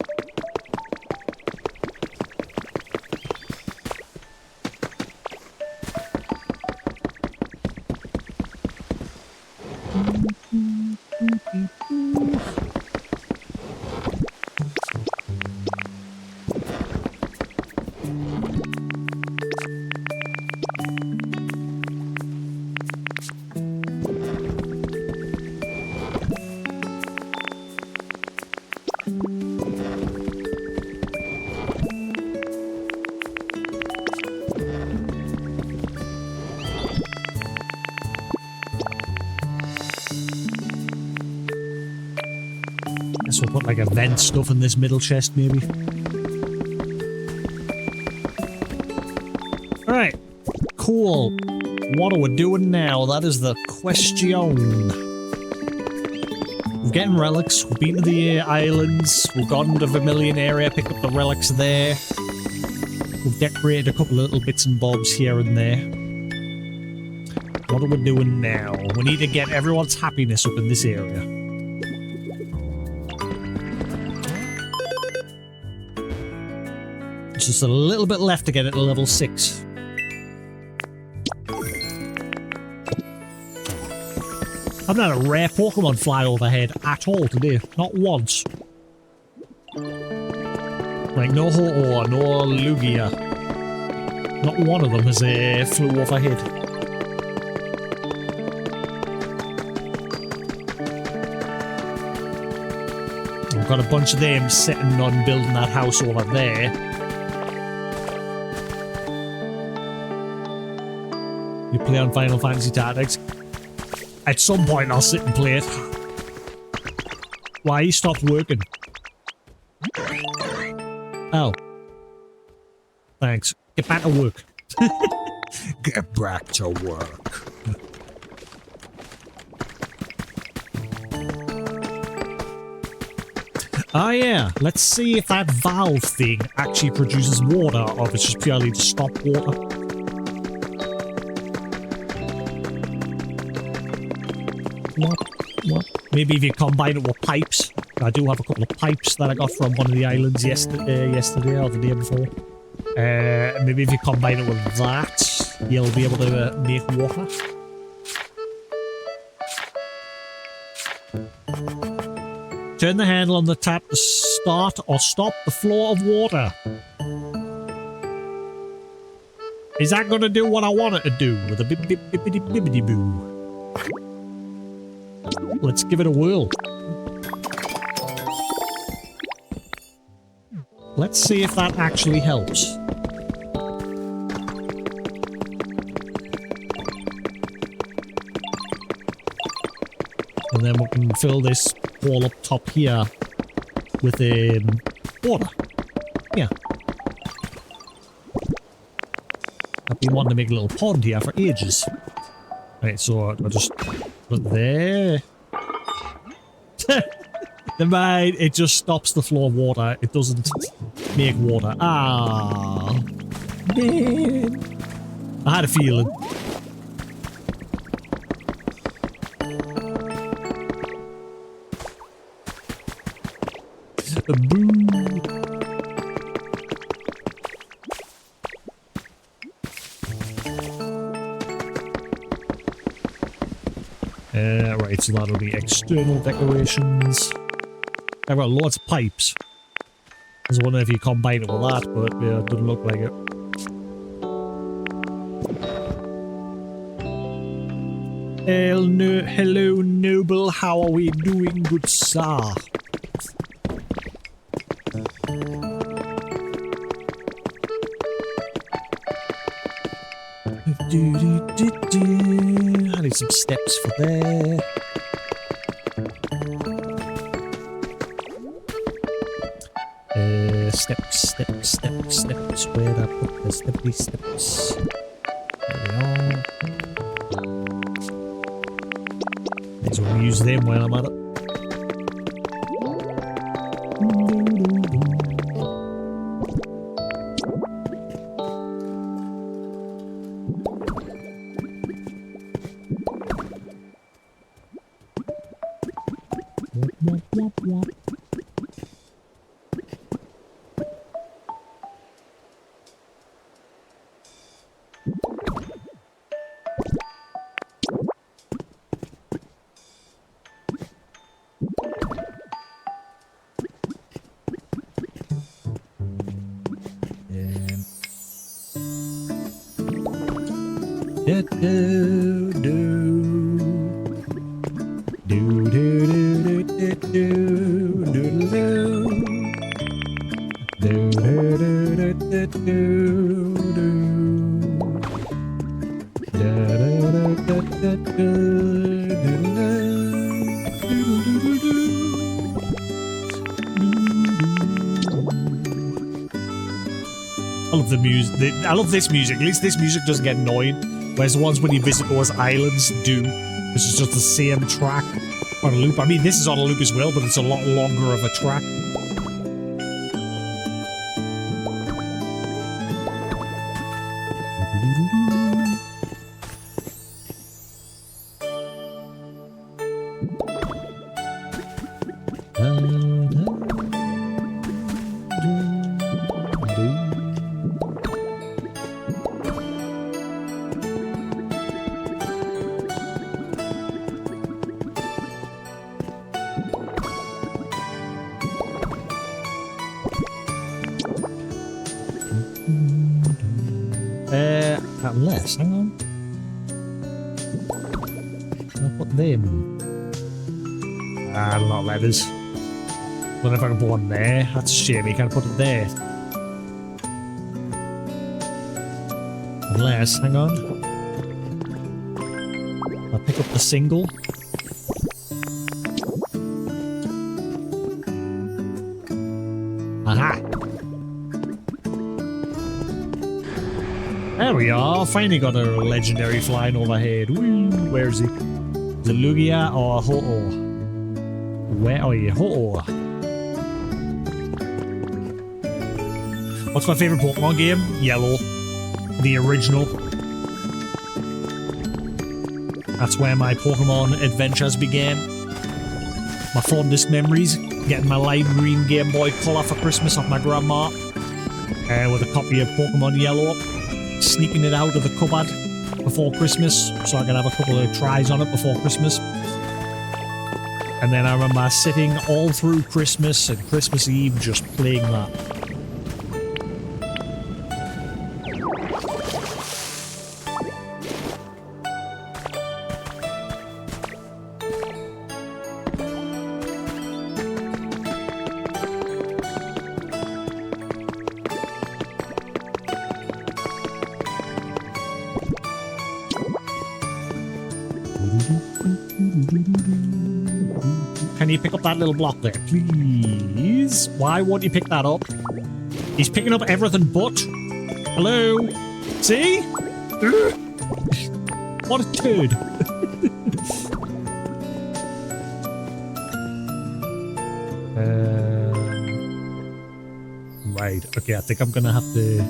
Guess we'll put like event stuff in this middle chest, maybe. Alright. Cool. What are we doing now? That is the question. We've getting relics. We've been to the islands. We've gone to the Vermilion area, picked up the relics there. We've decorated a couple of little bits and bobs here and there. What are we doing now? We need to get everyone's happiness up in this area. It's just a little bit left to get it to level 6. I've not had a rare Pokemon fly overhead at all today. Not once. Like, no Ho-Oh, no Lugia. Not one of them has flew overhead. I've got a bunch of them sitting on building that house over there. You play on Final Fantasy Tactics. At some point, I'll sit and play it. Why you stopped working? Oh. Thanks. Get back to work. Get back to work. Oh yeah, let's see if that valve thing actually produces water or if it's just purely to stop water. What? Maybe if you combine it with pipes. I do have a couple of pipes that I got from one of the islands yesterday or the day before. Maybe if you combine it with that, you'll be able to make water. Turn the handle on the tap to start or stop the flow of water. Is that going to do what I want it to do with a bip bip bippity bippity boo? Let's give it a whirl. Let's see if that actually helps. And then we can fill this hole up top here with water. Yeah. I've been wanting to make a little pond here for ages. Right, so I'll just put it there. Never mind, it just stops the flow of water. It doesn't make water. Ah, man. I had a feeling. Boo. Right, so that'll be external decorations. I've got lots of pipes. I was wondering if you combine it with that, but yeah, it doesn't look like it. Hello, Noble. How are we doing, good sir? I need some steps for there. Steps. Where I put the steppy steps. There we are. May as well use them while I'm at it. I love this music. At least this music doesn't get annoying. Whereas the ones when you visit those islands do. This is just the same track on a loop. I mean, this is on a loop as well, but it's a lot longer of a track. Unless, hang on. Can I put them? Not letters. Wonder if I can put one there. That's a shame, you can't put it there. Unless, hang on. pick up the single. Aha! There we are. Finally got a legendary flying overhead. Woo, where is he? Is it Lugia or Ho-Oh? Where are you? Ho-Oh. What's my favorite Pokemon game? Yellow. The original. That's where my Pokemon adventures began. My fondest memories, getting my lime green Game Boy Color for Christmas off my grandma. With a copy of Pokemon Yellow. Sneaking it out of the cupboard before Christmas so I could have a couple of tries on it before Christmas. And then I remember sitting all through Christmas and Christmas Eve just playing that. Can you pick up that little block there, please? Why won't you pick that up? He's picking up everything but. Hello? See? What a turd. Right, okay, I think I'm gonna have to...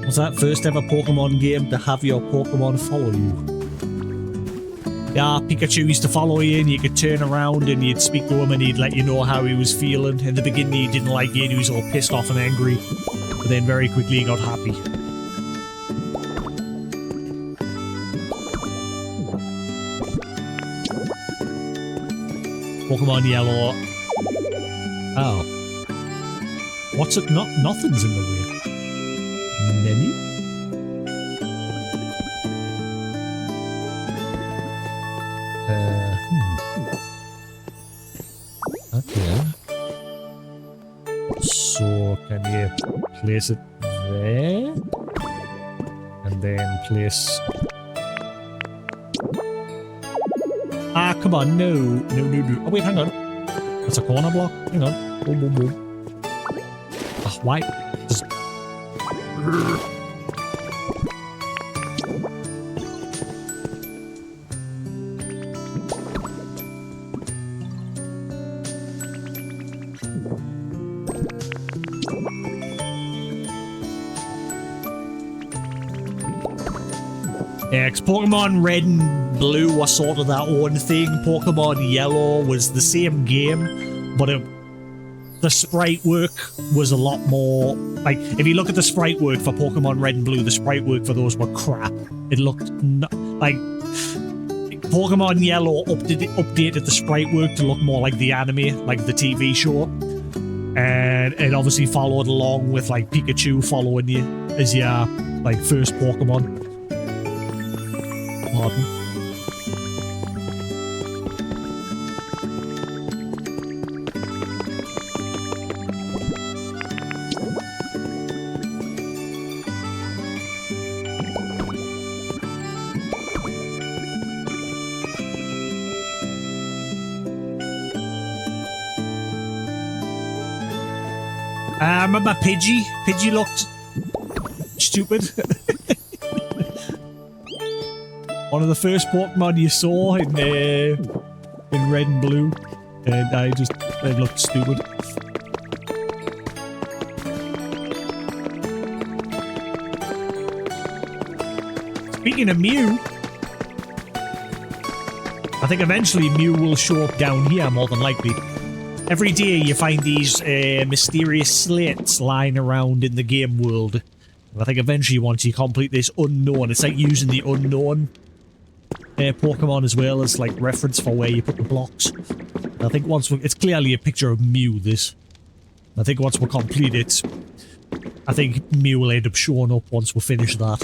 Was that first ever Pokemon game to have your Pokemon follow you? Yeah, Pikachu used to follow you and you could turn around and you'd speak to him and he'd let you know how he was feeling. In the beginning he didn't like you and he was all pissed off and angry. But then very quickly he got happy. Pokemon Yellow. Oh. What's it? Nothing's in the way. Menu? Okay. So, can you place it there? And then place... Ah, come on, no. No. Oh, wait, hang on. That's a corner block. Hang on. Boom, boom, boom. Ah, why? Just... Yeah, 'cause Pokemon Red and Blue were sort of their own thing. Pokemon Yellow was the same game, but the sprite work was a lot more... Like, if you look at the sprite work for Pokemon Red and Blue, the sprite work for those were crap. It looked... like... Pokemon Yellow updated the sprite work to look more like the anime, like the TV show. And it obviously followed along with, like, Pikachu following you as your, like, first Pokemon. Pardon. I remember Pidgey. Pidgey looked stupid. One of the first Pokemon you saw in Red and Blue, and it looked stupid. Speaking of Mew, I think eventually Mew will show up down here more than likely. Every day you find these mysterious slates lying around in the game world. And I think eventually once you complete this unknown, it's like using the unknown Pokemon as well as like reference for where you put the blocks. And I think once it's clearly a picture of Mew, this. I think once we complete it, I think Mew will end up showing up once we finish that.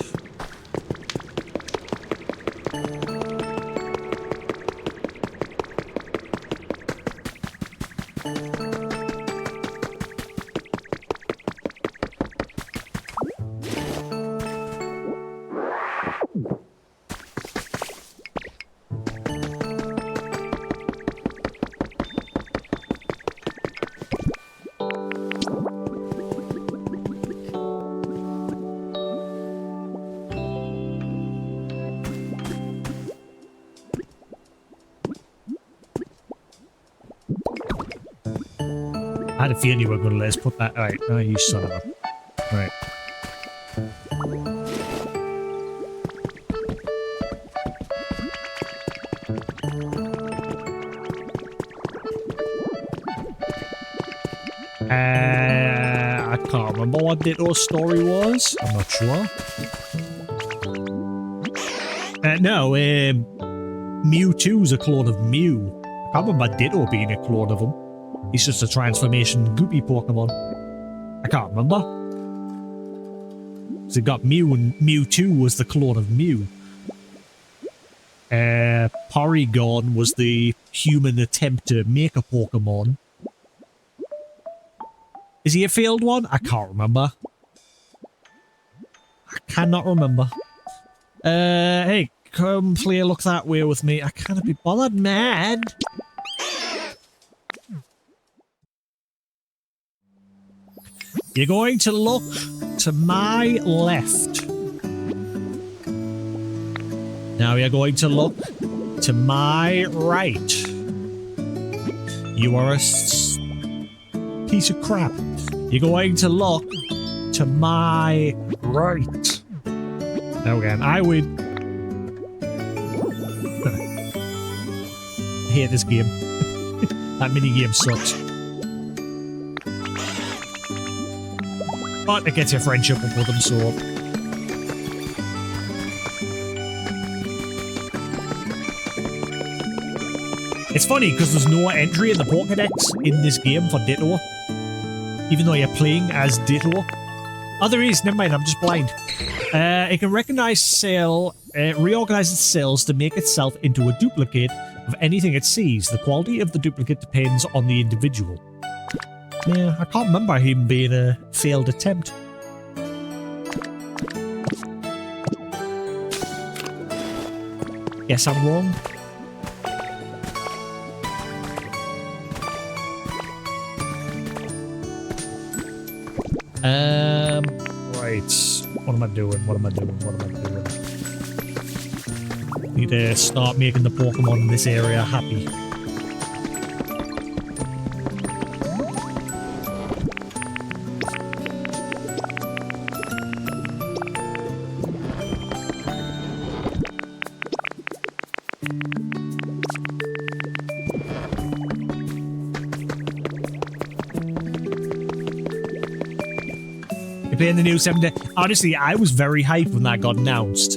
I had a feeling you were going to let us put that... Alright, oh, you son of a... Right. I can't remember what Ditto's story was. I'm not sure. No, Mewtwo's a clone of Mew. I can't remember Ditto being a clone of him. He's just a transformation goopy Pokemon. I can't remember. So it got Mew and Mewtwo was the clone of Mew. Porygon was the human attempt to make a Pokemon. Is he a failed one? I can't remember. I cannot remember. Hey, come play Look That Way with me. I can't be bothered, man. You're going to look to my left. Now you're going to look to my right. You are a piece of crap. You're going to look to my right. Now again, I win. I hate this game. That mini game sucks. But it gets your friendship up with them, so... It's funny, because there's no entry in the Pokédex in this game for Ditto. Even though you're playing as Ditto. Oh, there is. Never mind, I'm just blind. It can recognize cell... reorganize its cells to make itself into a duplicate of anything it sees. The quality of the duplicate depends on the individual. Yeah, I can't remember him being a failed attempt. Guess I'm wrong. Right. What am I doing? What am I doing? What am I doing? Need to start making the Pokemon in this area happy. Playing the new 7-day. Honestly, I was very hyped when that got announced.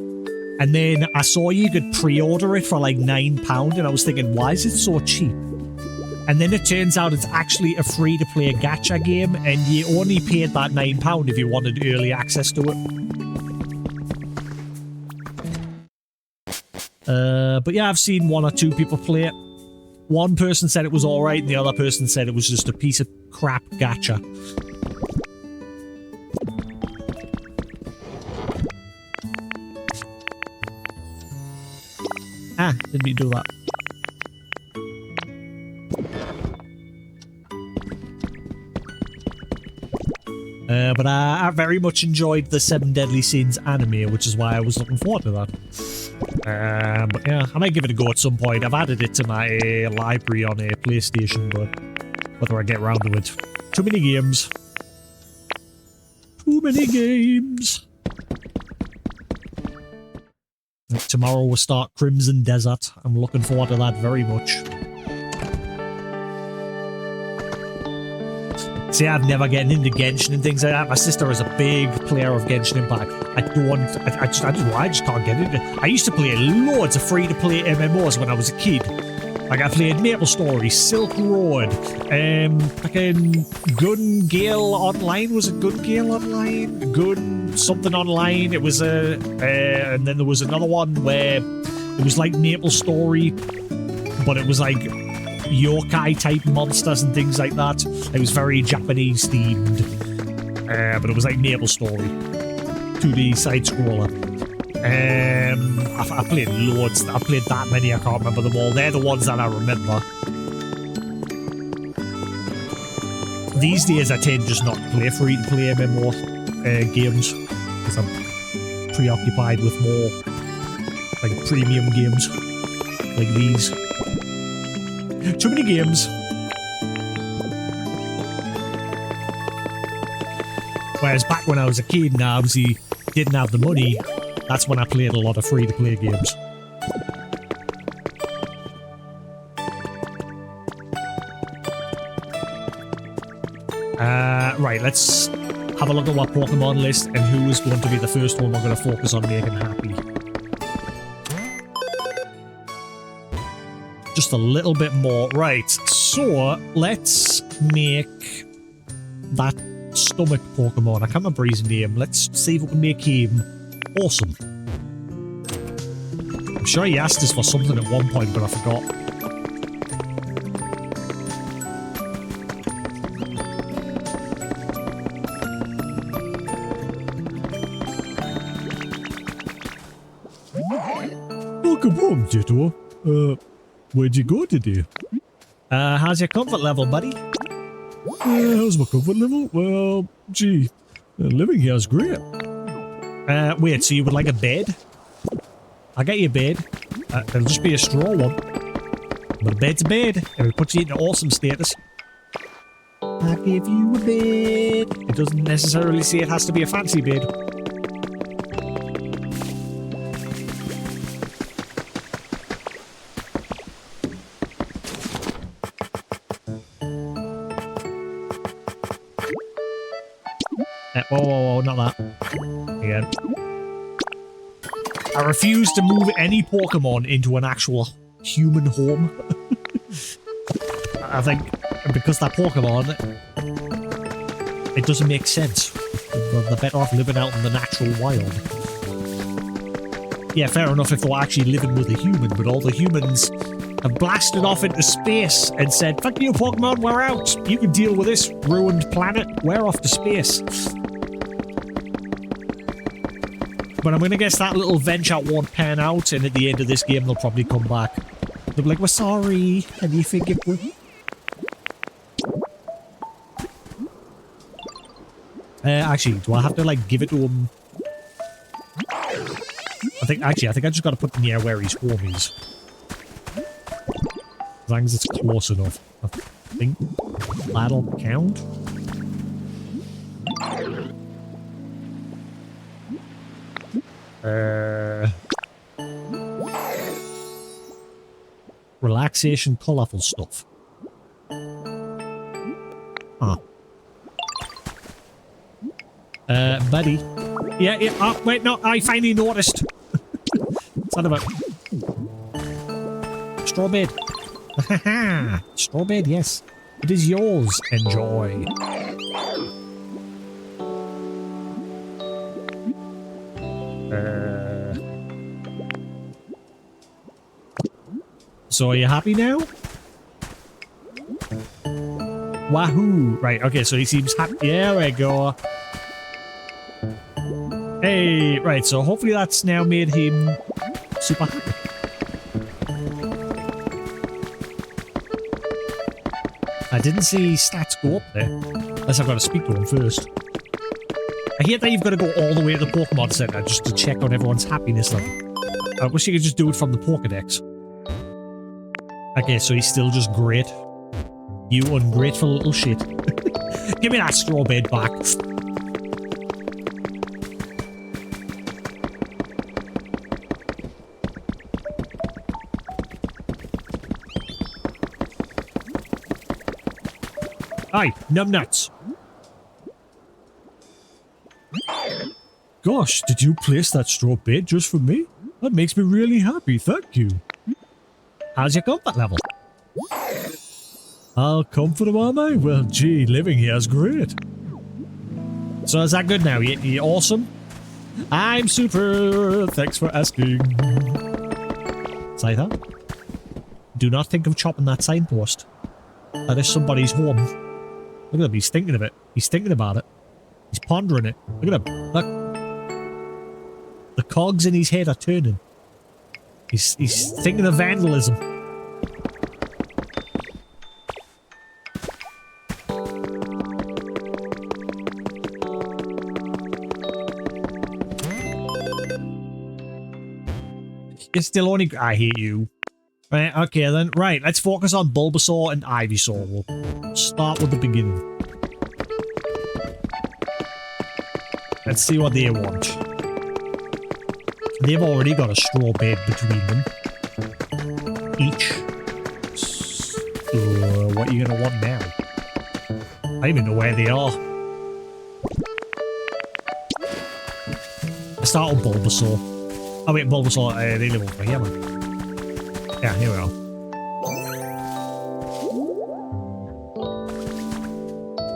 And then I saw you could pre-order it for like £9 and I was thinking, why is it so cheap? And then it turns out it's actually a free-to-play gacha game and you only paid that £9 if you wanted early access to it. But yeah, I've seen one or two people play it. One person said it was alright and the other person said it was just a piece of crap gacha. Ah, didn't mean to do that. But I very much enjoyed the 7 Deadly Sins anime, which is why I was looking forward to that. But yeah, I might give it a go at some point. I've added it to my library on a PlayStation, but whether I get around to it. Too many games. Too many games. Tomorrow we'll start Crimson Desert. I'm looking forward to that very much. See, I've never gotten into Genshin and things like that. My sister is a big player of Genshin Impact. I just can't get into it. I used to play loads of free-to-play MMOs when I was a kid. Like, I played MapleStory, Silk Road, fucking Gun Gale Online. Was it Gun Gale Online? Gun something online. It was and then there was another one where it was like MapleStory, but it was like yokai type monsters and things like that. It was very Japanese themed, but it was like MapleStory, 2D side scroller. I played loads. I played that many. I can't remember them all. They're the ones that I remember. These days, I tend just not to play free-to-play MMO games because I'm preoccupied with more like premium games like these. Too many games. Whereas back when I was a kid and I obviously didn't have the money, that's when I played a lot of free-to-play games. Right, let's have a look at what Pokemon list and who is going to be the first one we're going to focus on making happy. Just a little bit more. Right, so let's make that stomach Pokemon. I can't remember his name. Let's see if we can make him awesome. I'm sure he asked us for something at one point, but I forgot. Welcome home, Ditto. Where'd you go today? How's your comfort level, buddy? How's my comfort level? Well, gee, living here is great. Wait, so you would like a bed? I'll get you a bed. It'll just be a straw one. But a bed's a bed, and it puts you into awesome status. I'll give you a bed. It doesn't necessarily say it has to be a fancy bed. Whoa, not that. Again. I refuse to move any Pokemon into an actual human home. I think because that Pokemon, it doesn't make sense. They're better off living out in the natural wild. Yeah, fair enough if they were actually living with a human, but all the humans have blasted off into space and said, "Fuck you, Pokemon, we're out. You can deal with this ruined planet. We're off to space." But I'm going to guess that little venture won't pan out, and at the end of this game, they'll probably come back. They'll be like, "We're sorry, and you forgive me?" Actually, do I have to, like, give it to him? I think I just got to put near where his home is. As long as it's close enough. I think that'll count. Relaxation, colorful stuff. Huh. Buddy. Yeah, oh, wait, no, I finally noticed. Son of a... Straw bed. Straw bed, yes. It is yours. Enjoy. So are you happy now? Wahoo! Right, okay, so he seems happy. There we go. Hey, right, so hopefully that's now made him super happy. I didn't see stats go up there. Unless I've got to speak to him first. I hate that you've got to go all the way to the Pokemon Center just to check on everyone's happiness level. I wish you could just do it from the Pokedex. Okay, so he's still just great. You ungrateful little shit. Give me that straw bed back. Aye, numbnuts. Gosh, did you place that straw bed just for me? That makes me really happy, thank you. How's your comfort level? How comfortable am I? Well, gee, living here is great. So is that good now? You awesome? I'm super. Thanks for asking. Scyther? Do not think of chopping that signpost. That is somebody's home. Look at him, he's thinking of it. He's thinking about it. He's pondering it. Look at him. Look. The cogs in his head are turning. He's thinking of vandalism. It's still only... I hate you. Right, okay then. Right, let's focus on Bulbasaur and Ivysaur. We'll start with the beginning. Let's see what they want. They've already got a straw bed between them. Each. So, what are you going to want now? I don't even know where they are. I start on Bulbasaur. Oh wait, Bulbasaur, they live over here, man. Yeah, here we are.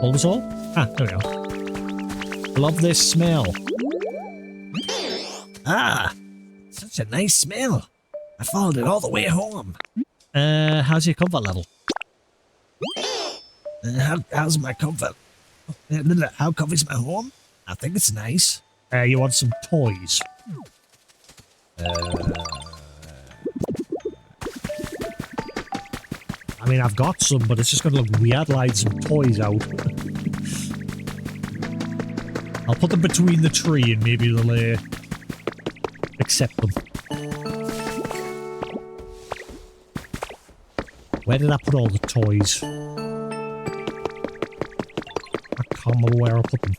Bulbasaur? Ah, there we are. Love this smell. Ah, such a nice smell. I followed it all the way home. How's your comfort level? How's my comfort? How comfy's my home? I think it's nice. You want some toys? I mean, I've got some, but it's just gonna look weird lying some toys out. I'll put them between the tree and maybe they'll accept them. Where did I put all the toys? I can't remember where I put them.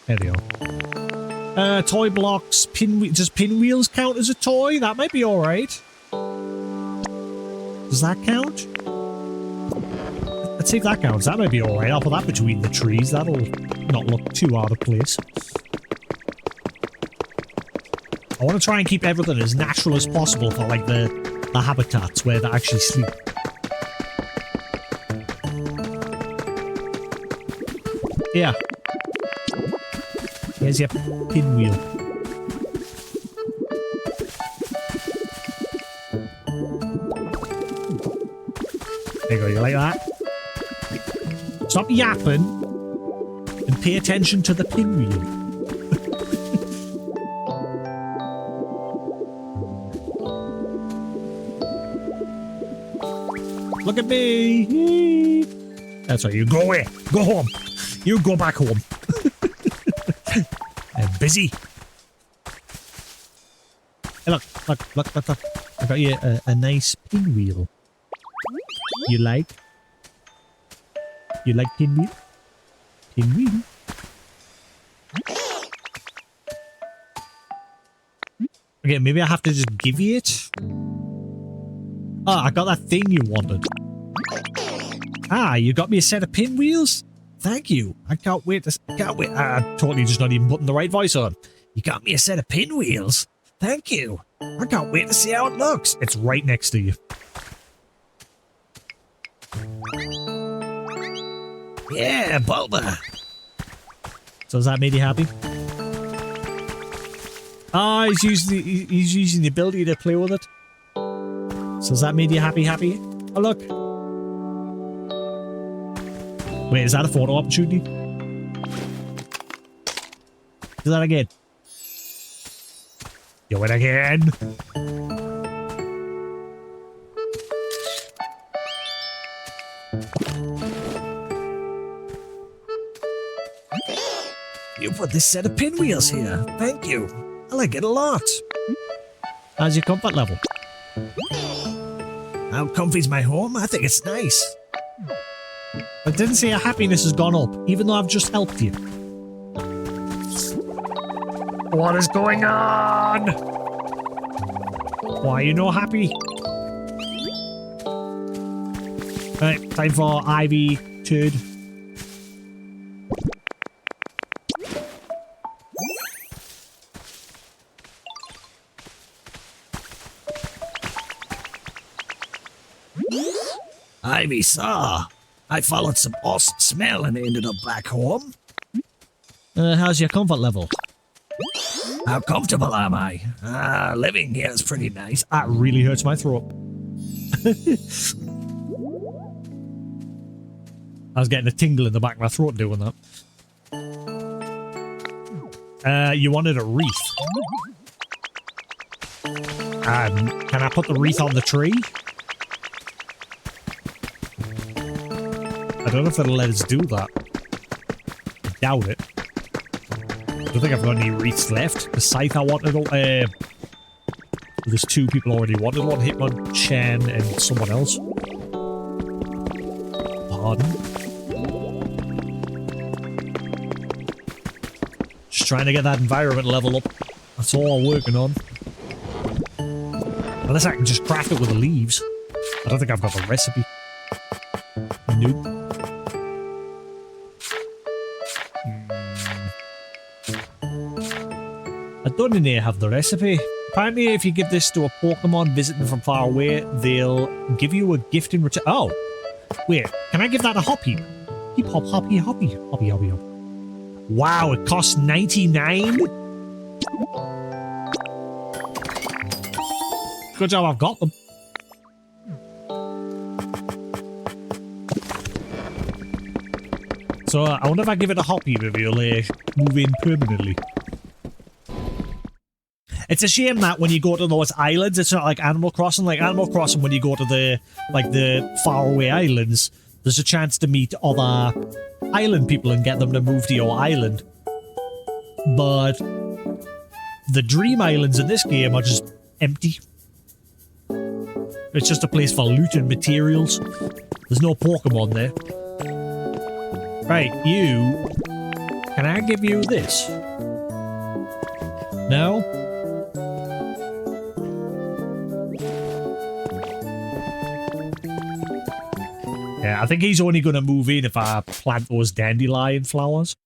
There they are. Toy blocks, does pinwheels count as a toy? That might be alright. Does that count? Let's see if that counts. That might be alright. I'll put that between the trees. That'll not look too out of place. I want to try and keep everything as natural as possible for, like, the habitats where they actually sleep. Yeah. Here's your pinwheel. There you go, you like that? Stop yapping and pay attention to the pinwheel. Look at me! That's right, you go away! Go home! You go back home! I'm busy. Hey, look. I got you a nice pinwheel. You like? You like pinwheel? Pinwheel? Okay, maybe I have to just give you it. Oh, I got that thing you wanted. Ah, you got me a set of pinwheels? Thank you. I can't wait. I'm totally just not even putting the right voice on. You got me a set of pinwheels? Thank you. I can't wait to see how it looks. It's right next to you. Yeah, Bulba. So has that made you happy? Ah, he's using the ability to play with it. So has that made you happy? Oh, look. Wait, is that a photo opportunity? Do that again. Do it again. You put this set of pinwheels here. Thank you. I like it a lot. How's your comfort level? How comfy's my home? I think it's nice. I didn't say your happiness has gone up, even though I've just helped you. What is going on? Why are you not happy? Right, time for Ivy Turd. Ivy saw. I followed some awesome smell and ended up back home. How's your comfort level? How comfortable am I? Living here is pretty nice. That really hurts my throat. I was getting a tingle in the back of my throat doing that. You wanted a wreath. Can I put the wreath on the tree? I don't know if it'll let us do that. I doubt it. I don't think I've got any wreaths left. The scythe I wanted, there's two people already wanted one, Hitmonchan and someone else. garden. Just trying to get that environment level up. That's all I'm working on. Unless I can just craft it with the leaves. I don't think I've got the recipe. Nope. I don't in here have the recipe. Apparently, if you give this to a Pokemon visiting from far away, they'll give you a gift in return. Oh! Wait, can I give that a Hoppy? Heap hop, hoppy, hoppy, hoppy, hoppy, hop. Wow, it costs 99? Good job I've got them. So, I wonder if I give it a Hoppy, maybe it'll move in permanently. It's a shame that when you go to those islands, it's not like Animal Crossing. Like Animal Crossing, when you go to the faraway islands, there's a chance to meet other island people and get them to move to your island. But the dream islands in this game are just empty. It's just a place for loot and materials. There's no Pokemon there. Right, you... Can I give you this? No? Yeah, I think he's only going to move in if I plant those dandelion flowers.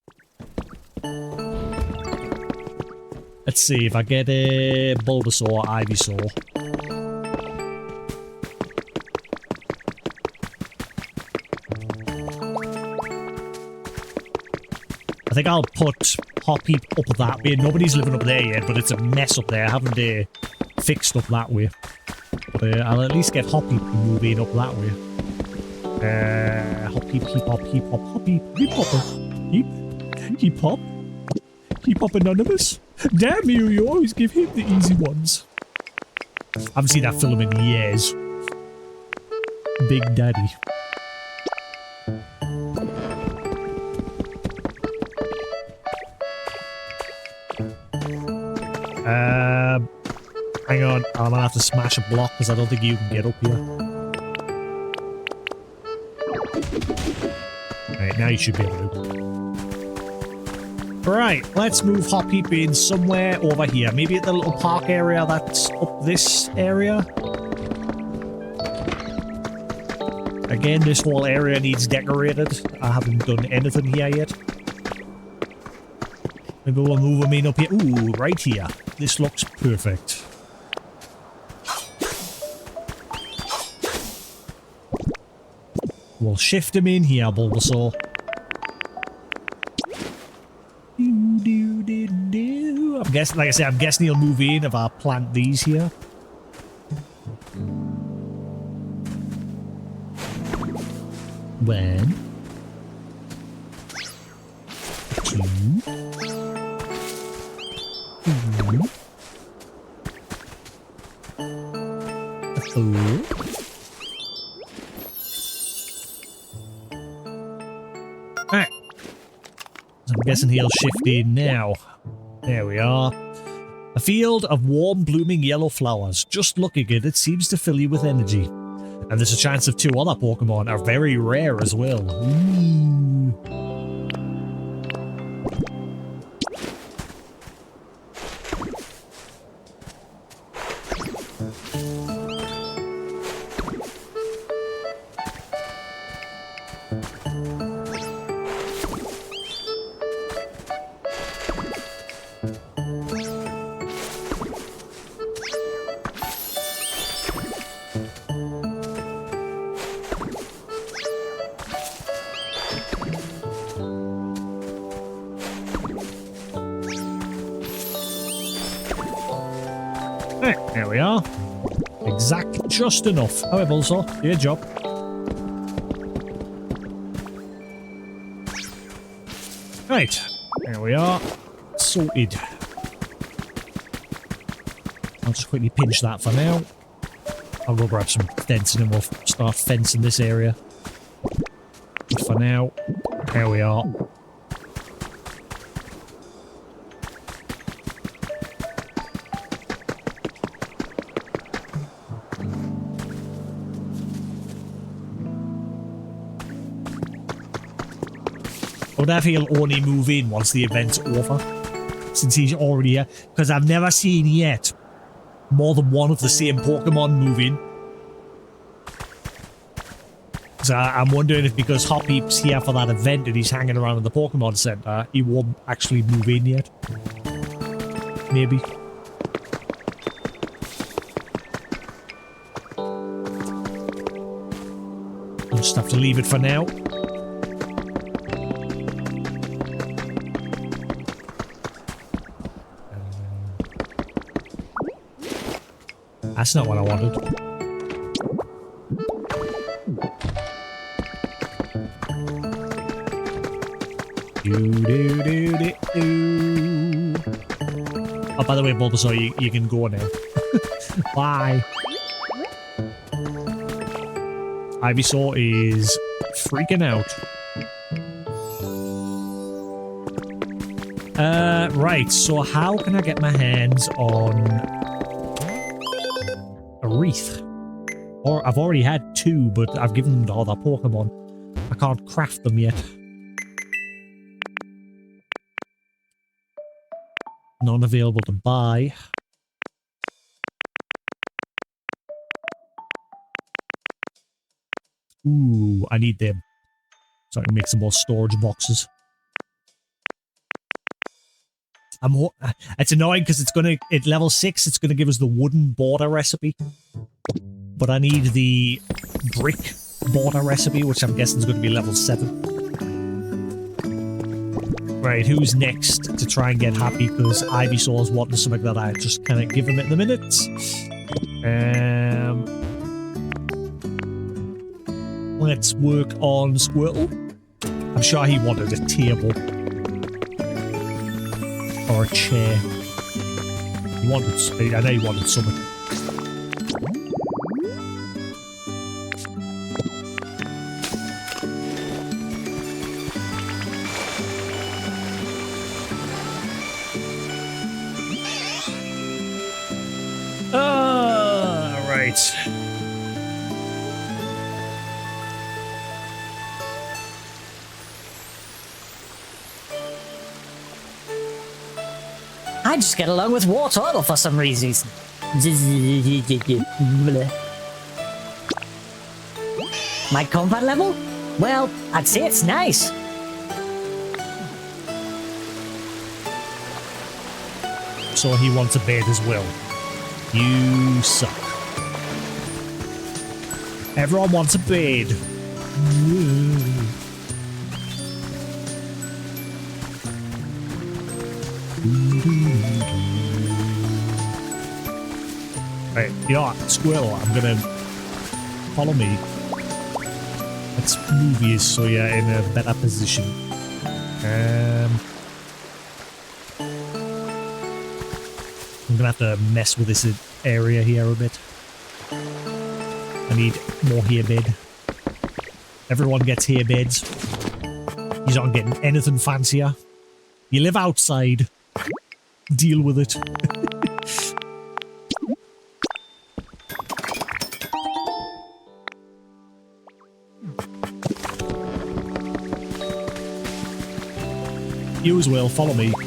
Let's see if I get a Bulbasaur or Ivysaur. I think I'll put Hoppy up that way. Nobody's living up there yet, but it's a mess up there. I haven't fixed up that way. But I'll at least get Hoppy moving up that way. Hop, heap, heap, hop, heap, hop, hop, heap, heap, hopper. Heap, heap, hop. Heap, hop, anonymous. Damn you, you always give him the easy ones. I haven't seen that film in years. Big Daddy. Hang on, I'm gonna have to smash a block because I don't think you can get up here. Right, now you should be able to. Right, let's move Hoppy in somewhere over here. Maybe at the little park area that's up this area. Again, this whole area needs decorated. I haven't done anything here yet. Maybe we'll move him in up here. Ooh, right here. This looks perfect. We'll shift him in here, Bulbasaur. I'm guessing, like I said, I'm guessing he'll move in if I plant these here. One, two, four. Alright. So I'm guessing he'll shift in now. There we are. A field of warm blooming yellow flowers. Just looking at it seems to fill you with energy. And there's a chance of 2 other Pokemon are very rare as well. Ooh. There we are. Exact just enough. However, also, good job. Right. There we are. Sorted. I'll just quickly pinch that for now. I'll go grab some fencing and we'll start fencing this area. But for now, there we are. wonder if he'll only move in once the event's over, since he's already here. Because I've never seen yet more than one of the same Pokemon move in. So I'm wondering if because Hoppy's here for that event and he's hanging around in the Pokemon Center, he won't actually move in yet. Maybe. I'll just have to leave it for now. That's not what I wanted. Oh, by the way, Bulbasaur, you can go now. Bye. Ivysaur is freaking out. Right, so how can I get my hands on a wreath? Or I've already had two, but I've given them to other Pokemon. I can't craft them yet. None available to buy. Ooh, I need them. So I can make some more storage boxes. It's annoying because it's gonna, at level 6, it's gonna give us the wooden border recipe. But I need the brick border recipe, which I'm guessing is gonna be level 7. Right, who's next to try and get happy? Because Ivysaur's wanting something that I just kind of give him at the minute. Let's work on Squirtle. I'm sure he wanted a table. Or a chair. He wanted, I know he wanted something. Right. I just get along with Wartortle for some reasons. My comfort level? Well, I'd say it's nice. So he wants a bed as well. You suck. Everyone wants a bed. Right, yeah, Squirrel, I'm gonna follow me. Let's move you so you're in a better position. I'm gonna have to mess with this area here a bit. I need more hair bed. Everyone gets hair beds. You're not getting anything fancier. You live outside. Deal with it. You as well, follow me. I'm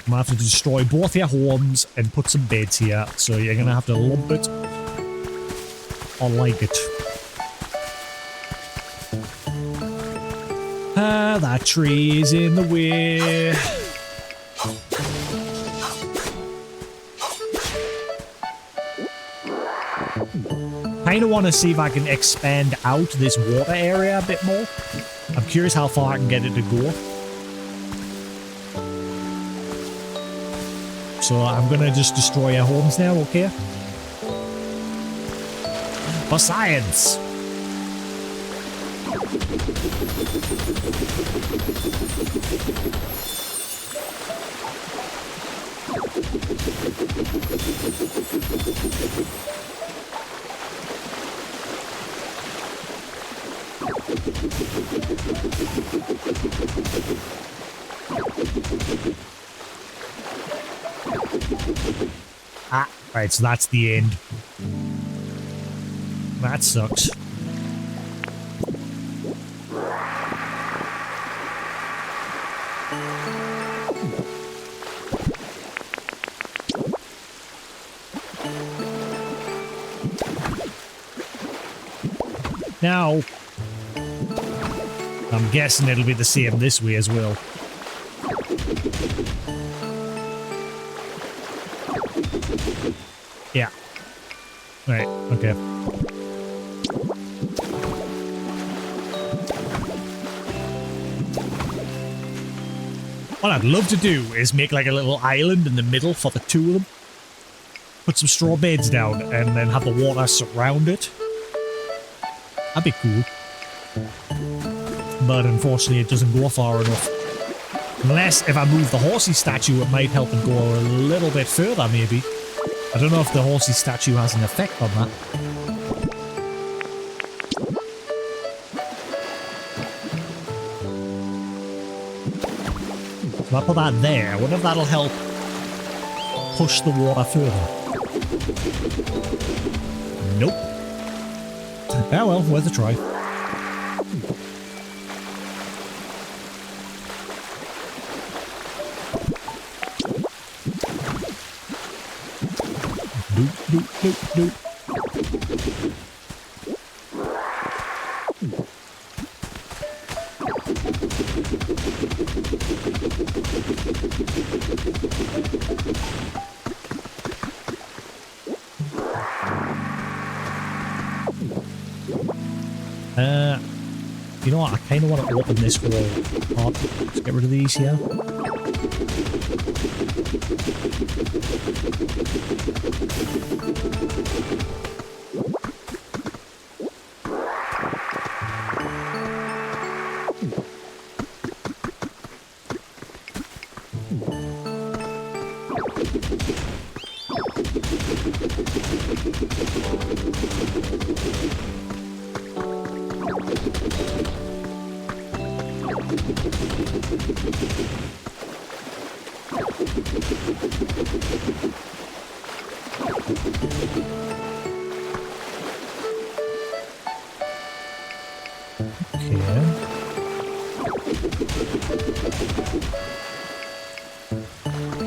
gonna have to destroy both your homes and put some beds here, so you're gonna have to lump it or like it. Ah, that tree is in the way. Kinda wanna see if I can expand out this water area a bit more. I'm curious how far I can get it to go. So I'm gonna just destroy your homes now, okay? For science! Ah, right, so that's the end. That sucks. Now, I'm guessing it'll be the same this way as well. Yeah. Right, okay. What I'd love to do is make like a little island in the middle for the two of them. Put some straw beds down and then have the water surround it. That'd be cool. But unfortunately it doesn't go far enough. Unless if I move the horsey statue it might help it go a little bit further maybe. I don't know if the horsey statue has an effect on that. So I put that there. I wonder if that'll help push the water further. Nope. Ah well, worth a try. Doop, doop, doop, doop. You know what? I kind of want to open this wall up. Let's get rid of these here.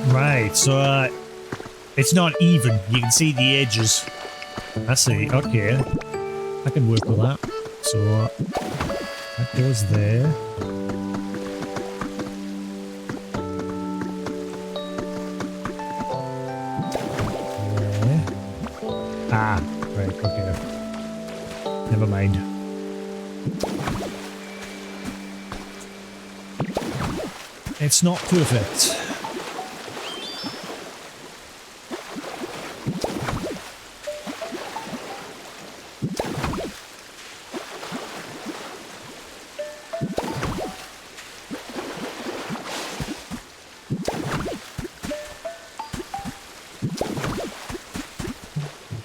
Right, so it's not even. You can see the edges. I see. Okay, I can work with that. So that goes there. There. Ah, right. Okay. Never mind. It's not perfect.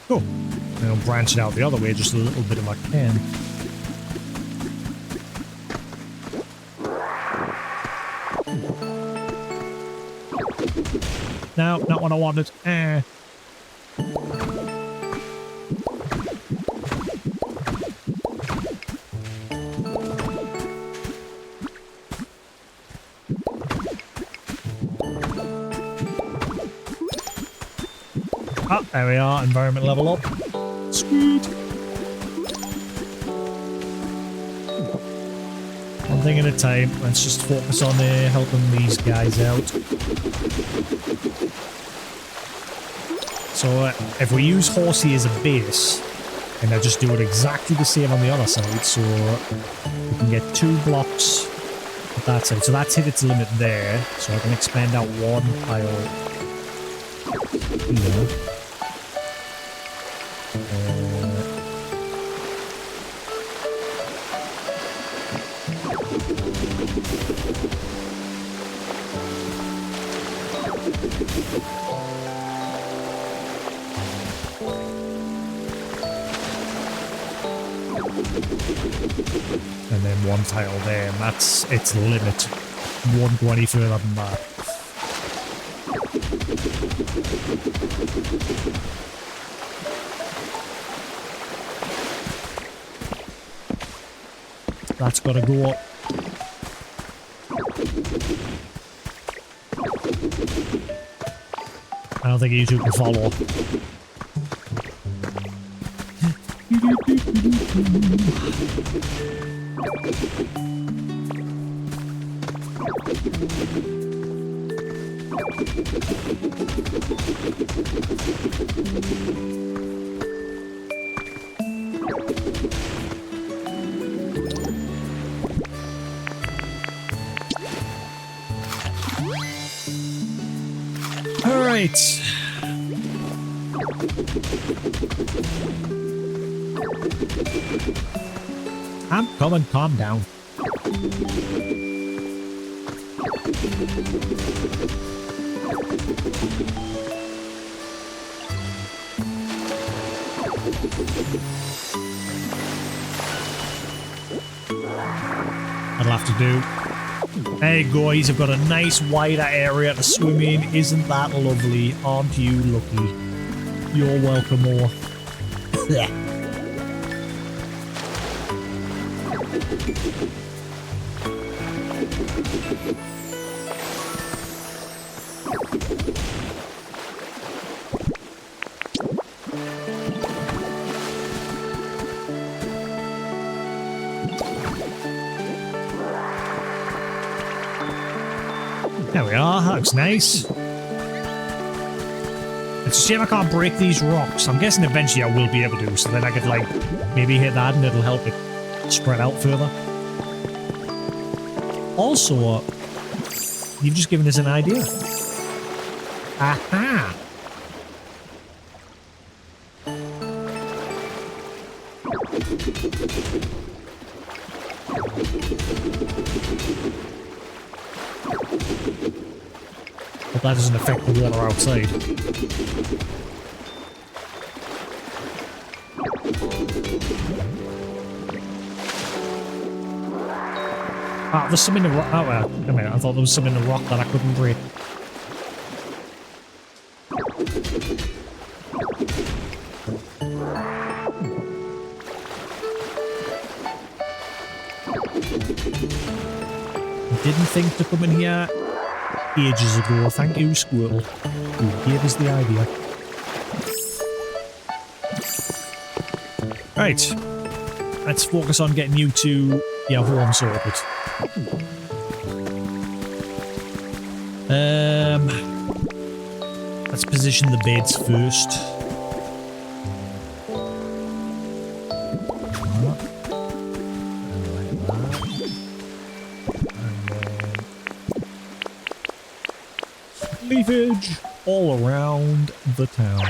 Cool. And I'll branch it out the other way just a little bit if I can. No, not what I wanted. Oh, there we are. Environment level up. Sweet. One thing at a time. Let's just focus on helping these guys out. So if we use Horsey as a base, and I just do it exactly the same on the other side, so we can get 2 blocks at that side. So that's hit its limit there, so I can expand out 1 pile here. And then 1 tile there, and that's its limit. Won't go any further than that. That's gotta go up. I don't think you two can follow. All right. I'm coming, calm down. That'll have to do. Hey guys, I've got a nice wider area to swim in. Isn't that lovely? Aren't you lucky? You're welcome all. There we are, that looks nice. It's a shame I can't break these rocks. I'm guessing eventually I will be able to, so then I could, like, maybe hit that and it'll help it spread out further. Also, you've just given us an idea. Aha! But that doesn't affect the water outside. Ah, there's some in the rock. Oh, wait a minute. I thought there was some in the rock that I couldn't break. I didn't think to come in here ages ago. Thank you, Squirtle, who gave us the idea. Right. Let's focus on getting you to your home sorted. Let's position the beds first. Leafage all around the town.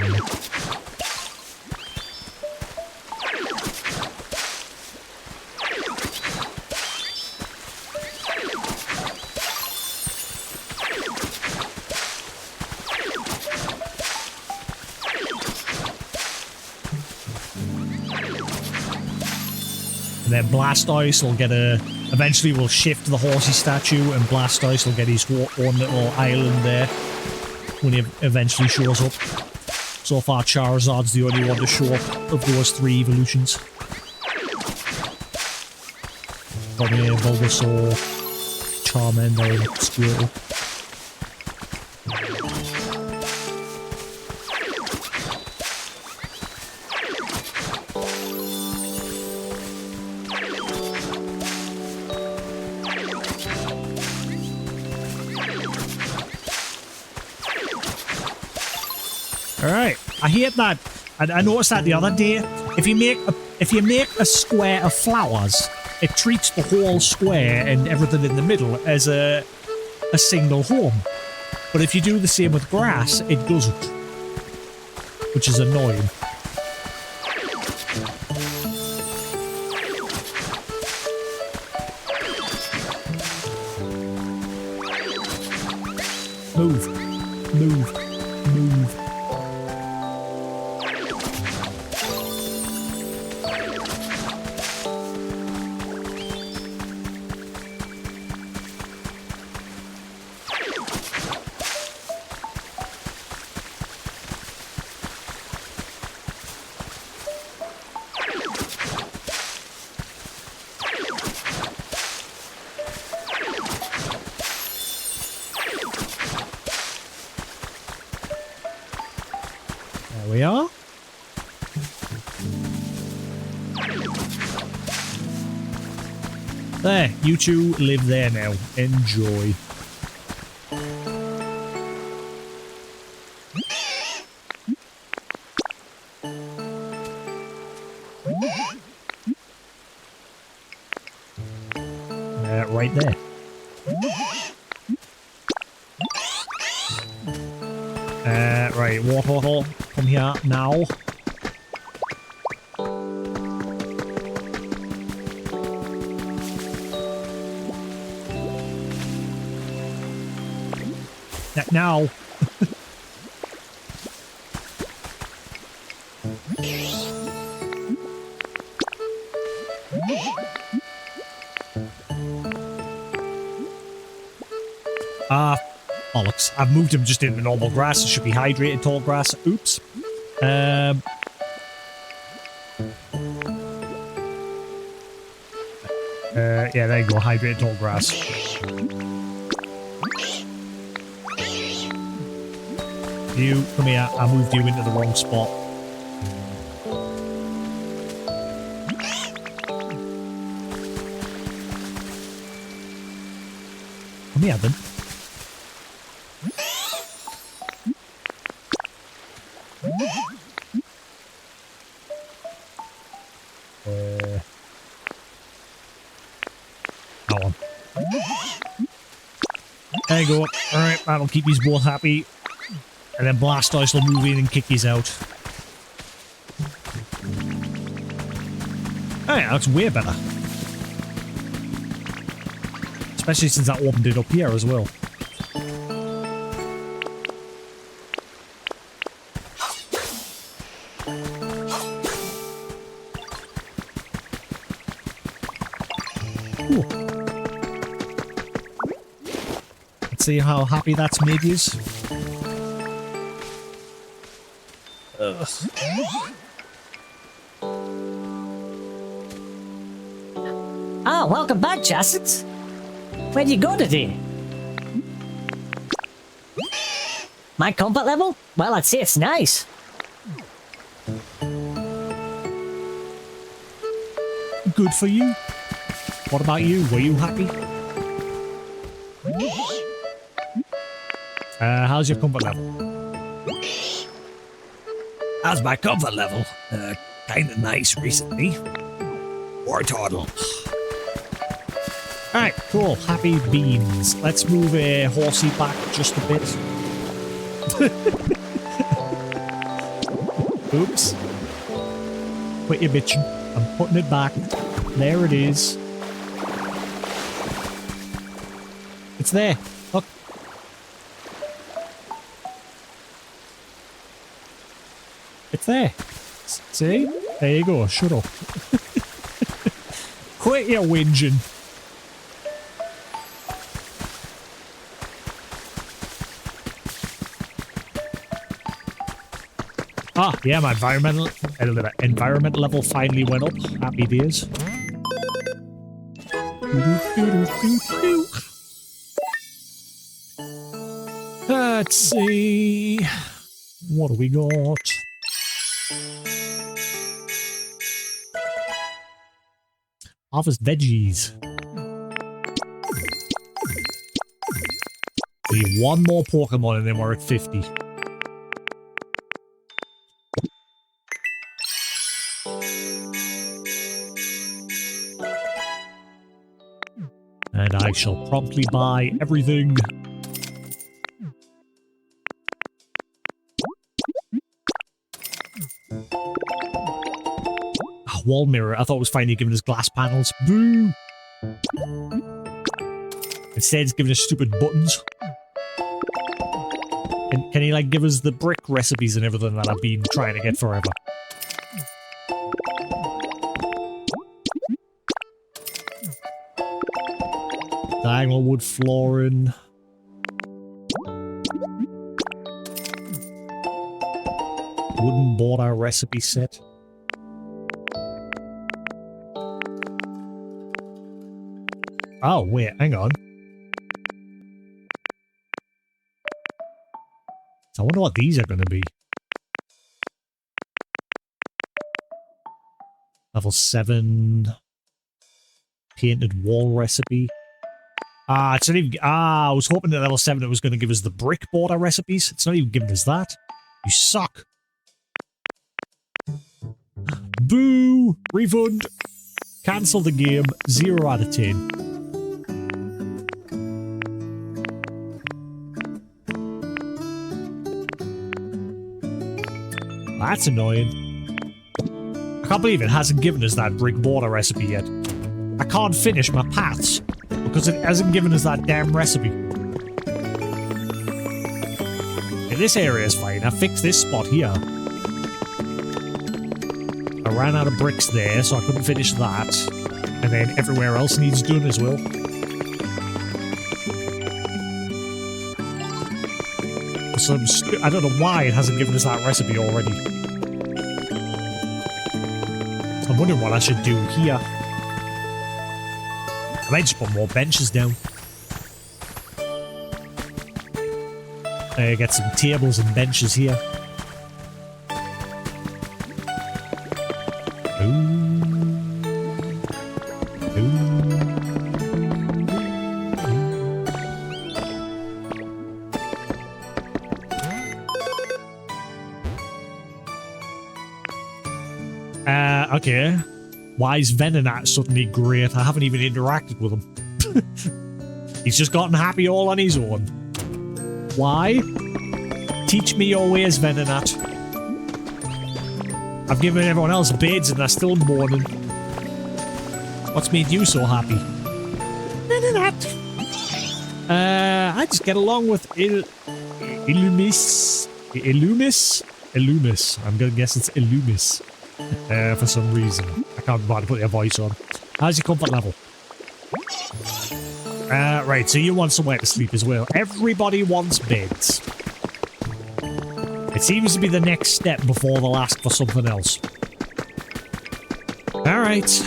And then Blastoise will get a... Eventually we'll shift the horsey statue and Blastoise will get his own little island there when he eventually shows up. So far Charizard's the only one to show up of those three evolutions. Probably Bulbasaur, Charmander and Squirtle. Alright, I hate that. I noticed that the other day. If you make a square of flowers, it treats the whole square and everything in the middle as a single home. But if you do the same with grass, it doesn't. Which is annoying. Move. Move. Move. we are. There, you two live there now. Enjoy. Right there. Right, water, come here now. Now. Bollocks. I've moved him just into normal grass. It should be hydrated tall grass. Oops. Yeah, there you go. Hydrated tall grass. You, come here. I moved you into the wrong spot. Come here, then. That one. There you go. Alright, that'll keep you both happy. And then Blastoise will move in and kick his out. Alright, that's way better. Especially since I opened it up here as well. Ooh. Let's see how happy that's made you. Ah, welcome back, Jasix. Where'd you go today? My comfort level? Well, I'd say it's nice. Good for you. What about you? Were you happy? How's your comfort level? How's my comfort level? Kinda nice recently. Or toddle. Alright, cool. Happy beans. Let's move Horsey back just a bit. Oops. Quit your bitching. I'm putting it back. There it is. It's there. Look. It's there. See? There you go. Shut up. Quit your whinging. Ah, yeah, my environment level finally went up. Happy days. Let's see. What do we got? Harvest veggies. We need one more Pokemon and then we're at 50. And I shall promptly buy everything. Wall mirror. I thought it was finally giving us glass panels. Boo! Instead, it's giving us stupid buttons. And can he, like, give us the brick recipes and everything that I've been trying to get forever? Diagonal wood flooring. Wooden border recipe set. Oh, wait, hang on. I wonder what these are going to be. Level 7. Painted wall recipe. It's not even... I was hoping that level 7 it was going to give us the brick border recipes. It's not even giving us that. You suck. Boo! Refund! Cancel the game. 0 out of 10. That's annoying. I can't believe it hasn't given us that brick border recipe yet. I can't finish my paths because it hasn't given us that damn recipe. Okay, this area is fine. I fixed this spot here. I ran out of bricks there, so I couldn't finish that. And then everywhere else needs done as well. So I don't know why it hasn't given us that recipe already. I'm wondering what I should do here. I might just put more benches down. Get some tables and benches here. Okay. Why is Venonat suddenly great? I haven't even interacted with him. He's just gotten happy all on his own. Why? Teach me your ways, Venonat. I've given everyone else beds and they're still mourning. What's made you so happy? Venonat! I just get along with Illumis. Illumis. I'm gonna guess it's Illumis. For some reason. I can't remember how to put your voice on. How's your comfort level? Right, so you want somewhere to sleep as well. Everybody wants beds. It seems to be the next step before they'll ask for something else. Alright.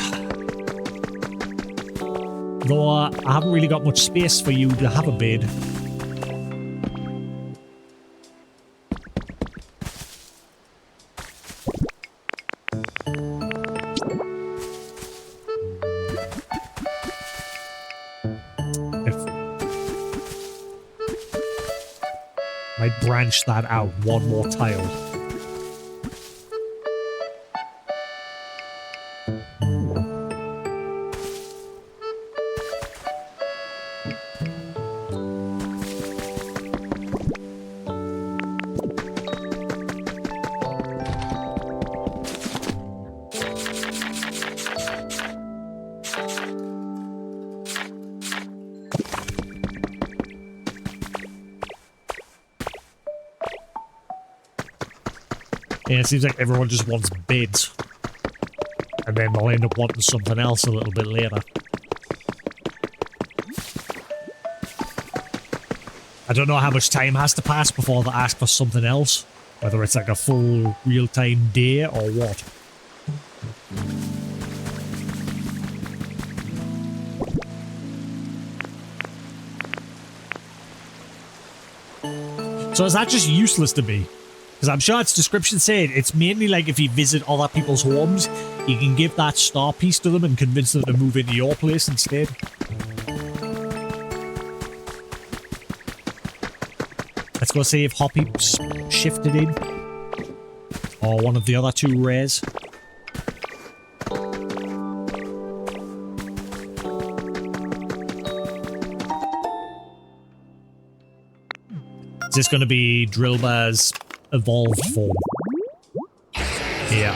Though I haven't really got much space for you to have a bed. Branch that out one more tile. Yeah, it seems like everyone just wants beds. And then they'll end up wanting something else a little bit later. I don't know how much time has to pass before they ask for something else. Whether it's like a full real-time day or what. So is that just useless to me? Because I'm sure its description said it's mainly like if you visit other people's homes, you can give that star piece to them and convince them to move into your place instead. Let's go see if Hoppy's shifted in. Or one of the other two rares. Is this going to be Drillbar's evolved form? Yeah.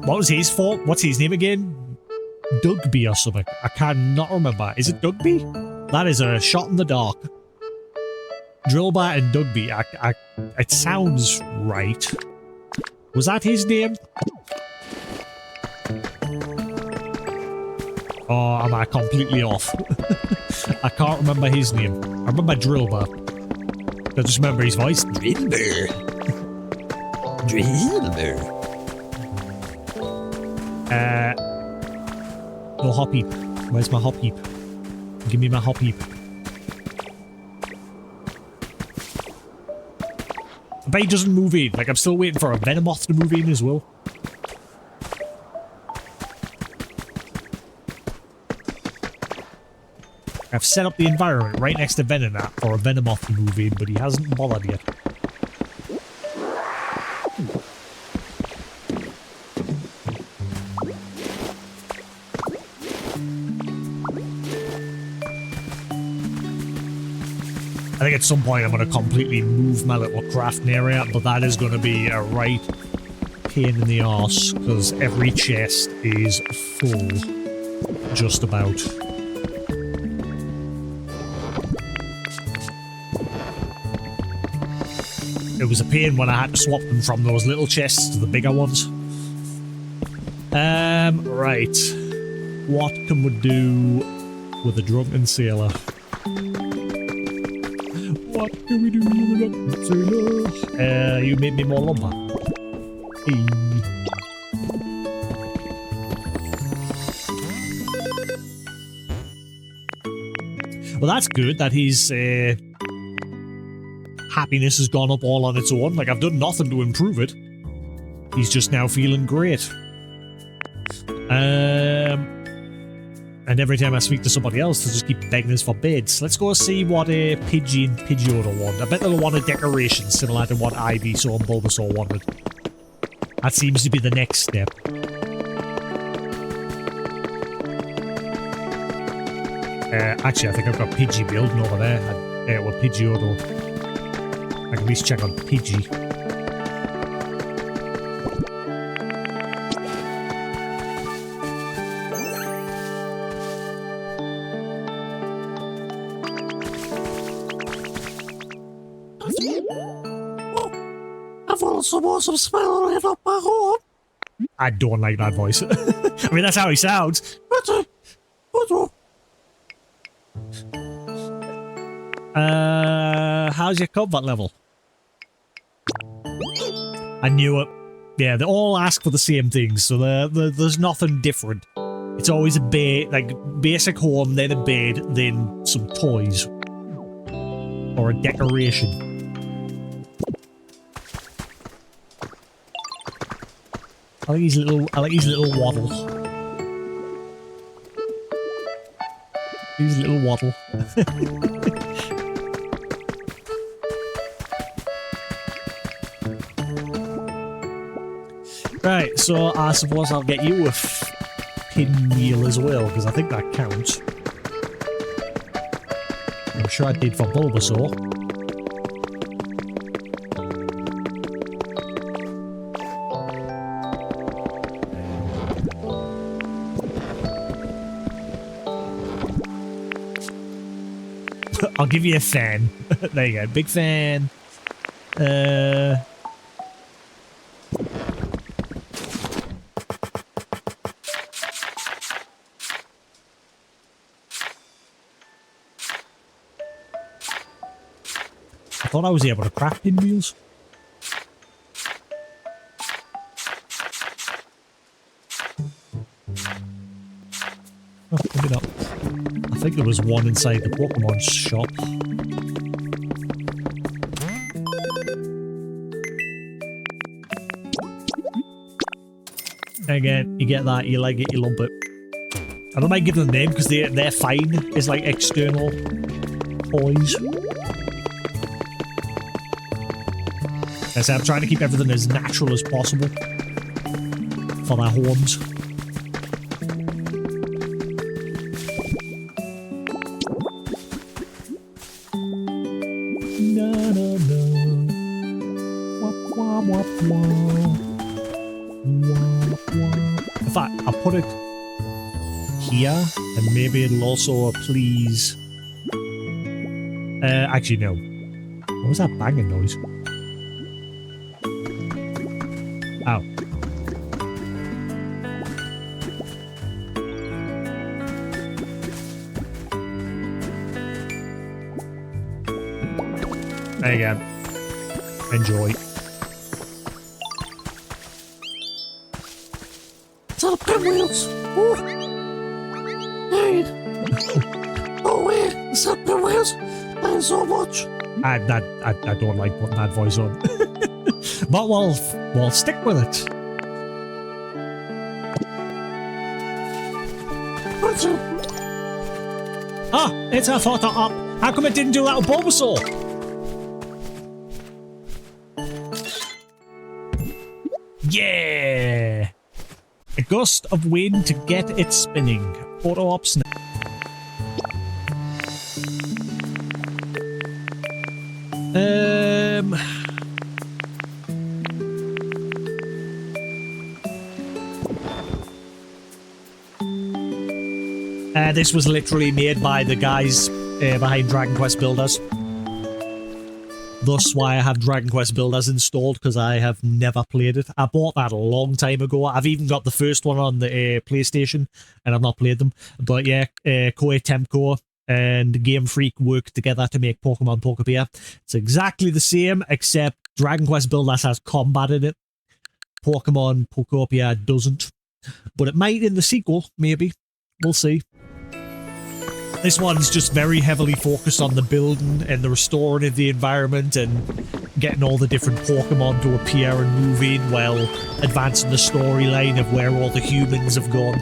What was his form? What's his name again? Dugby or something. I cannot remember. Is it Dugby? That is a shot in the dark. Drillbar and Dugby. It sounds right. Was that his name? Or am I completely off? I can't remember his name. I remember Drillbar. I just remember his voice. Drillbar. Drillbar. No hop heap. Where's my hop heap? Give me my hop heap. I bet he doesn't move in. Like, I'm still waiting for a Venomoth to move in as well. I've set up the environment right next to Venonat for a Venomoth to move in, but he hasn't bothered yet. I think at some point I'm going to completely move my little crafting area, but that is going to be a right pain in the arse, because every chest is full, just about. It was a pain when I had to swap them from those little chests to the bigger ones. Right. What can we do with a drunken sailor? What can we do with a drunken sailor? You made me more lumber. Hey. Well, that's good that his happiness has gone up all on its own. Like, I've done nothing to improve it. He's just now feeling great. And every time I speak to somebody else, they just keep begging us for beds. Let's go see what Pidgey and Pidgeotto want. I bet they'll want a decoration similar to what Ivysaur and Bulbasaur wanted. That seems to be the next step. Actually, I think I've got Pidgey building over there. Well, Pidgeotto. I can at least check on Pidgey. I've also bought some smell right up my home. I don't like that voice. I mean, that's how he sounds. How's your combat level? I knew it. Yeah, they all ask for the same things, so there's nothing different. It's always a basic home, then a bed, then some toys. Or a decoration. I like his little waddle. His little waddle. Right, so I suppose I'll get you a pinwheel as well, because I think that counts. I'm sure I did for Bulbasaur. I'll give you a fan. There you go, big fan. I thought I was able to craft pinwheels. Oh, maybe not. I think there was one inside the Pokemon shop. Again, you get that, you like it, you lump it. I don't mind giving them a name because they're fine. It's like external toys. As I say, I'm trying to keep everything as natural as possible for their homes. In fact, I'll put it here, and maybe it'll also please... actually, no. What was that banging noise? Ow. There you go. Enjoy. To the pinwheels. Oh, hey. Oh, wait. Is that pinwheels? Thanks so much. I don't like putting that voice on. But we'll stick with it. Ah, it's a photo up. How come it didn't do that with Bulbasaur? Yeah! A gust of wind to get it spinning. Photo ops now. This was literally made by the guys behind Dragon Quest Builders. Thus why I have Dragon Quest Builders installed, because I have never played it. I bought that a long time ago. I've even got the first one on the PlayStation, and I've not played them. But yeah, Koei Temco and Game Freak worked together to make Pokemon Pokopia. It's exactly the same, except Dragon Quest Builders has combat in it. Pokemon Pokopia doesn't. But it might in the sequel, maybe. We'll see. This one's just very heavily focused on the building and the restoring of the environment and getting all the different Pokemon to appear and move in while advancing the storyline of where all the humans have gone.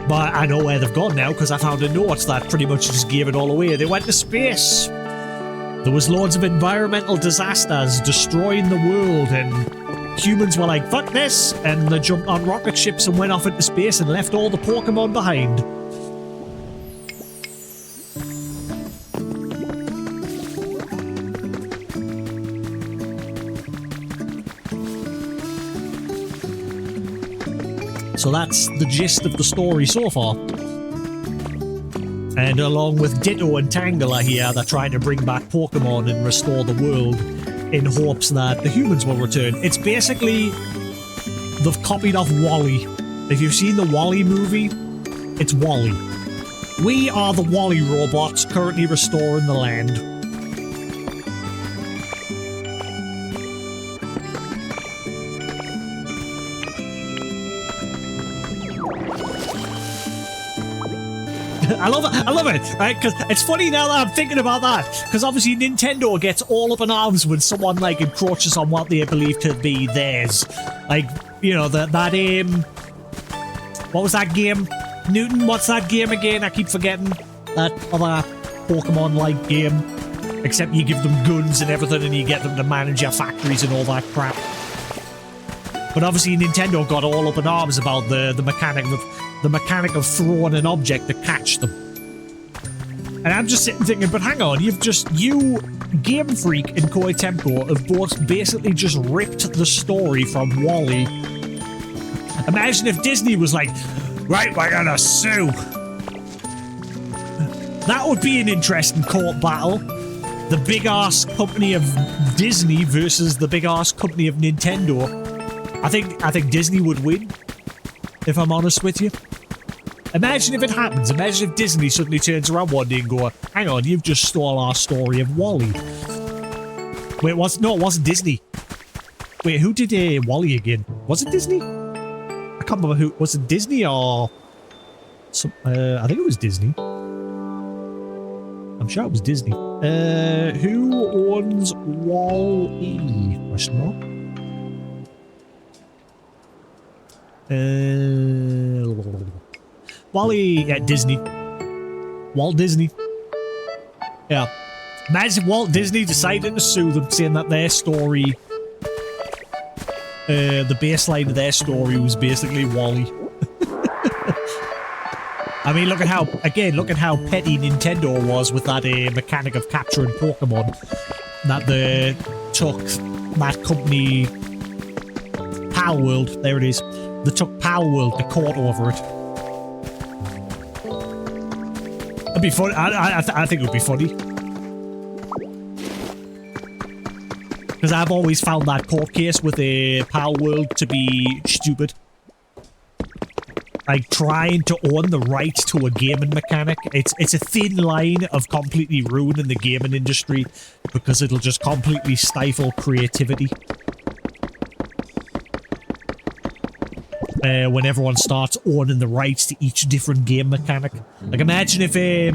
But I know where they've gone now because I found a note that pretty much just gave it all away. They went to space. There was loads of environmental disasters destroying the world, and humans were like, fuck this, and they jumped on rocket ships and went off into space and left all the Pokemon behind. So that's the gist of the story so far. And along with Ditto and Tangela here, they're trying to bring back Pokemon and restore the world in hopes that the humans will return. It's basically, they've copied off WALL-E. If you've seen the WALL-E movie, it's WALL-E. We are the WALL-E robots currently restoring the land. I love it, right? Because it's funny now that I'm thinking about that, because obviously Nintendo gets all up in arms when someone, like, encroaches on what they believe to be theirs. Like, you know, that what was that game? Newton, what's that game again? I keep forgetting. That other Pokemon-like game. Except you give them guns and everything and you get them to manage your factories and all that crap. But obviously Nintendo got all up in arms about the mechanic of throwing an object to catch them. And I'm just sitting thinking, but hang on, you, Game Freak and Koei Temco have both basically just ripped the story from WALL-E. Imagine if Disney was like, right, we're gonna sue. That would be an interesting court battle. The big-ass company of Disney versus the big-ass company of Nintendo. I think Disney would win, if I'm honest with you. Imagine if it happens. Imagine if Disney suddenly turns around one day and go, hang on, you've just stole our story of WALL-E. Wait, it wasn't Disney. Wait, who did WALL-E again? Was it Disney? I can't remember who. Was it Disney or... I think it was Disney. I'm sure it was Disney. Who owns WALL-E? Question mark. WALL-E at Disney. Walt Disney. Yeah. Imagine if Walt Disney decided to sue them, saying that their story, the baseline of their story was basically WALL-E. I mean, look at how petty Nintendo was with that mechanic of capturing Pokemon. That they took that company, Pal World, there it is. They took Pal World to court over it. It'd be funny. I think it would be funny. Because I've always found that court case with a Pal World to be stupid. Like, trying to own the right to a gaming mechanic. It's a thin line of completely ruining the gaming industry because it'll just completely stifle creativity. When everyone starts owning the rights to each different game mechanic. Like, imagine if the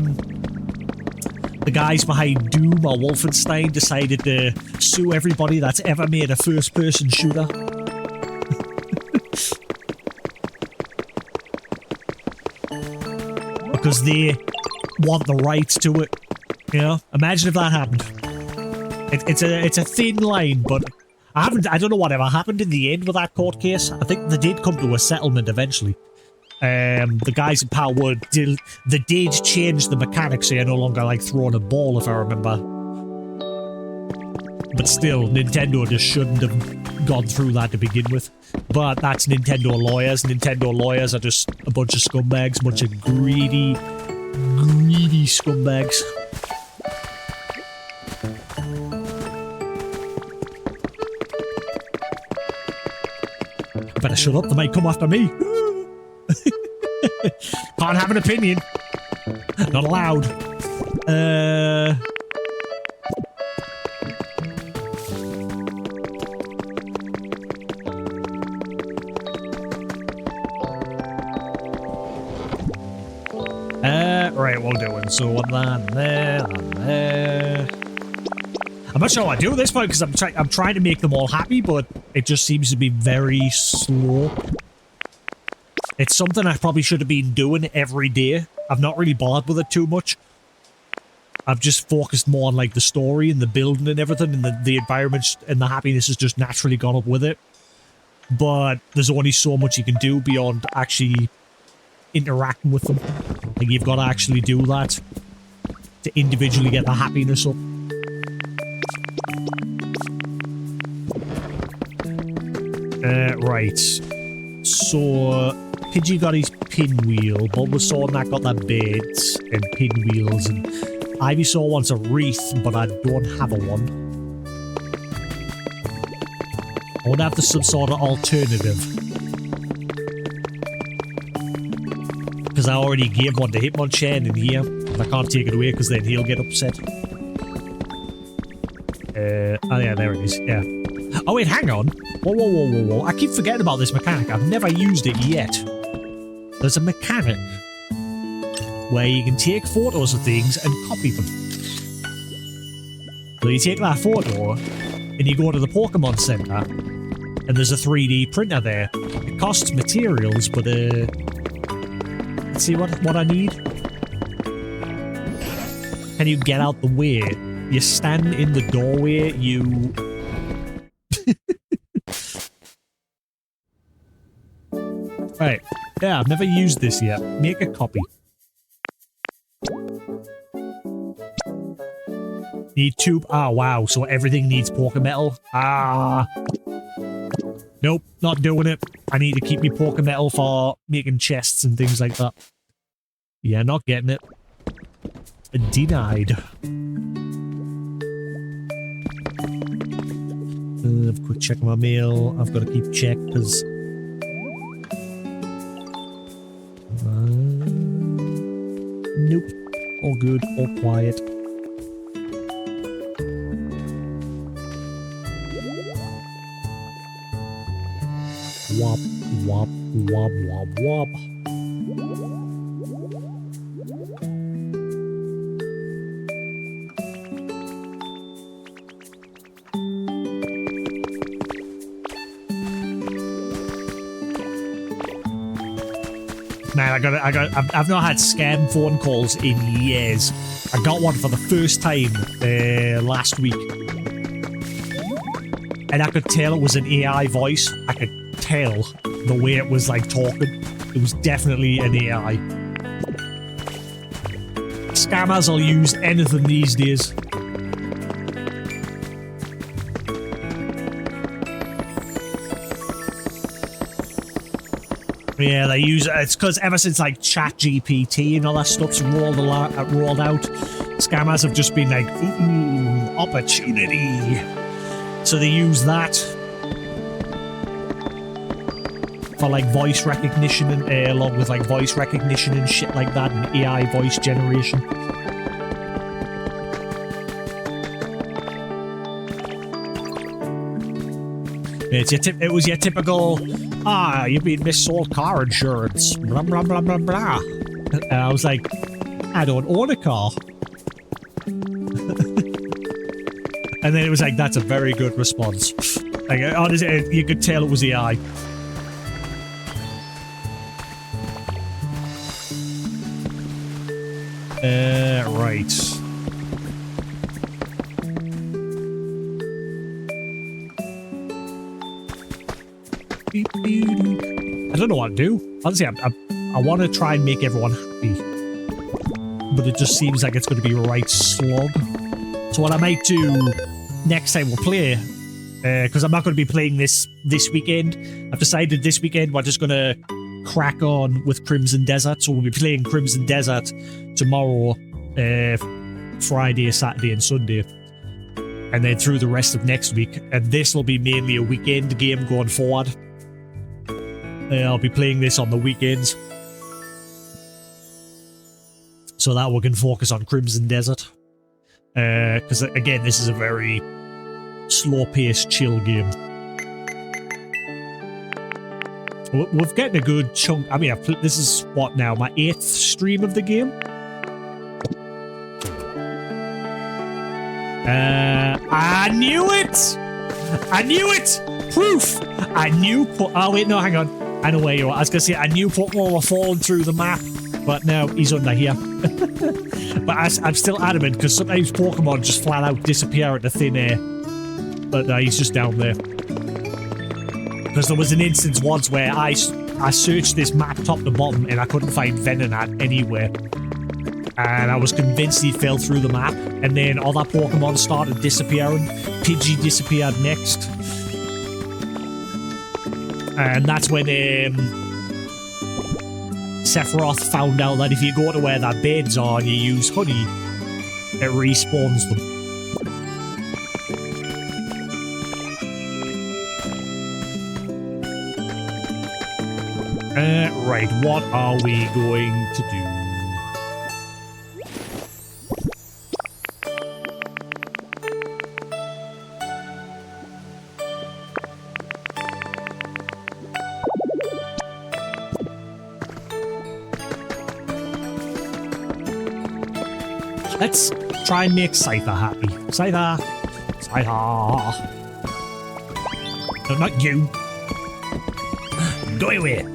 guys behind Doom or Wolfenstein decided to sue everybody that's ever made a first-person shooter. Because want the rights to it. You know, imagine if that happened. It's a thin line, but I don't know whatever happened in the end with that court case. I think they did come to a settlement eventually. The guys in Power they did change the mechanics, so you're no longer like throwing a ball, if I remember. But still, Nintendo just shouldn't have gone through that to begin with. But that's Nintendo lawyers. Nintendo lawyers are just a bunch of scumbags, a bunch of greedy scumbags. I better shut up, they might come after me. Can't have an opinion. Not allowed. Right, we'll do it. So that there. I'm not sure how I do this point because I'm trying to make them all happy, but it just seems to be very slow. It's something I probably should have been doing every day. I've not really bothered with it too much. I've just focused more on like the story and the building and everything, and the environment and the happiness has just naturally gone up with it. But there's only so much you can do beyond actually interacting with them. Like, you've got to actually do that to individually get the happiness up. Right. So, Pidgey got his pinwheel, Bulbasaur and that got their beds and pinwheels, and Ivysaur wants a wreath, but I don't have a one. I want to have some sort of alternative. Because I already gave one to Hitmonchan in here, and I can't take it away because then he'll get upset. Oh yeah, there it is, yeah. Oh wait, hang on. Whoa. I keep forgetting about this mechanic. I've never used it yet. There's a mechanic where you can take photos of things and copy them. So you take that photo and you go to the Pokemon Center and there's a 3D printer there. It costs materials, but let's see what I need. Can you get out the way? You stand in the doorway, you... Right. Yeah, I've never used this yet. Make a copy. Need tube. Ah, wow. So everything needs Pokemetal. Ah. Nope, not doing it. I need to keep me Pokemetal for making chests and things like that. Yeah, not getting it. Denied. Quick check my mail. I've got to keep check because... nope. All good, all quiet. Wop, wop, wop, wop, wop. Man, I've not had scam phone calls in years. I got one for the first time last week. And I could tell it was an AI voice. I could tell the way it was like talking. It was definitely an AI. Scammers will use anything these days. Yeah, they use it's because ever since like ChatGPT and all that stuff's rolled out, scammers have just been like, ooh, opportunity. So they use that for like voice recognition and along with like voice recognition and shit like that and AI voice generation. It was your typical, you've been missold car insurance, blah, blah, blah, blah, blah. And I was like, I don't own a car. And then it was like, that's a very good response. Like, honestly, you could tell it was AI. Right. I don't know what to do. Honestly, I want to try and make everyone happy. But it just seems like it's going to be a right slog. So what I might do next time we'll play, because I'm not going to be playing this weekend. I've decided this weekend we're just going to crack on with Crimson Desert. So we'll be playing Crimson Desert tomorrow, Friday, Saturday and Sunday. And then through the rest of next week. And this will be mainly a weekend game going forward. I'll be playing this on the weekends. So that we can focus on Crimson Desert. Because again, this is a very slow-paced, chill game. We've gotten a good chunk. I mean, this is what now, my 8th stream of the game? I knew it! I knew it! Proof! I knew... Oh, wait, no, hang on. I know where you are. I was going to say, I knew Pokemon were falling through the map, but no, he's under here. But I'm still adamant, because sometimes Pokemon just flat out disappear into thin air. But no, he's just down there. Because there was an instance once where I searched this map top to bottom and I couldn't find Venonat anywhere. And I was convinced he fell through the map. And then other Pokemon started disappearing. Pidgey disappeared next. And that's when Sephiroth found out that if you go to where their beds are and you use honey, it respawns them. Right, what are we going to do? Let's try and make Scyther happy. Scyther! Scyther! No, not you! Go away!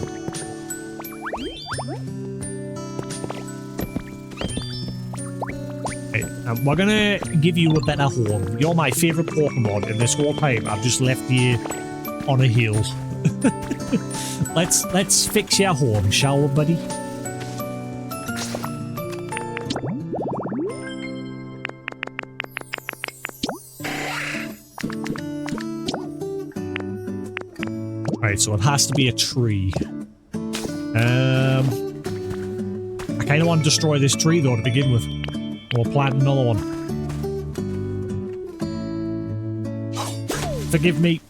We're gonna give you a better home. You're my favourite Pokemon, and this whole time I've just left you on a hill. Let's fix your home, shall we, buddy? Right, so it has to be a tree. I kind of want to destroy this tree though to begin with. We'll plant another one. Forgive me.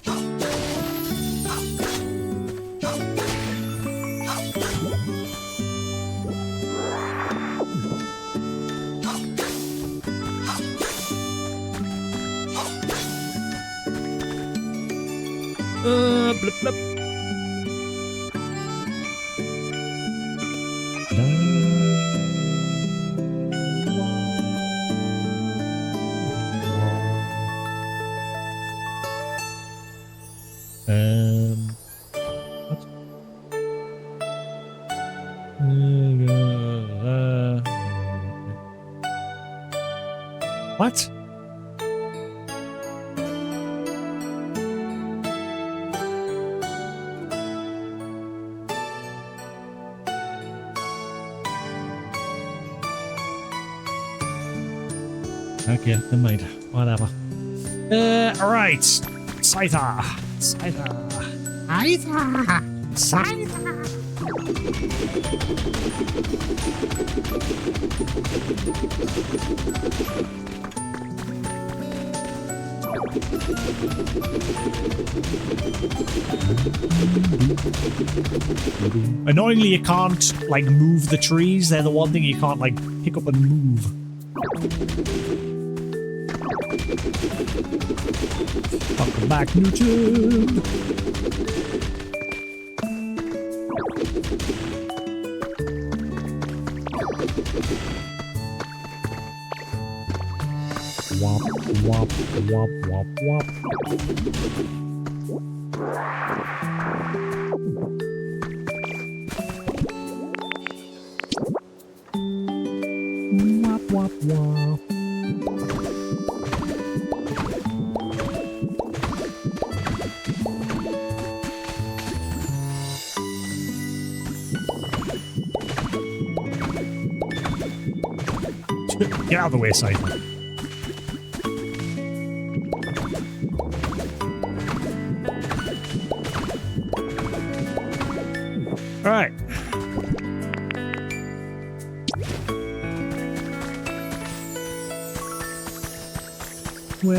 Blip, blip. What? Okay, never mind. Whatever. Alright. Scyther. Scyther. Scyther. Scyther. Annoyingly, you can't, like, move the trees. They're the one thing you can't, like, pick up and move. Welcome back, Newton. Wop, wop, wop, wop, wop. Get out of the way, Cypher. Alright. I'm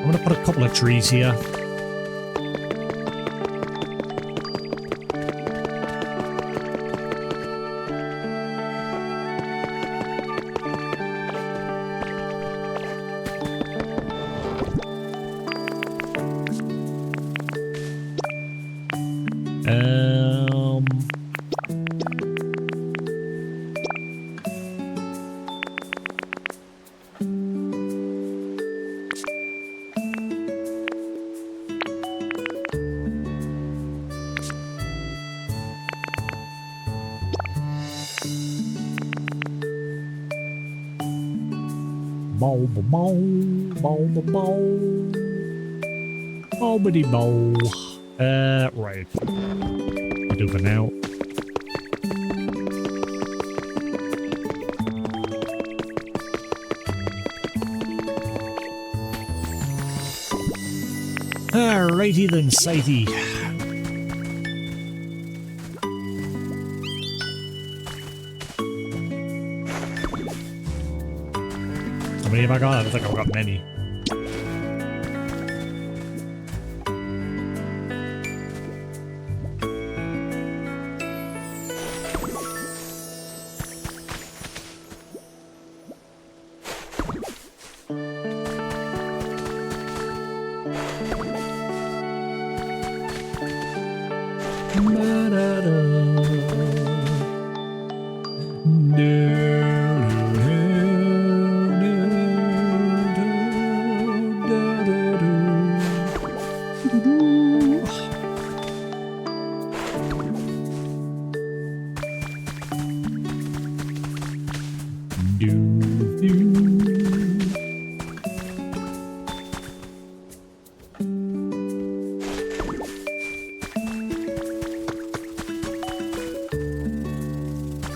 gonna put a couple of trees here. Bow, bow, bow, bow, bow, bow. Bow-bitty bow. Right. I'll do for now. Alrighty then, Sighty. How many have I got? I don't think I've got many.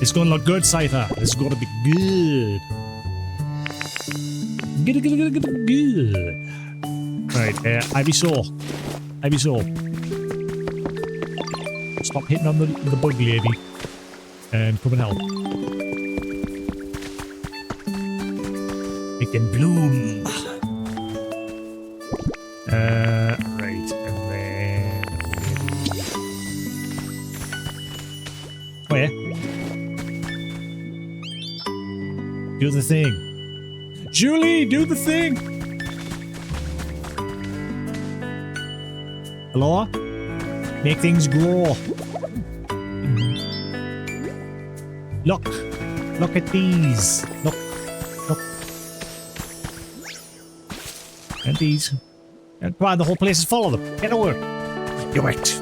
It's gonna look good, Scyther. This is gonna be good. Good. Right, Ivysaur. Ivysaur. Stop hitting on the bug lady. And come and help. Make them bloom. Right, and then... Where? Do the thing. Julie, do the thing! Hello? Make things grow. Look. Look at these. Look. Look. And these. And come on, the whole place is full of them. Get over. Do it.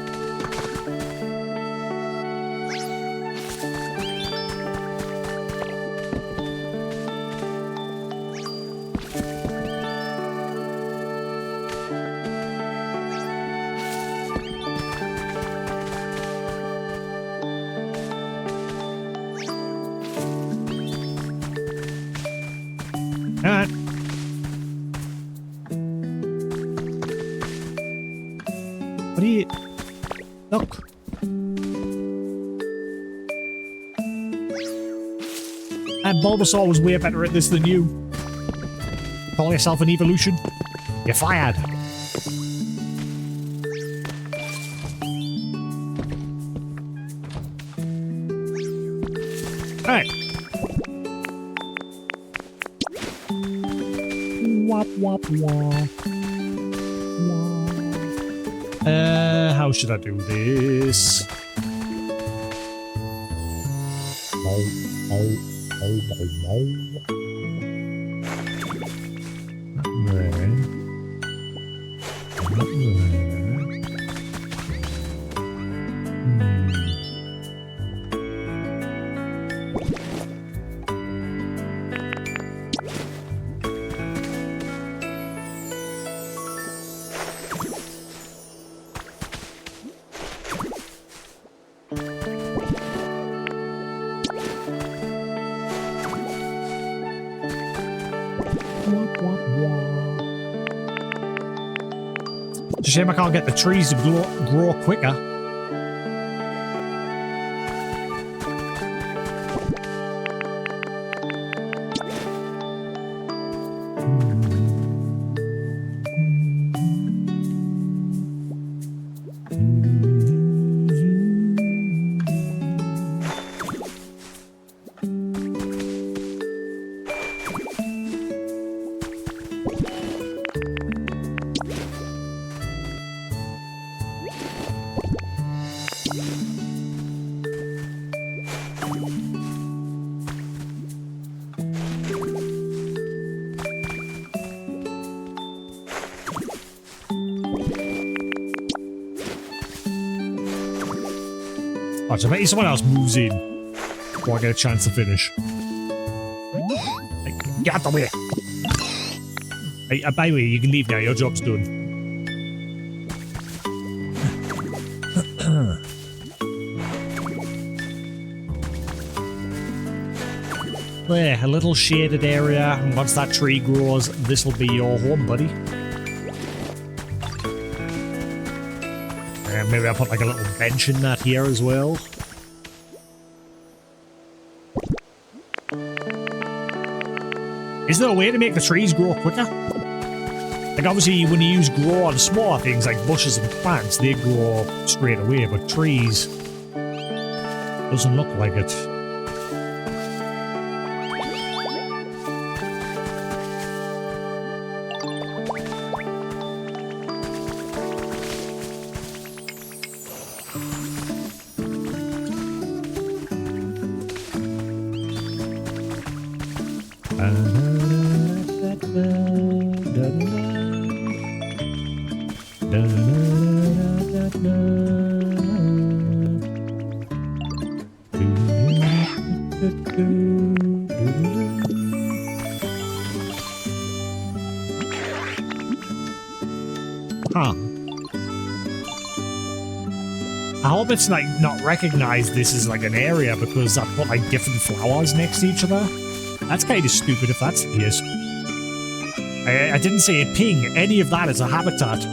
Alright. What are you... Look. And Bulbasaur was way better at this than you. Call yourself an evolution? You're fired. Alright. Wop, wop, wop. How should I do this? Bow, bow, bow, bow, bow. Not there. Not there. It's a shame I can't get the trees to grow quicker. Watch, I bet you someone else moves in before I get a chance to finish. Hey, get out the way! Hey, by the way, you can leave now, your job's done. There, a little shaded area, and once that tree grows, this will be your home, buddy. Maybe I'll put like a little bench in that here as well. Is there a way to make the trees grow quicker? Like obviously when you use grow on smaller things like bushes and plants, they grow straight away, but trees doesn't look like it. Huh. I hope it's like not recognized this as like an area because I've got like different flowers next to each other. That's kind of stupid if that's the case. I didn't say it ping any of that as a habitat.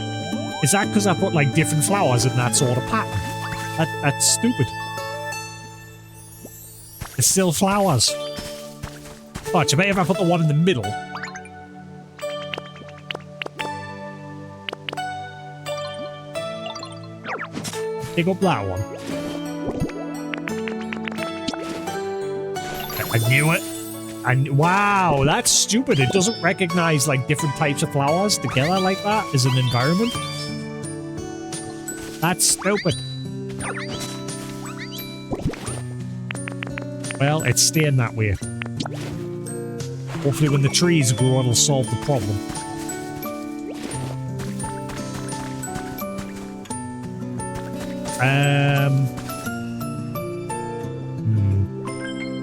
Is that because I put like different flowers in that sort of pattern? That's stupid. It's still flowers. Watch, I bet if I put the one in the middle. Pick up that one. I knew it. And wow, that's stupid. It doesn't recognize like different types of flowers together like that as an environment. That's stupid. Well, it's staying that way. Hopefully when the trees grow, it'll solve the problem.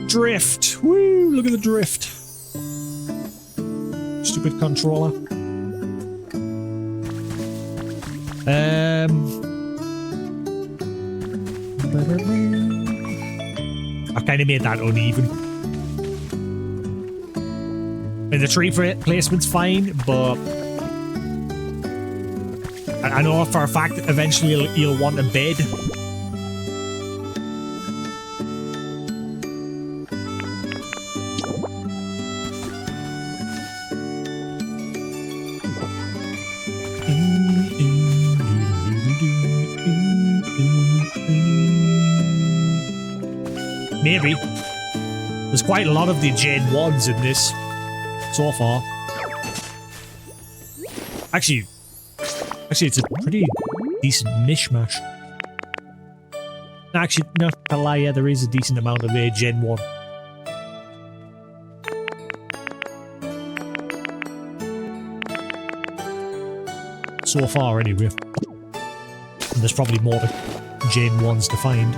Drift. Woo, look at the drift. Stupid controller. I've kind of made that uneven. And the tree placement's fine, but I know for a fact that eventually you'll want a bed. Maybe. There's quite a lot of the Gen 1s in this so far. Actually, it's a pretty decent mishmash. Actually, no, a lie, yeah, there is a decent amount of Gen 1. So far, anyway. And there's probably more Gen 1s to find.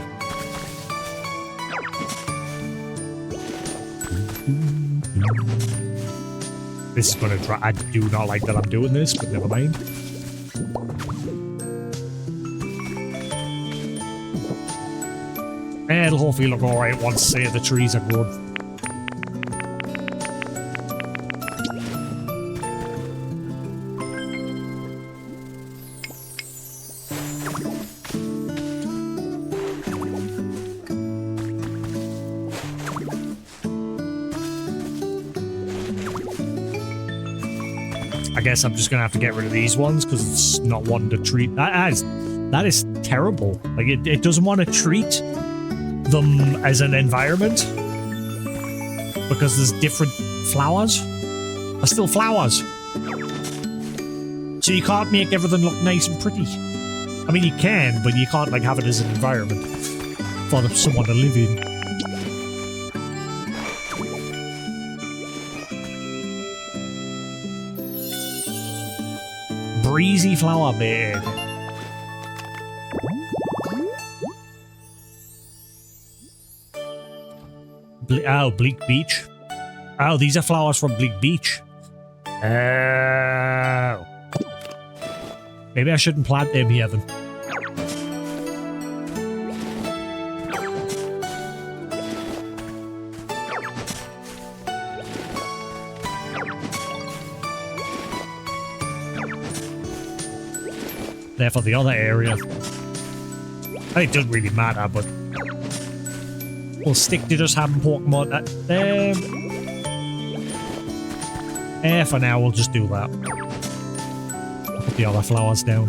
This is gonna try. I do not like that I'm doing this, but never mind. It'll hopefully look alright once, say, the trees are grown. I guess I'm just gonna have to get rid of these ones because it's not one to treat. That is terrible. Like it doesn't want to treat them as an environment because there's different flowers. They're still flowers, so you can't make everything look nice and pretty. I mean, you can, but you can't like have it as an environment for someone to live in. Breezy flower bed. Oh, Bleak Beach. Oh, these are flowers from Bleak Beach. Oh. Maybe I shouldn't plant them here then. There for the other area. It doesn't really matter, but we'll stick to just having Pokemon. For now, we'll just do that. Put the other flowers down.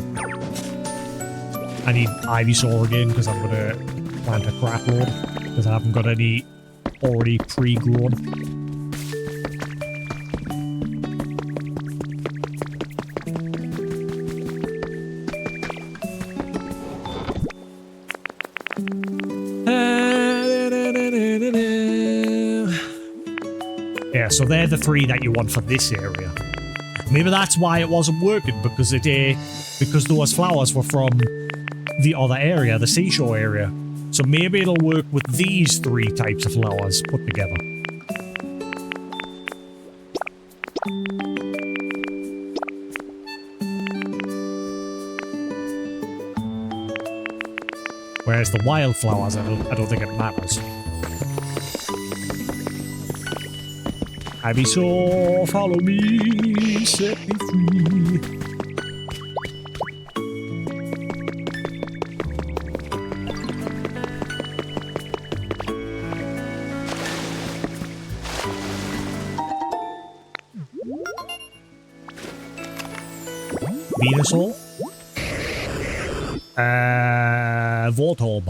I need Ivysaur again because I'm gonna plant a crap load because I haven't got any already pre-grown. Yeah, so they're the three that you want for this area. Maybe that's why it wasn't working, because because those flowers were from the other area, the seashore area. So maybe it'll work with these three types of flowers put together. Whereas the wildflowers, I don't think it matters. Ivysaur, follow me, set me free. Venusaur? Voltorb.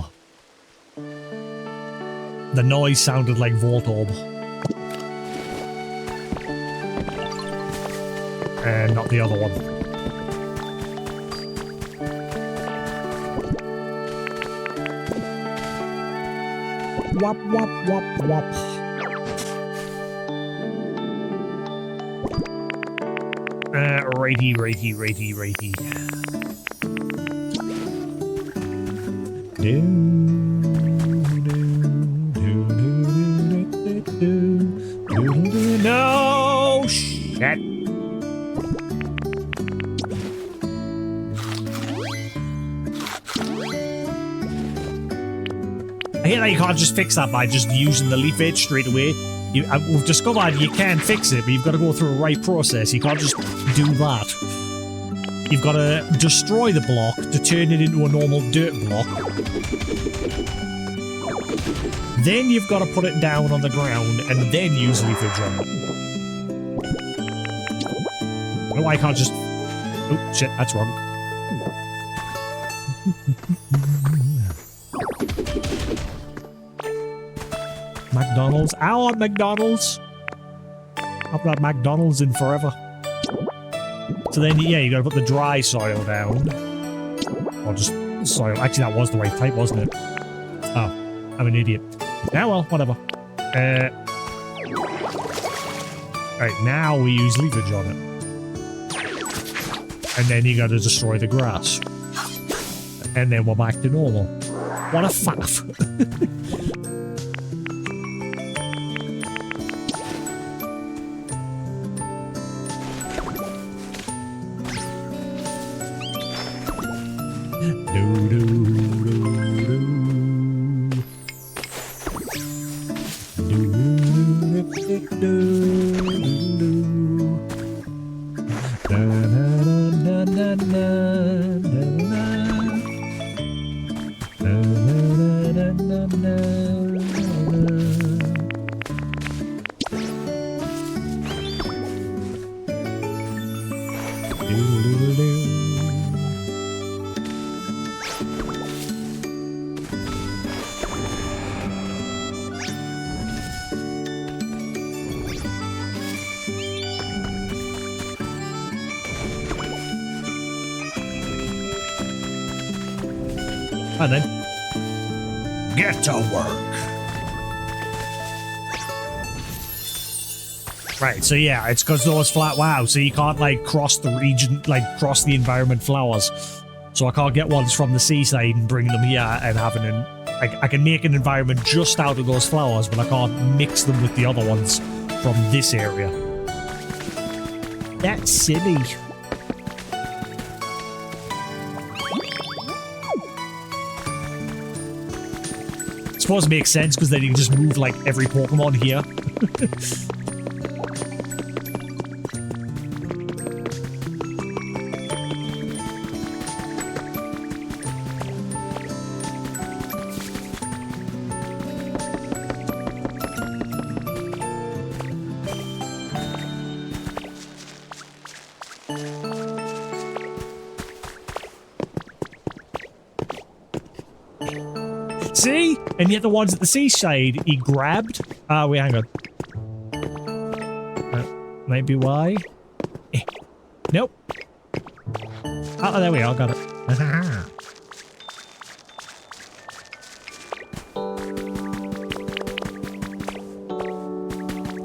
The noise sounded like Voltorb. And not the other one. Wop, wop, wop, wop. Righty. No shit. I hate that you can't just fix that by just using the leaf edge straight away. We've discovered you can fix it, but you've got to go through a right process. You can't just do that. You've got to destroy the block to turn it into a normal dirt block. Then you've got to put it down on the ground and then use leaf edge on it. No, I can't just... Oh, shit, that's wrong. McDonald's. I want McDonald's. I've got McDonald's in forever. So then, yeah, you gotta put the dry soil down. Or just soil. Actually, that was the right type, wasn't it? Oh, I'm an idiot. Yeah, well, whatever. Alright, now we use leafage on it. And then you gotta destroy the grass. And then we're back to normal. What a faff. And then Get to work. right, so yeah, it's because those flat. Wow, so you can't like cross the region, like cross the environment flowers. So I can't get ones from the seaside and bring them here and having an. I can make an environment just out of those flowers, but I can't mix them with the other ones from this area. That's silly. I suppose it makes sense because then you can just move like every Pokemon here. See? And yet the ones at the seaside he grabbed. Wait, hang on. Might be why. Nope. Oh, there we are. Got it.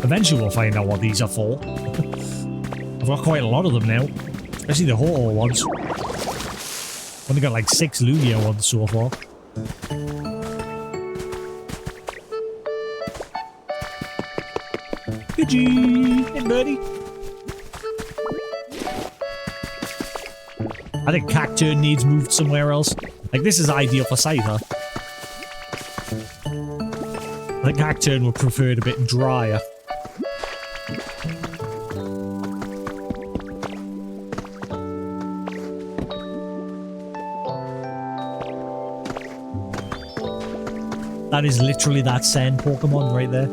Eventually we'll find out what these are for. I've got quite a lot of them now. Especially the Ho-Oh ones. Only got like 6 Lugia ones so far. Good G! Hey, buddy! I think Cacturn needs moved somewhere else. Like, this is ideal for Scyther. I think Cacturn would prefer it a bit drier. That is literally that sand Pokemon right there.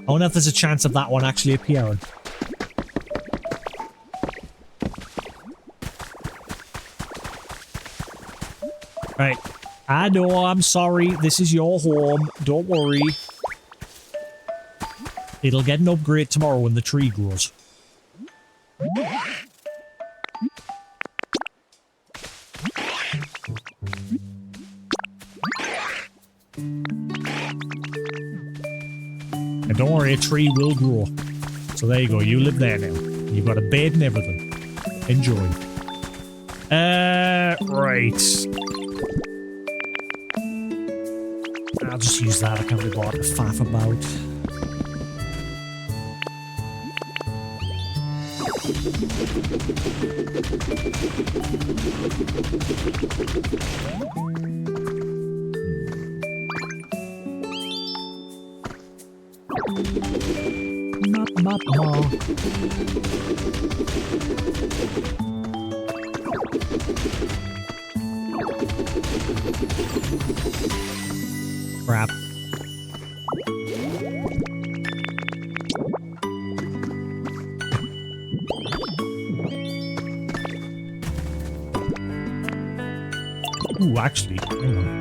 I wonder if there's a chance of that one actually appearing. Right. I know, I'm sorry. This is your home. Don't worry. It'll get an upgrade tomorrow when the tree grows. And don't worry, a tree will grow. So there you go, you live there now. You've got a bed and everything. Enjoy. Right. I'll just use that, I can't be bothered to faff about. Crap. Ooh, actually, hang on.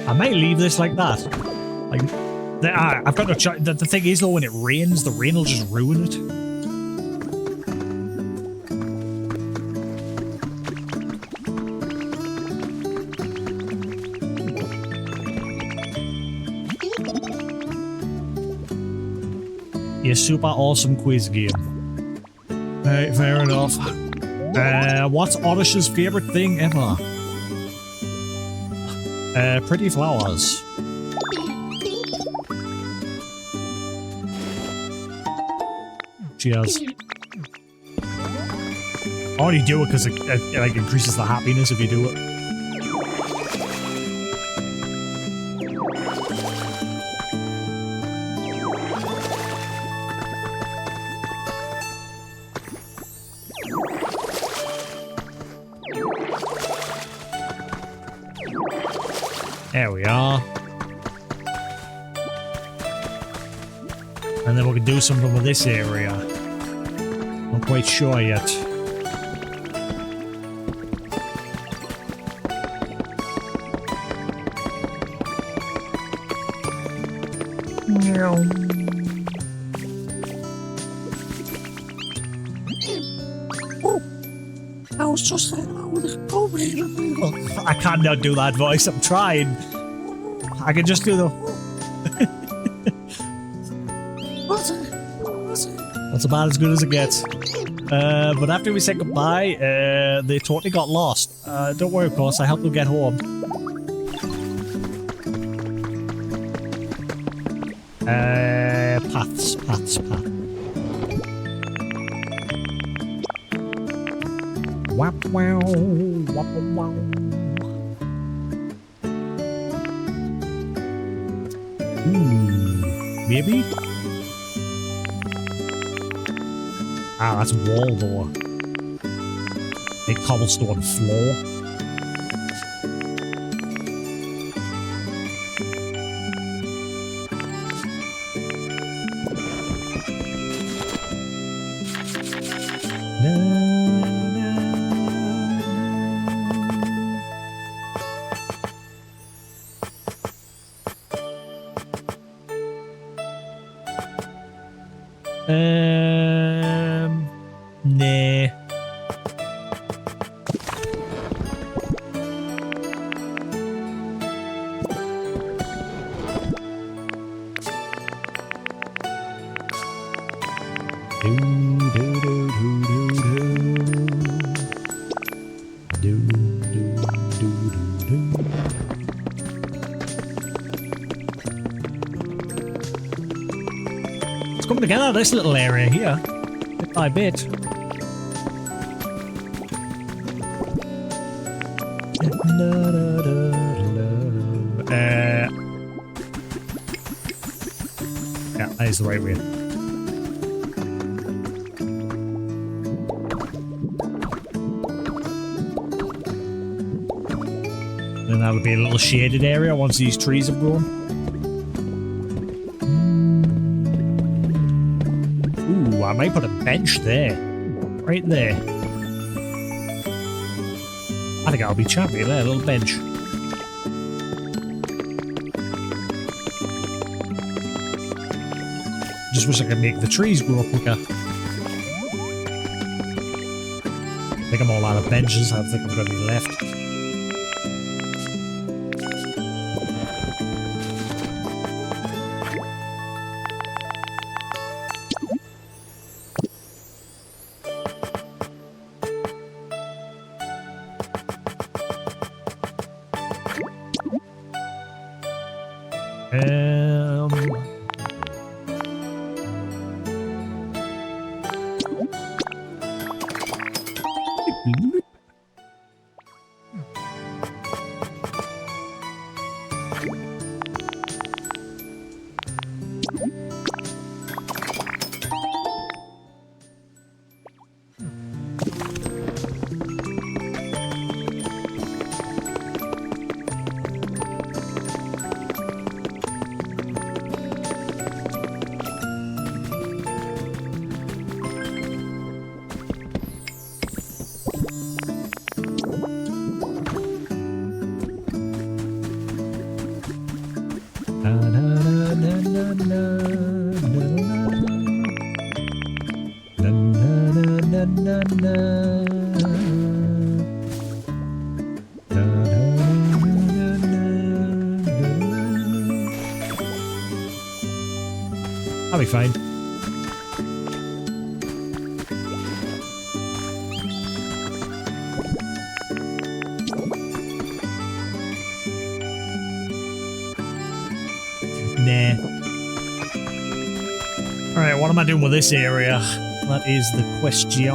I might leave this like that. Like, I've got no choice. The thing is, though, when it rains, the rain will just ruin it. Yeah, super awesome quiz game. Right, fair enough. What's Oddish's favorite thing ever? Pretty flowers. Cheers. I only do it because it like increases the happiness if you do it. There we are. And then we can do something with this area. Not quite sure yet. I was just I cannot do that voice. I'm trying. I can just do the. That's about as good as it gets. But after we said goodbye, they totally got lost. Don't worry, of course. I helped them get home. Paths. Wap wow, wap wow. Maybe? Ah, that's wall door. Big cobblestone floor. Nah. It's coming together, this little area here, bit by bit. Yeah, that is the right way. Then that'll be a little shaded area once these trees have grown. Ooh, I might put a bench there. Right there. I think I'll be champion there, a little bench. Just wish I could make the trees grow quicker. I think I'm all out of benches. I don't think I've got any left. I'll be fine. Nah. Alright, what am I doing with this area? That is the question.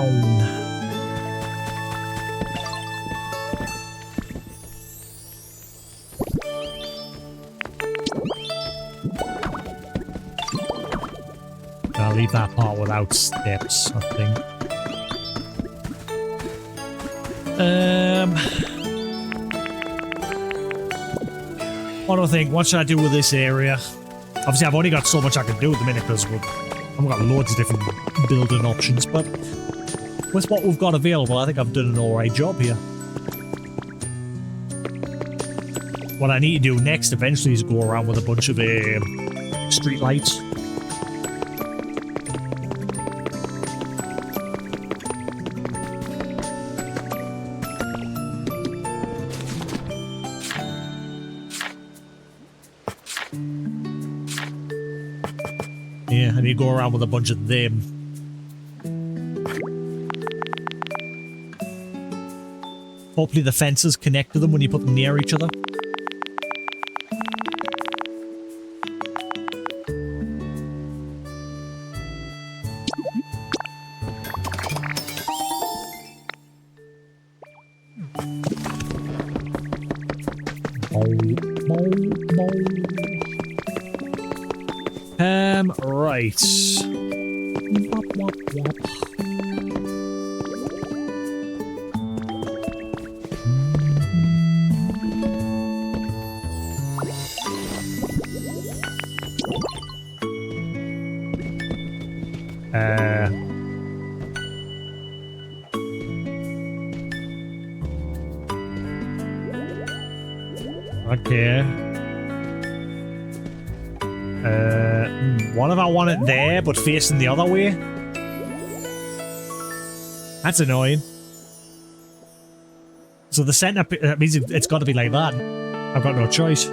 I'll leave that part without steps, I think. What do I think? What should I do with this area? Obviously, I've only got so much I can do at the minute because I've got loads of different building options, but with what we've got available, I think I've done an alright job here. What I need to do next eventually is go around with a bunch of street lights. Yeah, I need to go around with a bunch of them. Hopefully the fences connect to them when you put them near each other. Right. Wop, wop, wop. Okay. What if I want it there, but facing the other way? That's annoying. So the center, that means it's got to be like that. I've got no choice.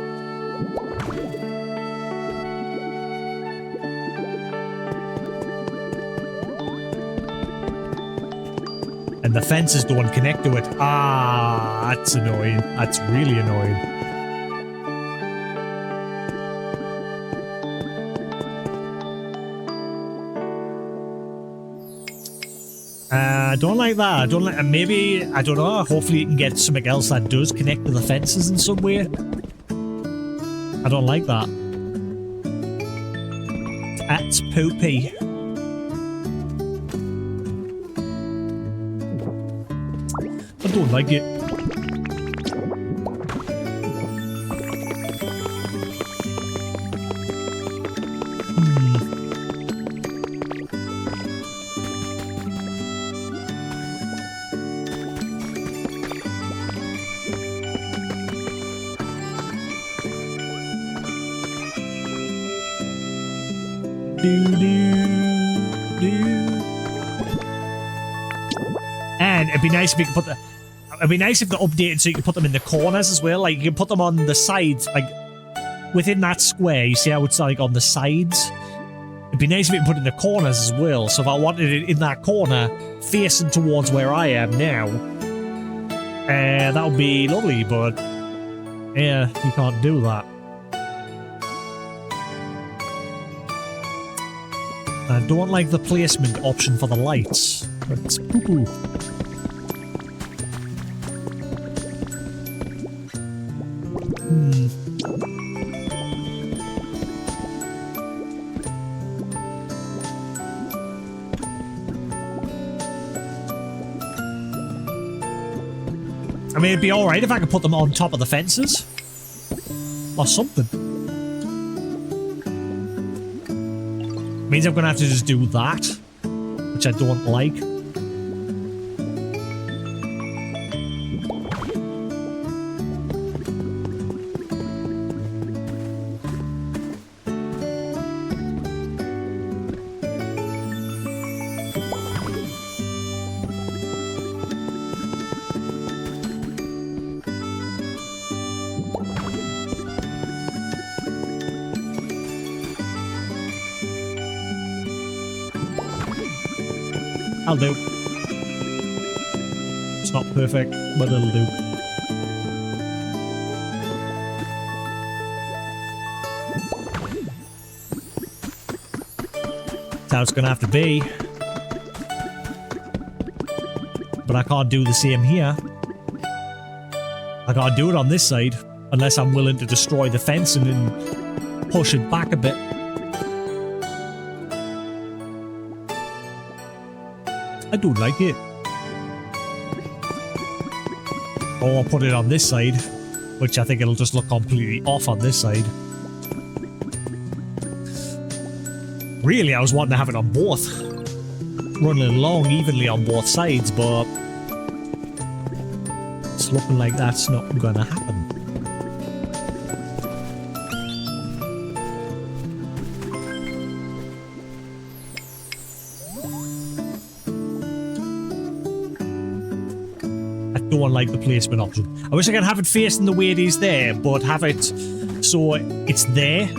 And the fences don't connect to it. Ah, that's annoying. That's really annoying. I don't like that. I don't like. Maybe, I don't know. Hopefully, you can get something else that does connect to the fences in some way. I don't like that. That's poopy. I don't like it. And it'd be nice if you could put the. It'd be nice if they're updated so you can put them in the corners as well. Like you can put them on the sides, like within that square. You see how it's like on the sides. It'd be nice if you can put it in the corners as well. So if I wanted it in that corner, facing towards where I am now, that would be lovely. But yeah, you can't do that. I don't like the placement option for the lights. It's poo-poo. I mean, it'd be alright if I could put them on top of the fences. Or something. Means I'm gonna have to just do that, which I don't like. I'll do. It's not perfect, but it'll do. That's how it's gonna have to be. But I can't do the same here. I can't do it on this side, unless I'm willing to destroy the fence and then push it back a bit. I don't like it. Or I'll put it on this side. which I think it'll just look completely off on this side. Really, I was wanting to have it on both, running along evenly on both sides, but it's looking like that's not gonna happen. I don't like the placement option. I wish I could have it facing the way it is there, but have it so it's there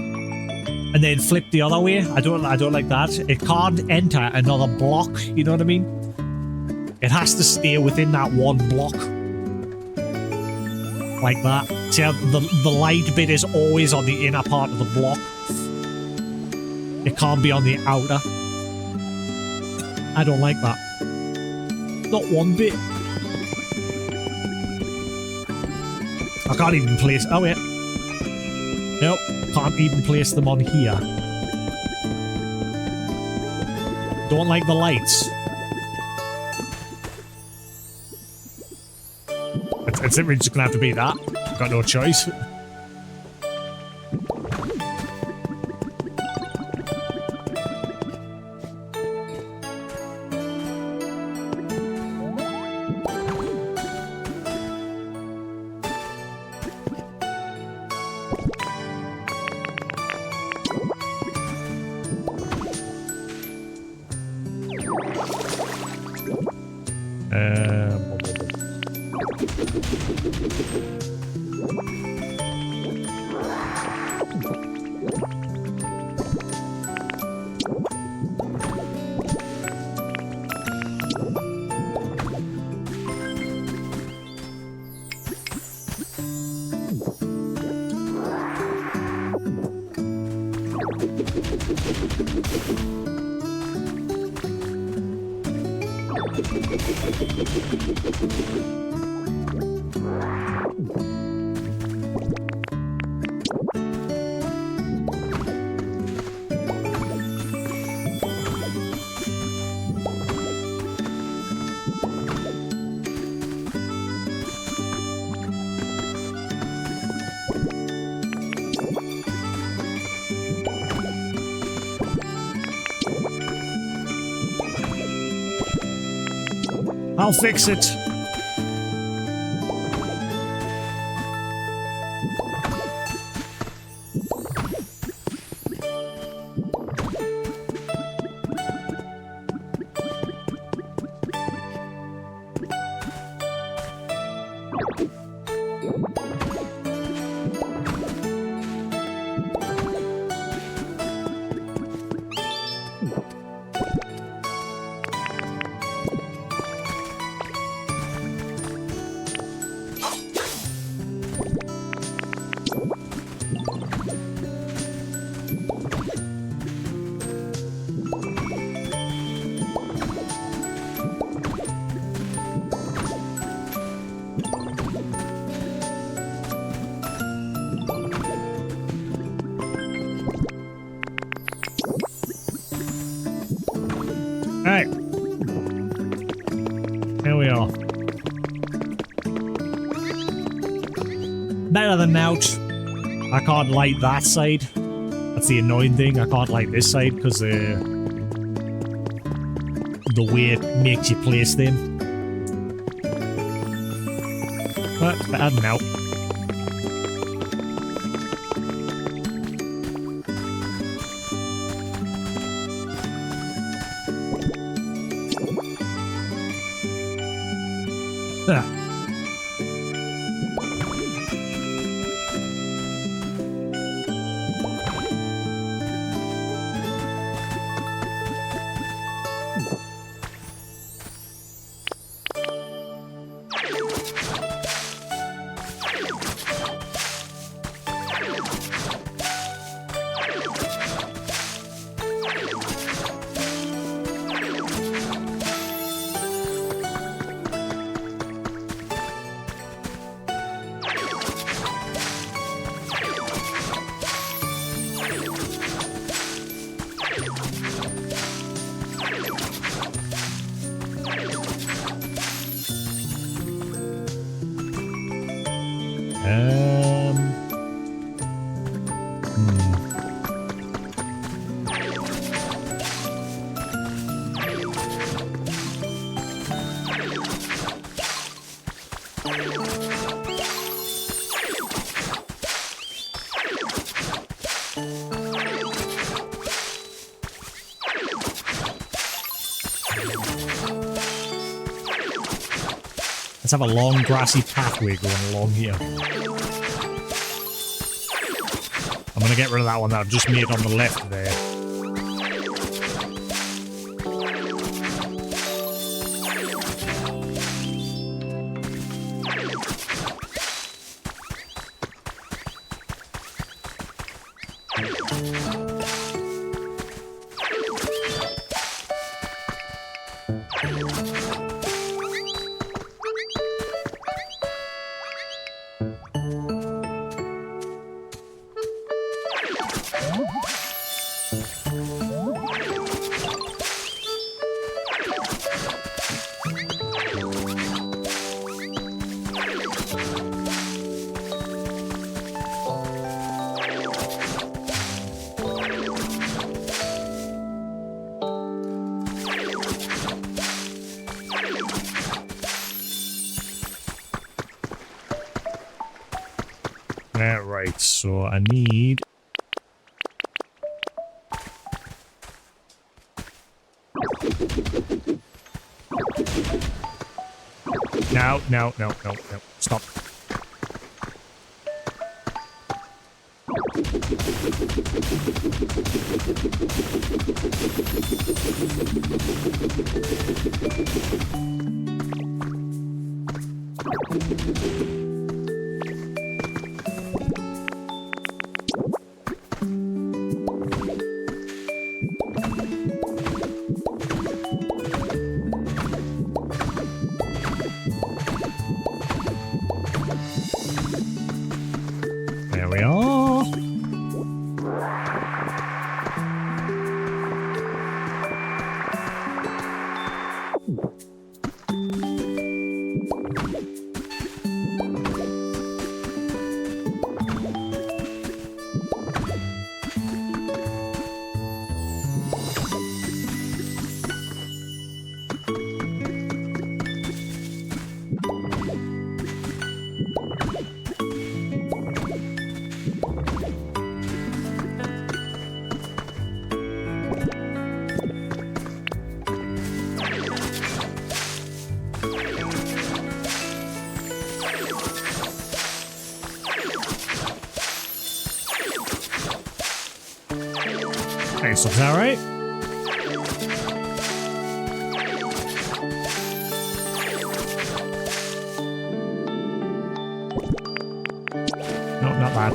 and then flip the other way. I don't like that. It can't enter another block, you know what I mean? It has to stay within that one block. Like that. See how the light bit is always on the inner part of the block. It can't be on the outer. I don't like that. Not one bit. I can't even place... Oh, yeah. Nope. Can't even place them on here. Don't like the lights. It's simply just gonna have to be that. Got no choice. I'll fix it. Alright. Here we are. Better than out. I can't light that side. That's the annoying thing. I can't light this side because the way it makes you place them. But it's better than out. Ah. Let's have a long grassy pathway going along here. I'm gonna get rid of that one that I've just made on the left there. Right, so I need... No. Stop. There we are. Hey, so is that right? No, not bad.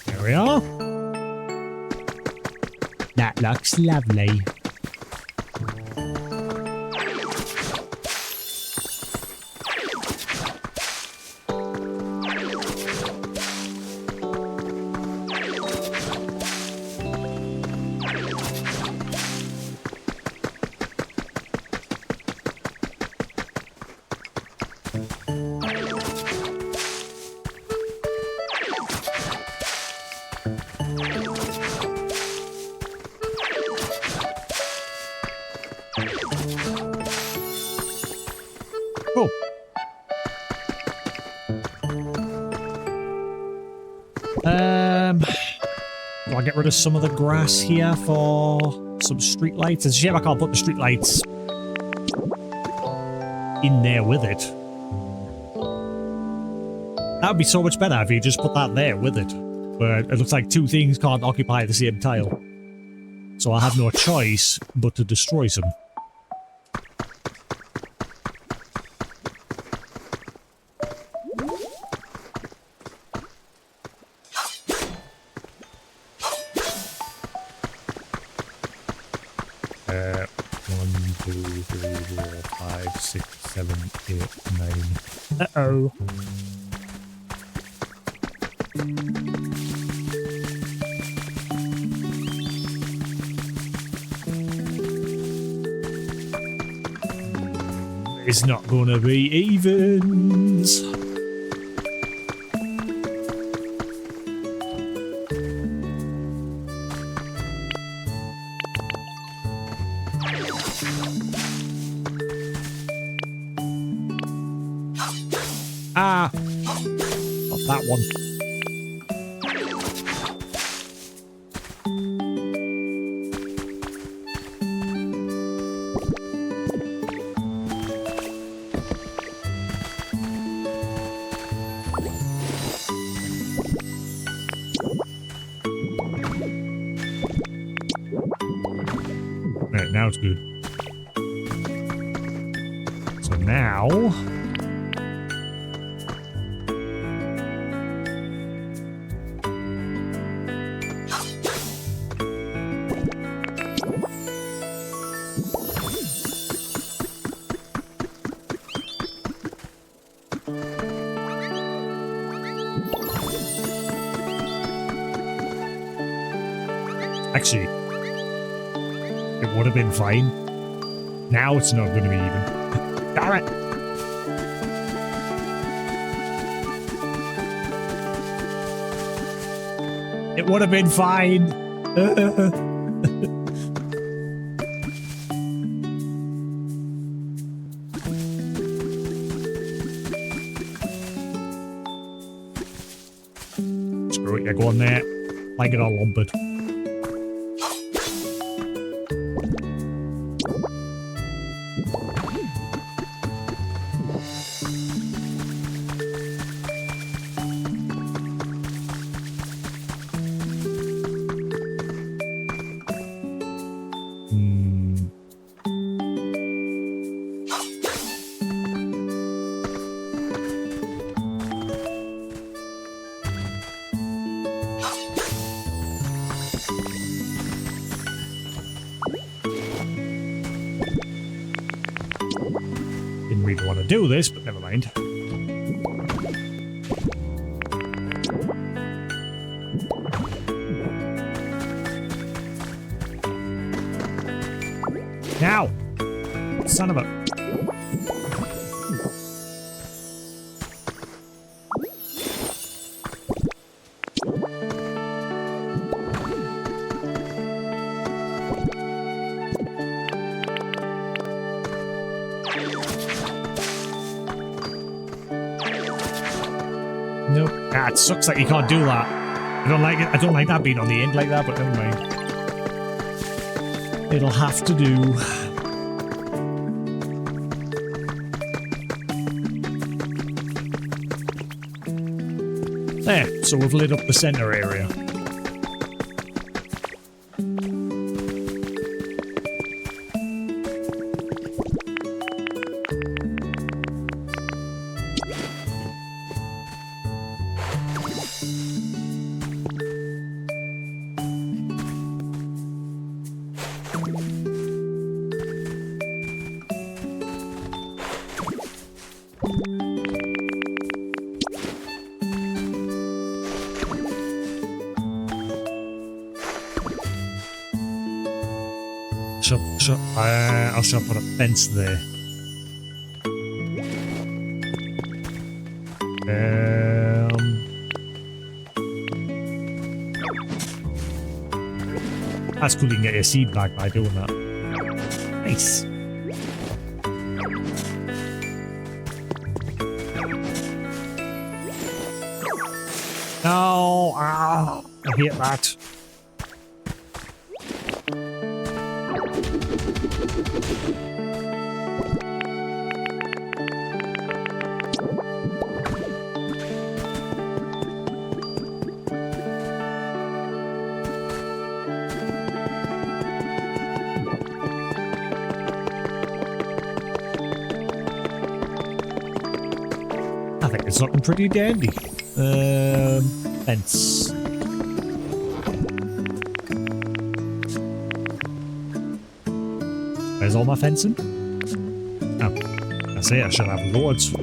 There we are. That looks lovely. Cool. Do I get rid of some of the grass here for some street lights? It's a shame I can't put the street lights in there with it. That would be so much better if you just put that there with it. But it looks like two things can't occupy the same tile. So I have no choice but to destroy some. 2, 3, 4, 5, 6, 7, 8, 9. Uh-oh. It's not gonna be evens. Ah! Not that one. Right, now it's good. So now... Actually, it would have been fine. Now it's not going to be even. Damn it! It would have been fine. Screw it, yeah, go on there. Like it all lumbered. Didn't really want to do this, but never mind. Now! Son of a... Nope. Ah, it sucks that you can't do that. I don't like it. I don't like that being on the end like that, but never mind. It'll have to do. There, so we've lit up the center area. I shall put a fence there. That's cool, you can get your seed back by doing that. Nice. No, ah, I hate that. I think it's looking pretty dandy. Fence. Where's all my fencing? Oh, I say I should have loads.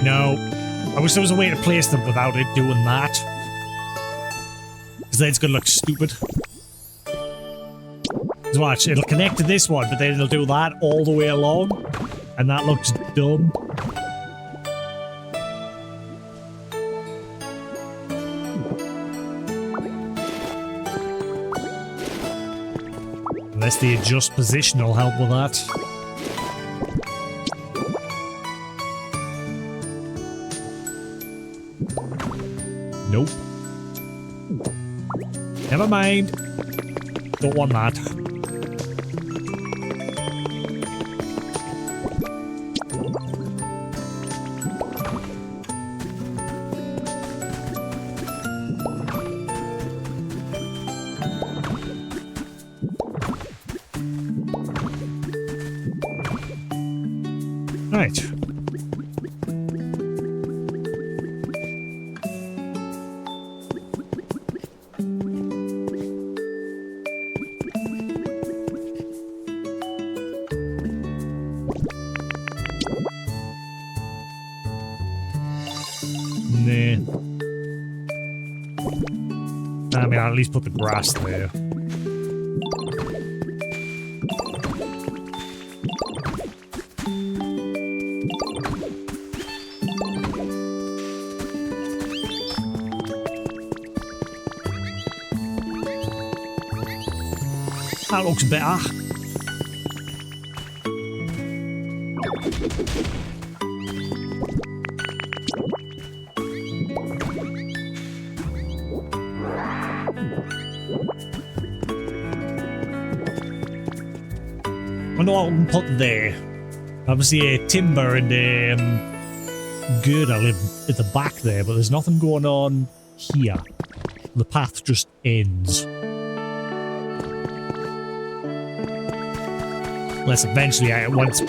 No. I wish there was a way to place them without it doing that. Because then it's gonna look stupid. Just watch, it'll connect to this one, but then it'll do that all the way along. And that looks dumb. Unless the adjust position will help with that. Nope. Never mind. Don't want that. Right. I mean, I'll at least put the grass there. That looks better. I wonder what we can put there. Obviously, timber and girder live at the back there, but there's nothing going on here. The path just ends. Unless eventually I once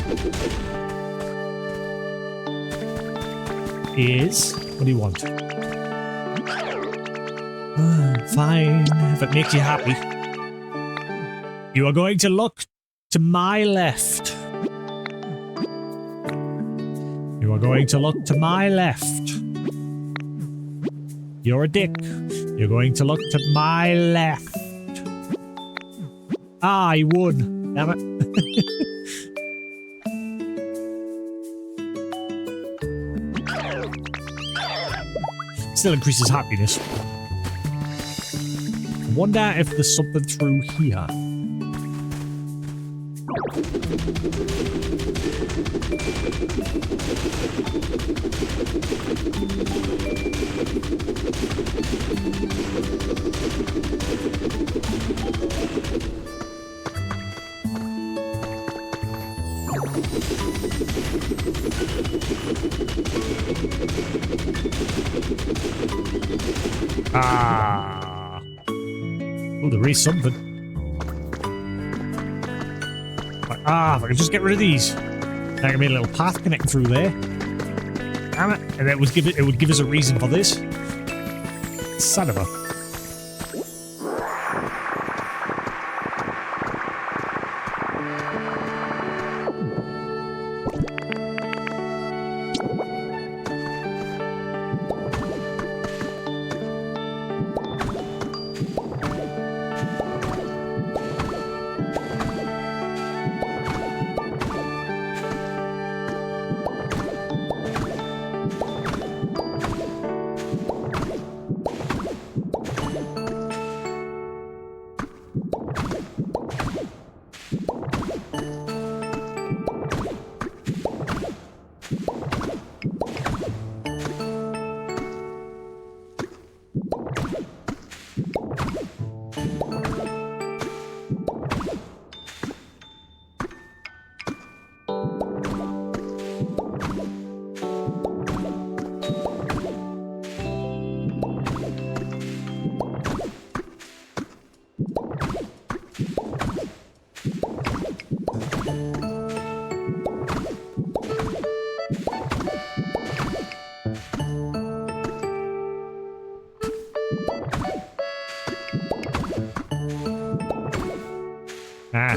is. What do you want? Fine, if it makes you happy. You are going to look to my left. You are going to look to my left. You're a dick. You're going to look to my left. Ah, I won. Damn it. Still increases happiness. I wonder if there's something through here. Ah. Oh, there is something. Ah, if I can just get rid of these. That can be a little path connecting through there. Damn it. And it would give us a reason for this. Son of a. Ah.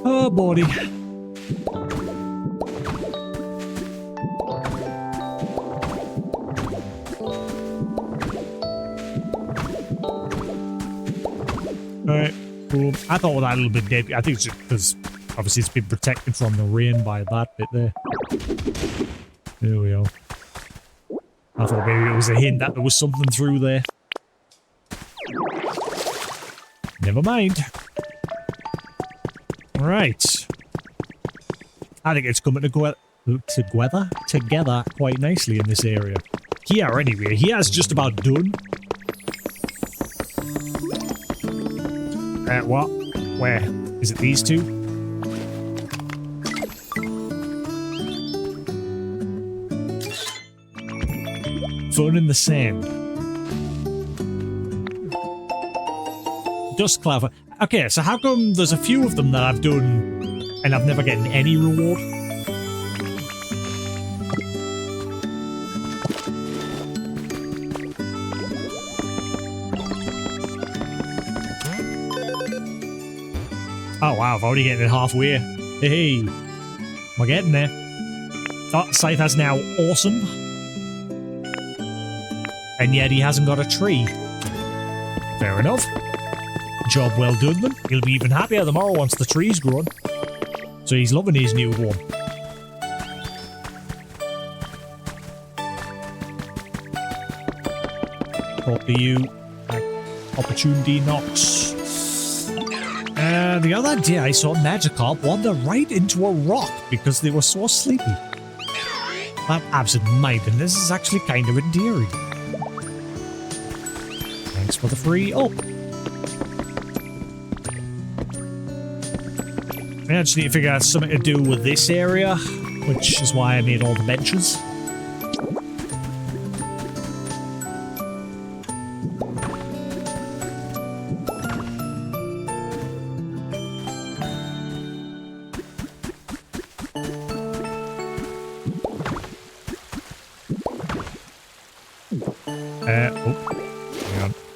Oh, buddy. Alright, cool. I thought that little bit dead. I think it's just because obviously it's been protected from the rain by that bit there. There we go. I thought maybe it was a hint that there was something through there. Never mind. Right. I think it's coming together quite nicely in this area. Here, anyway. Here's just about done. What? Where? Is it these two? Fun in the sand. Dust cloud. Okay, so how come there's a few of them that I've done and I've never gotten any reward? Oh wow, I've already getting it halfway. Hey, we're getting there. Oh, Scythe has now awesome. And yet he hasn't got a tree. Fair enough. Job well done then. He'll be even happier tomorrow once the tree's grown. So he's loving his new one. Talk to you. Opportunity knocks. The other day I saw Magikarp wander right into a rock because they were so sleepy. That absent-mindedness is actually kind of endearing. Thanks for the free up. I just need to figure out something to do with this area, which is why I made all the benches. Hang on. There we go.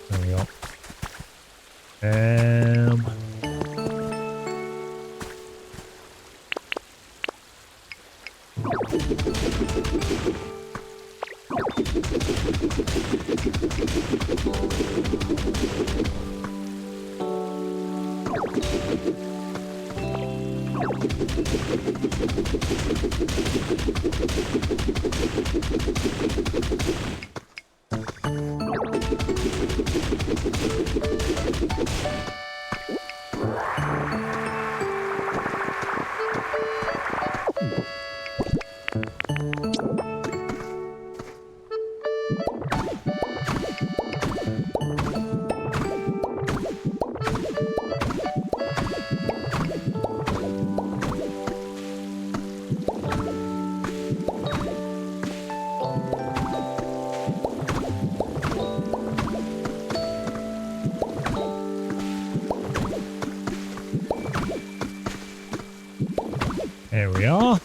There we are.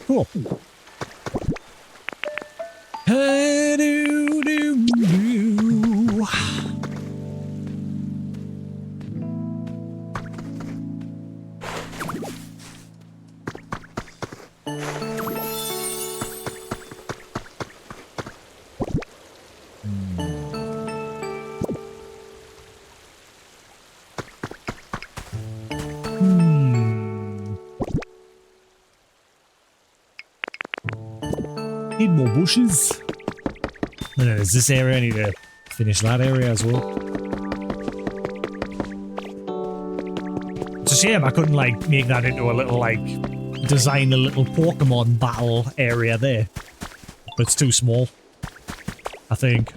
Cool. Need more bushes. And then there's this area. I need to finish that area as well. It's a shame I couldn't like make that into a little like design a little Pokemon battle area there. But it's too small. I think.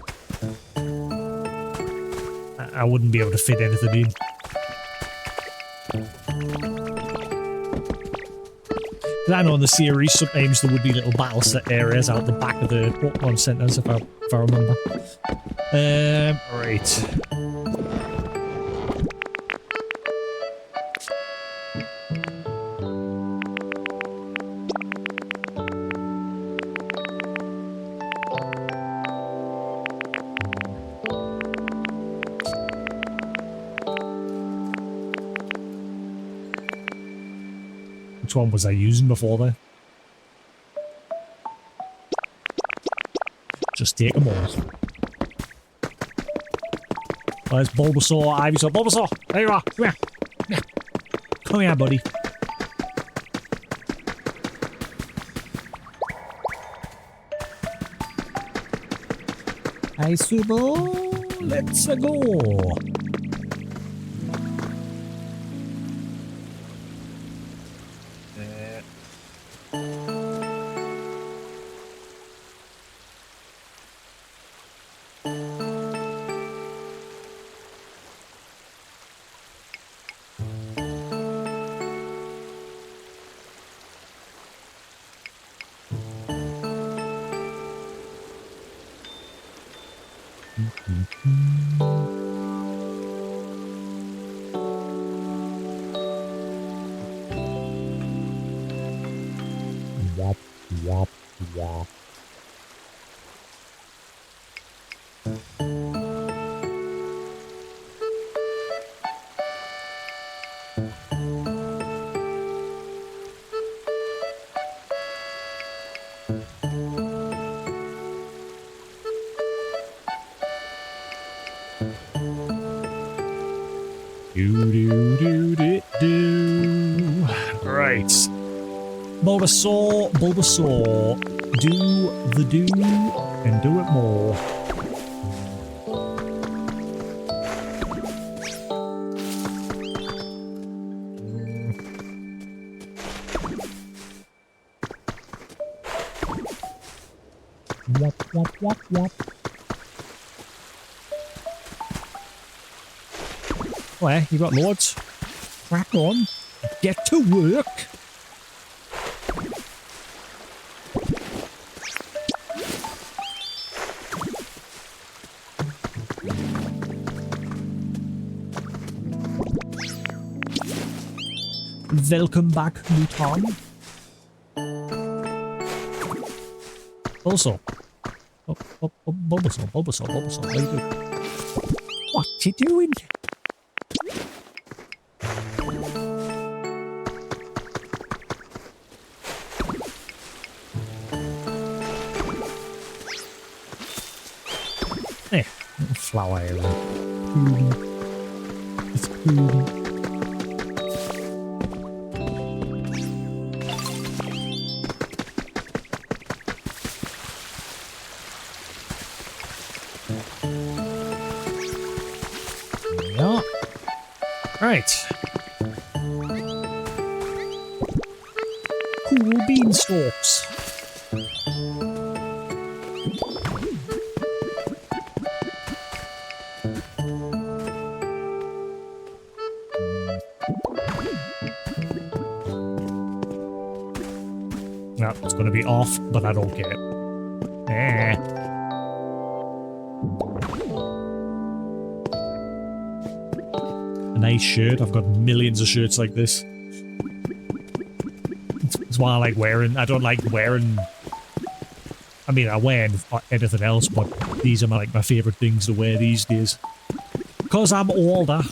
I wouldn't be able to fit anything in. I know in the series sometimes there would be little battle set areas out the back of the Pokemon centers, if I remember. Right. Which one was I using before there? Just take them all. Where's Bulbasaur, Ivysaur? Bulbasaur! There you are! Come here! Come here, come here buddy. Hi, Subo! Let's go! Wop, wop, wop. Do. Right. Bulbasaur, do the do and do it more. Wop, wop, wop, wop. Well, you got loads. Crack on. Get to work. Welcome back, Luton. Also, Bulbasaur, how you doing? What you doing? Eh, flower area. It's cool. Yeah. Right. Cool beanstalks. No, it's going to be off, but I don't care. A nice shirt. I've got millions of shirts like this. It's why I like wearing. I don't like wearing. I mean, I wear anything else, but these are my favorite things to wear these days. Because I'm older.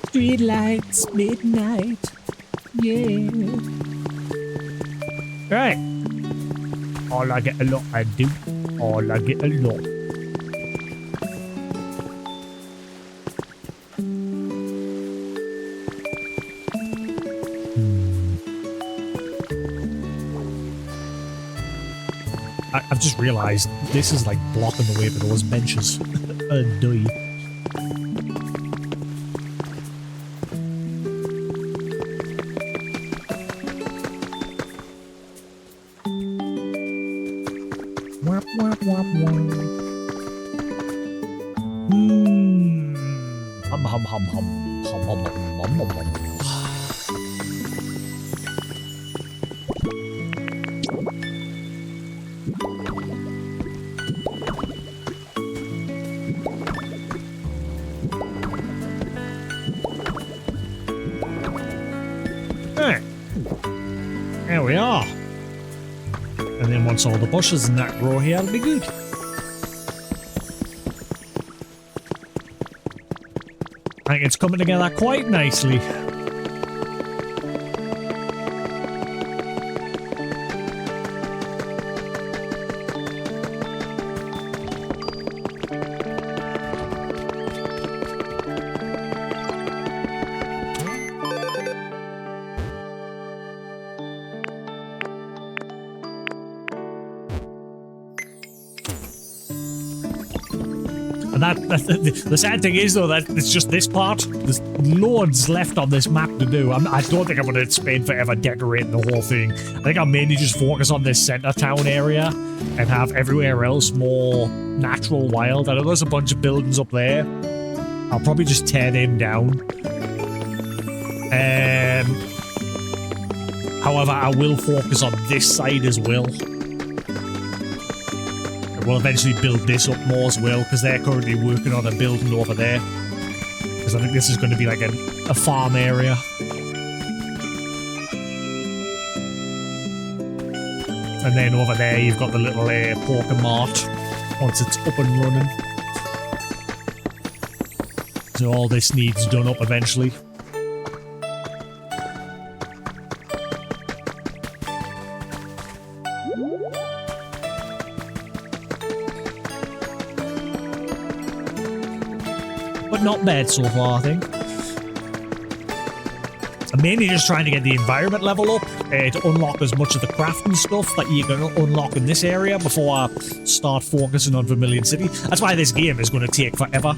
Street lights, midnight, yeah. Right. All I get a lot, I do. All I get a lot. I've just realised this is like blocking the way for those benches. Die. Hum hum hum hum hum hum hum hum hum. Hey, there we are. And then once all the bushes and that grow here, it'll be good. I think it's coming together quite nicely. And the sad thing is, though, that it's just this part. There's loads left on this map to do. I don't think I'm going to spend forever decorating the whole thing. I think I'll mainly just focus on this center town area and have everywhere else more natural wild. I know there's a bunch of buildings up there. I'll probably just tear them down. However, I will focus on this side as well. We'll eventually build this up more as well, because they're currently working on a building over there. Because I think this is going to be like a farm area. And then over there you've got the little Pokemart once it's up and running. So all this needs done up eventually. But not bad so far, I think. I'm mainly just trying to get the environment level up to unlock as much of the crafting stuff that you can unlock in this area before I start focusing on Vermilion City. That's why this game is going to take forever.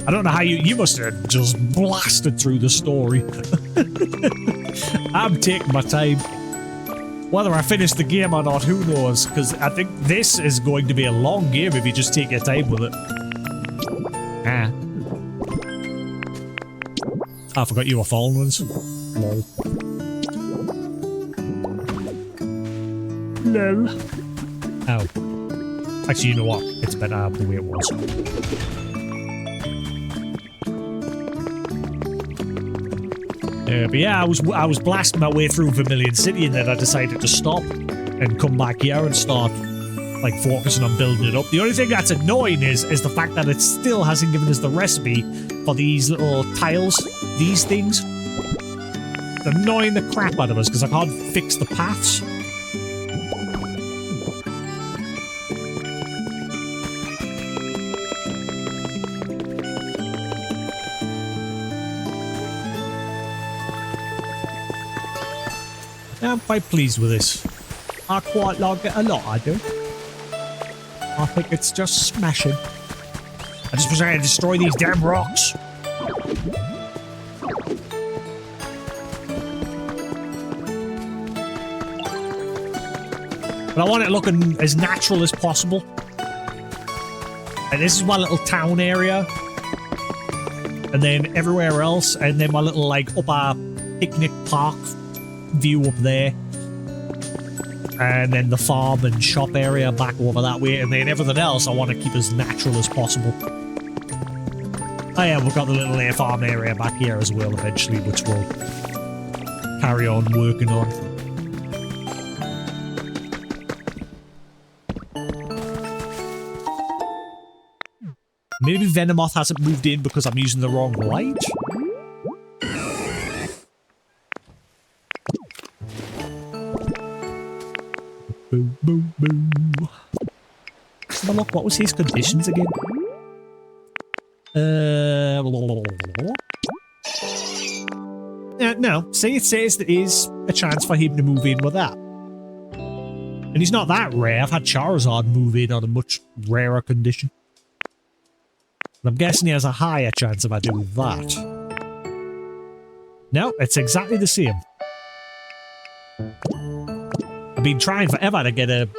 I don't know how you must have just blasted through the story. I'm taking my time. Whether I finish the game or not, who knows? Because I think this is going to be a long game if you just take your time with it. Ah. I forgot you were fallen ones. Lol. Lol. Ow. Actually, you know what? It's better the way it was. But yeah, I was blasting my way through Vermilion City, and then I decided to stop and come back here and start like focusing on building it up. The only thing that's annoying is the fact that it still hasn't given us the recipe for these little tiles, these things. It's annoying the crap out of us because I can't fix the paths. I'm quite pleased with this. I quite like it a lot, I do. I think it's just smashing. I just wish I could destroy these damn rocks. But I want it looking as natural as possible. And this is my little town area. And then everywhere else. And then my little, like, upper picnic park view up there. And then the farm and shop area back over that way. And then everything else I want to keep as natural as possible. Oh yeah, we've got the little farm area back here as well eventually, which we'll carry on working on. Maybe Venomoth hasn't moved in because I'm using the wrong light? Boo, boo, boo. Have a look, what was his conditions again? No, see, it says there is a chance for him to move in with that. And he's not that rare. I've had Charizard move in on a much rarer condition. But I'm guessing he has a higher chance if I do that. No, it's exactly the same. I've been trying forever to get a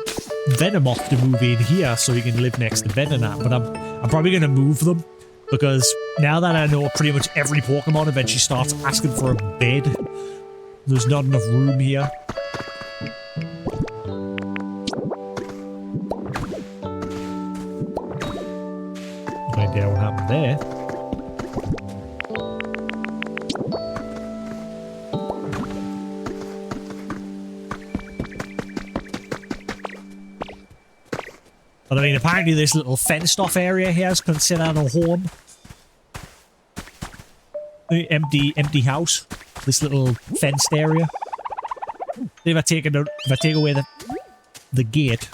Venomoth to move in here so he can live next to Venonat, but I'm probably going to move them Because now that I know pretty much every Pokemon eventually starts asking for a bed, there's not enough room here. No idea what happened there. But I mean, apparently this little fenced-off area here is considered a home. The empty house. This little fenced area. If I take away the gate,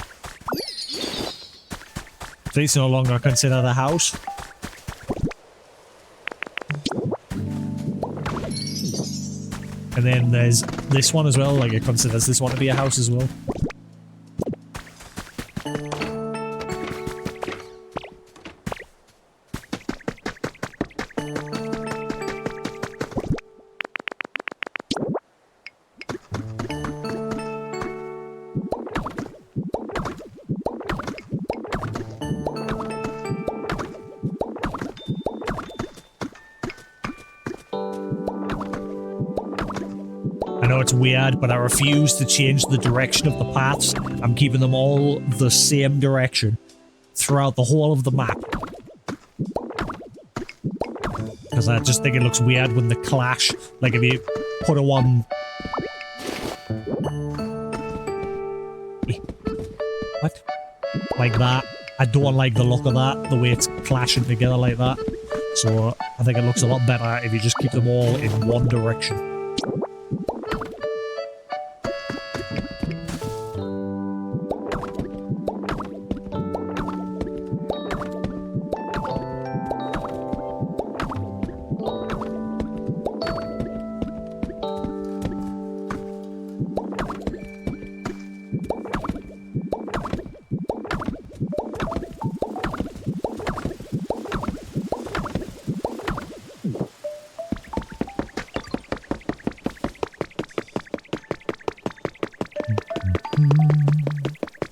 so it's no longer considered a house. And then there's this one as well. Like it considers this one to be a house as well. I know it's weird, but I refuse to change the direction of the paths. I'm keeping them all the same direction throughout the whole of the map. Because I just think it looks weird when they clash. Like if you put a one... What? Like that. I don't like the look of that, the way it's clashing together like that. So I think it looks a lot better if you just keep them all in one direction.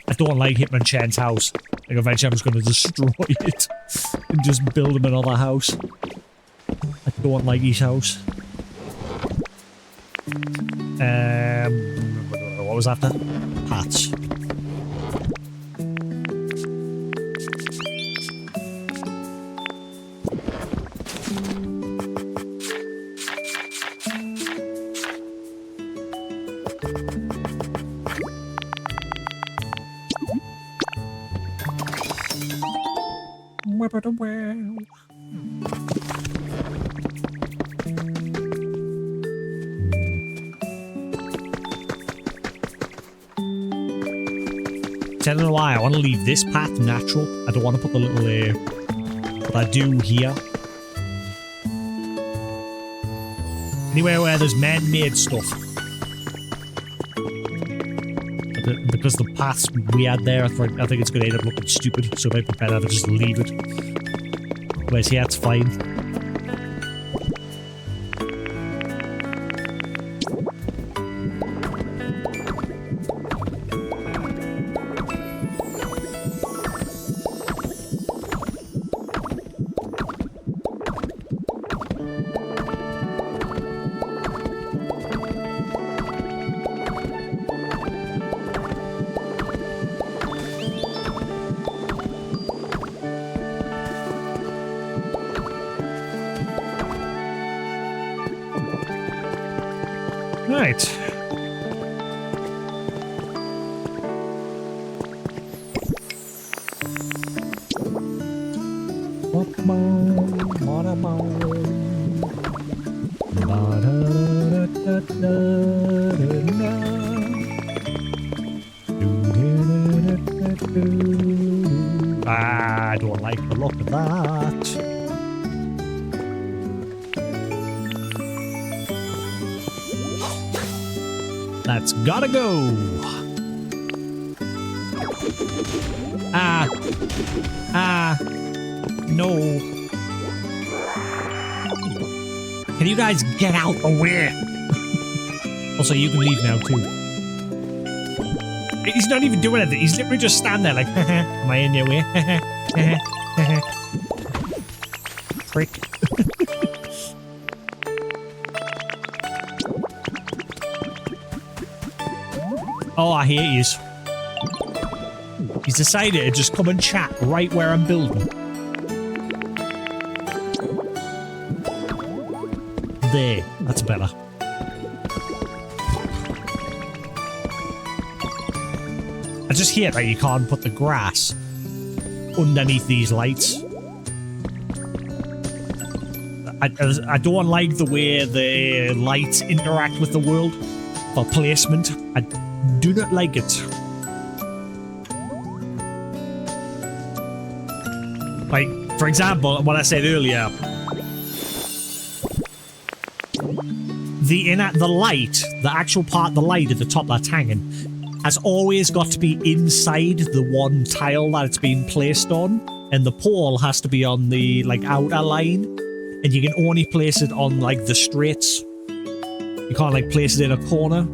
I don't like Hitmonchan's house. Like eventually I'm just going to destroy it and just build him another house. I don't like his house. What was after? Hats. I don't know why, I want to leave this path natural. I don't want to put the little, but I do here. Anywhere where there's man-made stuff. Because the path's weird there, I think it's going to end up looking stupid, so it might be better to just leave it. Whereas here, it's fine. Right. I don't like the look of that. That's gotta go. No. Can you guys get out the way? Also, you can leave now too. He's not even doing anything. He's literally just standing there like, am I in your way? prick. Oh, here he is. He's decided to just come and chat right where I'm building. There, that's better. I just hear that you can't put the grass underneath these lights. I don't like the way the lights interact with the world for placement. I do not like it. Like, for example, what I said earlier, the light, the actual part of the light at the top that's hanging, has always got to be inside the one tile that it's been placed on, and the pole has to be on the like outer line, and you can only place it on like the straights. You can't like place it in a corner.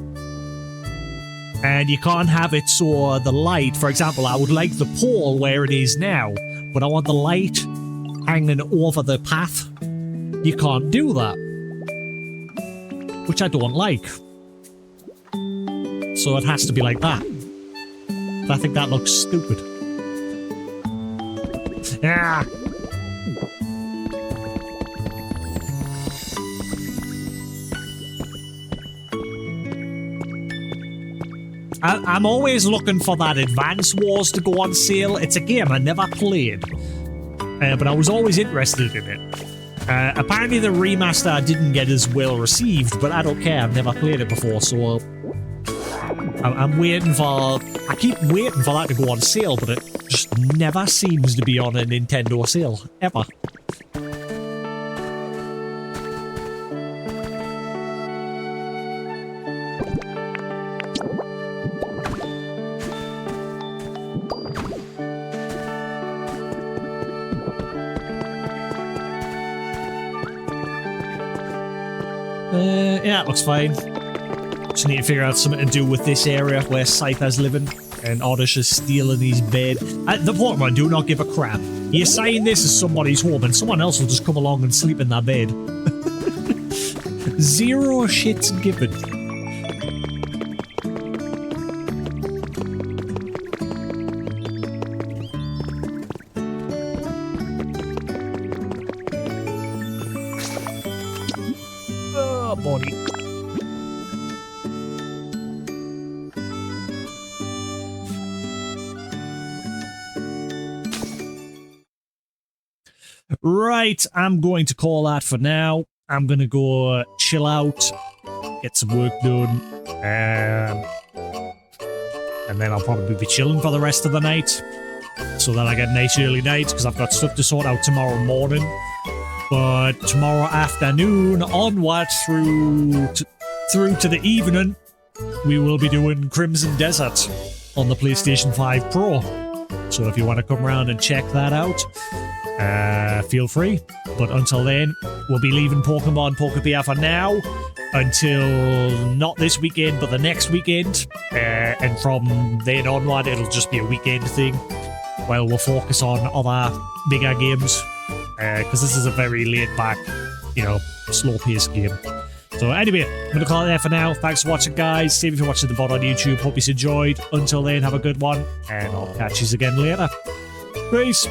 And you can't have it so the light, for example, I would like the pole where it is now, but I want the light hanging over the path. You can't do that. Which I don't like. So it has to be like that. I think that looks stupid. Ah! I'm always looking for that Advance Wars to go on sale. It's a game I never played, but I was always interested in it. Apparently the remaster didn't get as well received, but I don't care. I've never played it before, so I'm waiting for... I keep waiting for that to go on sale, but it just never seems to be on a Nintendo sale, ever. Yeah, it looks fine. Just need to figure out something to do with this area where Scyther's living and Oddish is stealing his bed. The Pokemon do not give a crap. You assign this as somebody's home and someone else will just come along and sleep in their bed. Zero shits given. Body. Right, I'm going to call that for now. I'm going to go chill out, get some work done, and then I'll probably be chilling for the rest of the night so that I get a nice early night because I've got stuff to sort out tomorrow morning. But tomorrow afternoon onward through to the evening, we will be doing Crimson Desert on the PlayStation 5 Pro. So if you want to come around and check that out, feel free. But until then, we'll be leaving Pokemon Pokopia for now until not this weekend, but the next weekend. And from then onward, it'll just be a weekend thing while we'll focus on other bigger games. Because this is a very laid-back, you know, slow-paced game. So anyway, I'm going to call it there for now. Thanks for watching, guys. Save if you're watching the VOD on YouTube. Hope you enjoyed. Until then, have a good one, and I'll catch you again later. Peace!